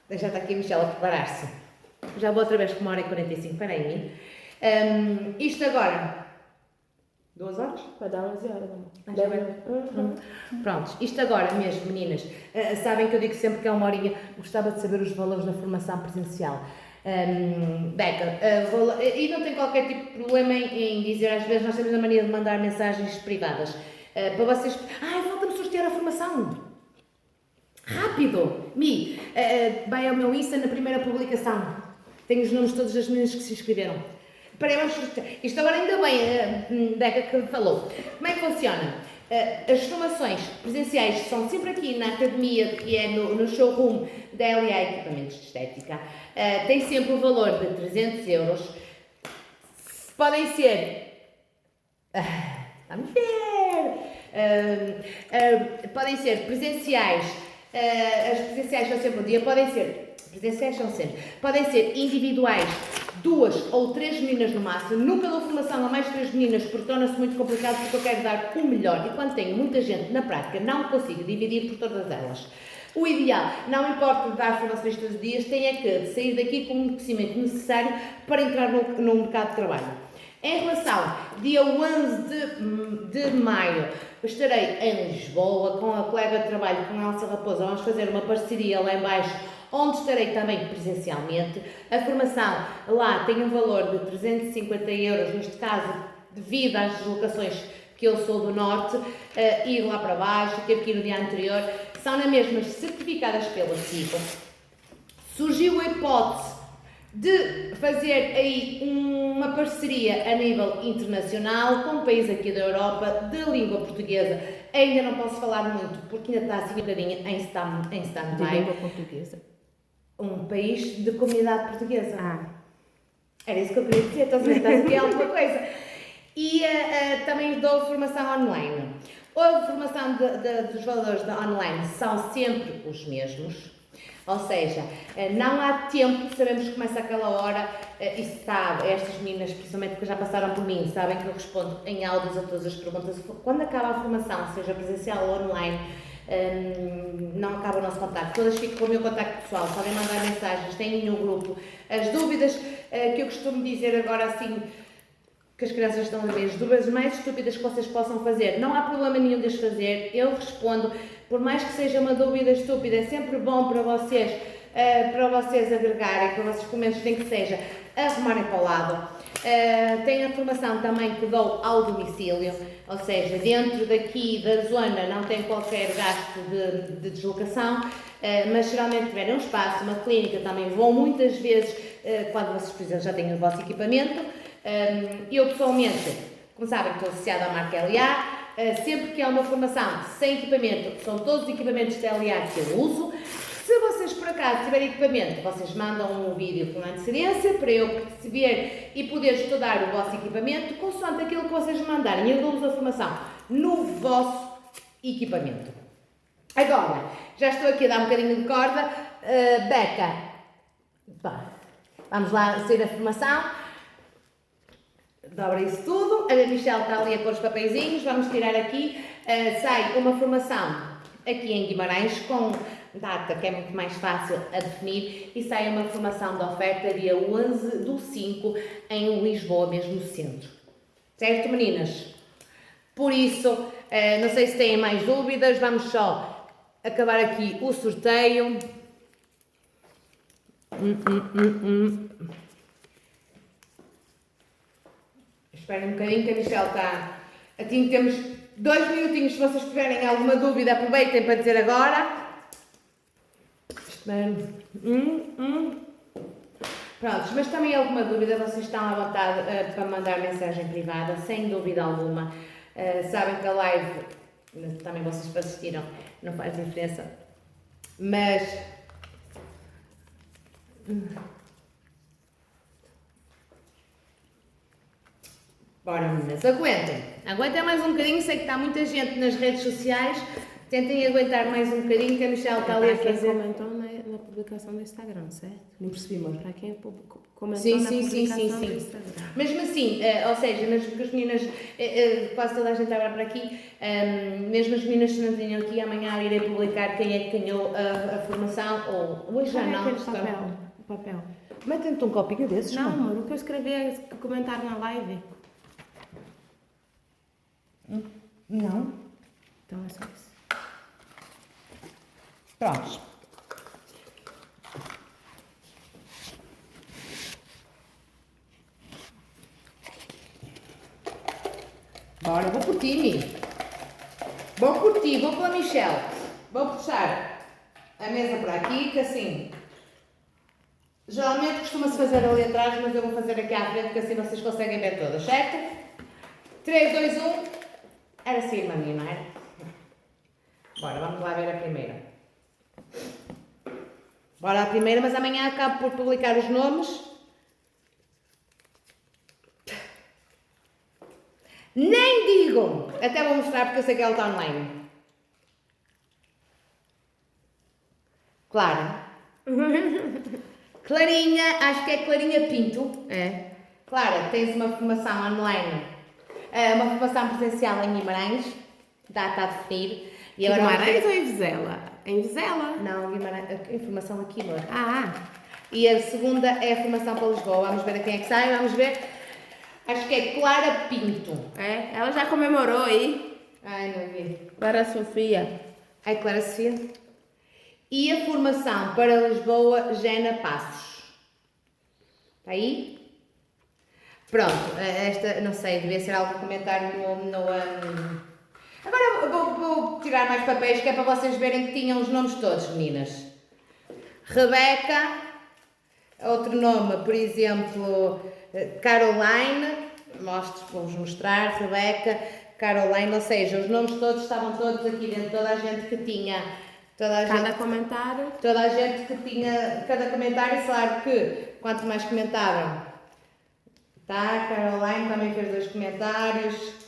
já está aqui a Michelle a preparar-se, já vou outra vez com 1h45, para aí. Isto agora, 2 horas? Vai dar 11 horas, amor. Prontos, isto agora mesmo, meninas, sabem que eu digo sempre que é 1 horinha, gostava de saber os valores da formação presencial. Beca, e não tem qualquer tipo de problema em dizer, às vezes nós temos a mania de mandar mensagens privadas para vocês. Falta-me sortear a formação. Rápido! Vai ao meu Insta na primeira publicação. Tenho os nomes de todas as meninas que se inscreveram. Isto agora ainda bem, Beca que falou. Como é que funciona? As formações presenciais são sempre aqui na academia, que é no showroom da LA Equipamentos de Estética. Tem sempre o valor de 300 euros. Podem ser... vamos ver! Podem ser presenciais. As presenciais são sempre um dia. Podem ser individuais, 2 ou 3 meninas no máximo. Nunca dou formação a mais 3 meninas porque torna-se muito complicado, porque eu quero dar o melhor. E quando tenho muita gente na prática, não consigo dividir por todas elas. O ideal, não importa dar formações todos os dias, tem é que sair daqui com o conhecimento necessário para entrar no mercado de trabalho. Em relação, dia 11 de maio, estarei em Lisboa com a colega de trabalho, com a Elsa Raposa. Vamos fazer uma parceria lá em baixo, onde estarei também presencialmente. A formação lá tem um valor de 350 euros, neste caso, devido às deslocações que eu sou do Norte, ir lá para baixo, teve que ir no dia anterior, são na mesma certificadas pela CICO. Surgiu a hipótese de fazer aí uma parceria a nível internacional com um país aqui da Europa de língua portuguesa. Ainda não posso falar muito porque ainda está assim um bocadinho em stand-by. De língua portuguesa. Um país de comunidade portuguesa. Era isso que eu queria dizer, estás a dizer alguma coisa. E também dou formação online. A formação dos valores da online são sempre os mesmos. Ou seja, não há tempo, sabemos que começa aquela hora, e sabe, estas meninas, principalmente que já passaram por mim, sabem que eu respondo em áudios a todas as perguntas. Quando acaba a formação, seja presencial ou online, não acaba o nosso contacto. Todas ficam com o meu contacto pessoal, podem mandar mensagens, têm no grupo. As dúvidas que eu costumo dizer agora assim, que as crianças estão a ver, as dúvidas mais estúpidas que vocês possam fazer, não há problema nenhum de as fazer, eu respondo, por mais que seja uma dúvida estúpida, é sempre bom para vocês agregarem, para vocês, pelo menos nem que seja, arrumarem para o lado. Tenho a formação também que dou ao domicílio, ou seja, dentro daqui da zona não tem qualquer gasto de deslocação, mas geralmente tiverem um espaço, uma clínica, também vão muitas vezes, quando vocês, por exemplo, já têm o vosso equipamento. Eu pessoalmente, como sabem, estou associada à marca LA, sempre que há uma formação sem equipamento, são todos os equipamentos da LA que eu uso. Se vocês por acaso tiverem equipamento, vocês mandam um vídeo com antecedência para eu perceber e poder estudar o vosso equipamento consoante aquilo que vocês me mandarem. Eu dou-vos a formação no vosso equipamento. Agora, já estou aqui a dar um bocadinho de corda. Beca, vamos lá sair a formação. Dobra isso tudo, a Michelle está ali a pôr os papeizinhos, vamos tirar aqui, sai uma formação aqui em Guimarães com data que é muito mais fácil a definir e sai uma formação de oferta dia 11/5 em Lisboa, mesmo no centro. Certo, meninas? Por isso, não sei se têm mais dúvidas, vamos só acabar aqui o sorteio. Esperem um bocadinho que a Michelle está... Assim, temos 2 minutinhos, se vocês tiverem alguma dúvida, aproveitem para dizer agora. Prontos, mas também alguma dúvida, vocês estão à vontade para mandar mensagem privada, sem dúvida alguma. Sabem que a live, também vocês assistiram, não faz diferença. Mas... Bora, meninas, aguentem. Aguentem mais um bocadinho, sei que está muita gente nas redes sociais. Tentem aguentar mais um bocadinho, que a Michelle está ali a Para quem fazer. comentou na publicação do Instagram, certo? Não percebi, amor. Para quem comentou Sim, na sim, sim, publicação sim, do sim. Instagram. Mesmo assim, ou seja, as meninas, quase toda a gente agora por aqui, mesmo as meninas que não tinham aqui, amanhã irei publicar quem é que ganhou a formação, ou hoje já Olha não. aquele Estão... papel. Metem-te um copinho desses, Não, amor, o que eu escrevi é comentário na live. Não. Então é só isso. Prontos. Bora, vou por ti, Mi. Vou por ti, vou pela Michelle. Vou puxar a mesa para aqui, que assim... Geralmente costuma-se fazer ali atrás, mas eu vou fazer aqui à frente, que assim vocês conseguem ver todas, certo? 3, 2, 1... Era assim, maminha, não era? Bora, vamos lá ver a primeira. Bora à primeira, mas amanhã acabo por publicar os nomes. Nem digam! Até vou mostrar porque eu sei que ela está online. Clara. Clarinha, acho que é Clarinha Pinto. É. Clara, tens uma formação online, uma formação presencial em Guimarães, data a definir. E agora Guimarães ou em Vizela? Em Vizela. Não, Guimarães, a informação aqui, amor. Ah, E a segunda é a formação para Lisboa. Vamos ver a quem é que sai, vamos ver. Acho que é Clara Pinto. é. Ela já comemorou aí. Ai, não vi. Clara Sofia. Ai, Clara Sofia. E a formação para Lisboa, Gena Passos. Está aí? Pronto, esta, não sei, devia ser algo a comentar Agora vou tirar mais papéis, que é para vocês verem que tinham os nomes todos, meninas. Rebeca, outro nome, por exemplo, Caroline, vou-vos mostrar, Rebeca, Caroline, ou seja, os nomes todos estavam todos aqui dentro, toda a gente que tinha, Cada comentário. toda a gente que tinha, cada comentário, claro que quanto mais comentaram, tá, Caroline também fez 2 comentários,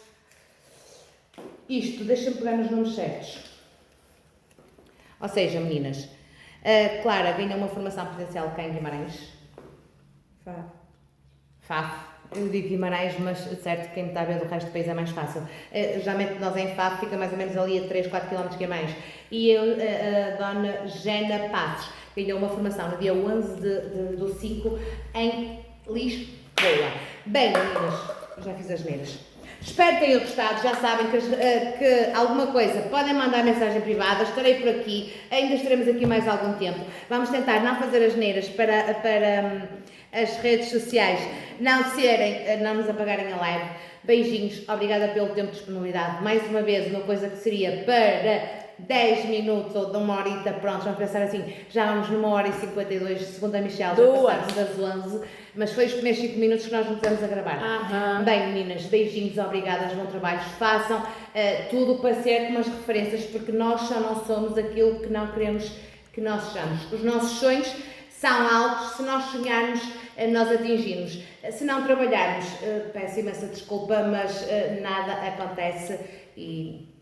isto, deixa-me pegar nos nomes certos, ou seja, meninas, a Clara ganhou uma formação presencial cá em Guimarães, Faf. Eu digo Guimarães, mas certo que quem me está a ver do resto do país é mais fácil. Geralmente nós em Faf fica mais ou menos ali a 3, 4 km de Guimarães. E a dona Gena Passos ganhou uma formação no dia 11 do 5 em Lisboa. Bem, meninas, já fiz as neiras. Espero que tenham gostado, já sabem que alguma coisa podem mandar mensagem privada, estarei por aqui, ainda estaremos aqui mais algum tempo. Vamos tentar não fazer as neiras para as redes sociais não nos apagarem a live. Beijinhos, obrigada pelo tempo de disponibilidade. Mais uma vez, uma coisa que seria para 10 minutos ou de 1 horita, pronto, vamos pensar assim, já vamos numa 1h52, segundo a Michelle, já passámos das 11, mas foi os primeiros 5 minutos que nós não estamos a gravar. Bem, meninas, beijinhos, obrigadas, bom trabalho, façam tudo para ser como as referências, porque nós só não somos aquilo que não queremos que nós sejamos. Os nossos sonhos são altos, se nós sonharmos, nós atingimos. Se não trabalharmos, peço imensa desculpa, mas nada acontece e...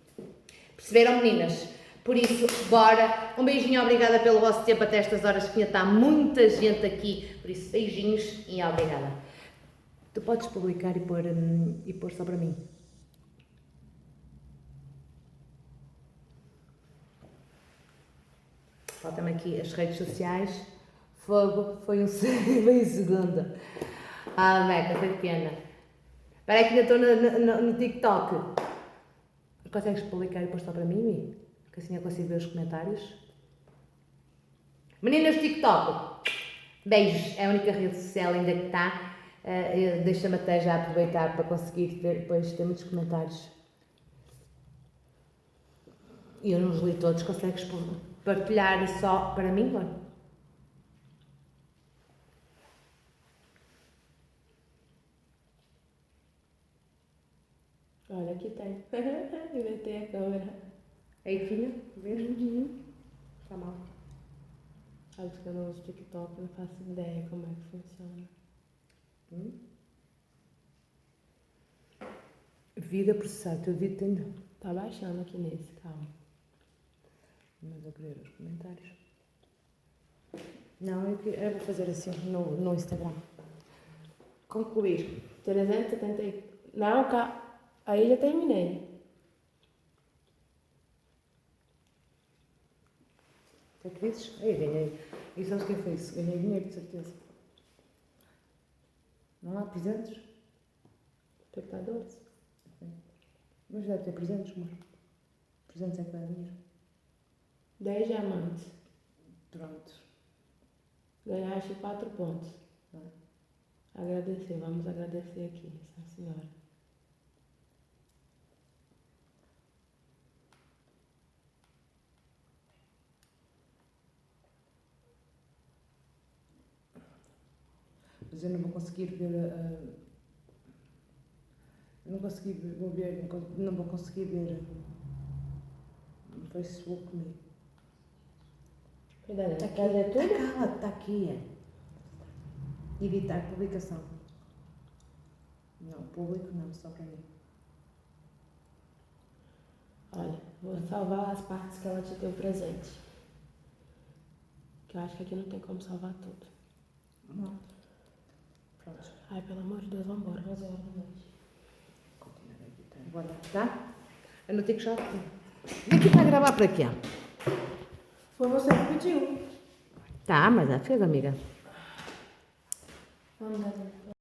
Perceberam, meninas? Por isso, bora. Um beijinho, obrigada pelo vosso tempo até estas horas, que ainda está muita gente aqui. Por isso, beijinhos e obrigada. Tu podes publicar e pôr só para mim. Falta-me aqui as redes sociais. Fogo, foi um segundo. Ah, Meca, foi pena. Espera aí que ainda estou no TikTok. Consegues publicar e pôr só para mim, Mi? Que assim eu consigo ver os comentários. Meninas do TikTok, beijos. É a única rede social ainda que está. Deixa-me até já aproveitar para conseguir ver, depois ter muitos comentários. E eu não os li todos. Consegues partilhar só para mim, mano? Olha, aqui tem. Inventei a câmera. Aí, filha, vês? Está mal. Olha, que eu não uso TikTok, não faço ideia como é que funciona. Vida processar, teu dedo tem. Tá baixando aqui nesse, calma. Mas eu queria ver os comentários. Não, eu vou fazer assim no Instagram. Concluir. 370. Não, aí já terminei. Tu acreditas? Aí ganhei. E sabes quem foi isso? Ganhei dinheiro, de certeza. Não há presentes? Espectadores. Mas deve ter presentes, amor. Presentes é que dá dinheiro. 10 diamantes. Pronto. Ganhaste 4 pontos. Agradecer, vamos agradecer aqui, essa senhora. Mas eu não vou conseguir ver eu não consegui ver, não vou conseguir ver no Facebook comigo. Cuidado, Está quer ver tudo? Cala, está aqui. Editar publicação. Não, público não, só para mim. Olha, vou salvar as partes que ela te deu presente. Que eu acho que aqui não tem como salvar tudo. Não. Pronto. Ai, pelo amor de Deus, vambora. 11 horas da noite. Continuar a editar. Agora, tá? Eu não tenho que já. Vem aqui para gravar para quê? Foi você que pediu. Tá, mas já fez, amiga. Vamos lá.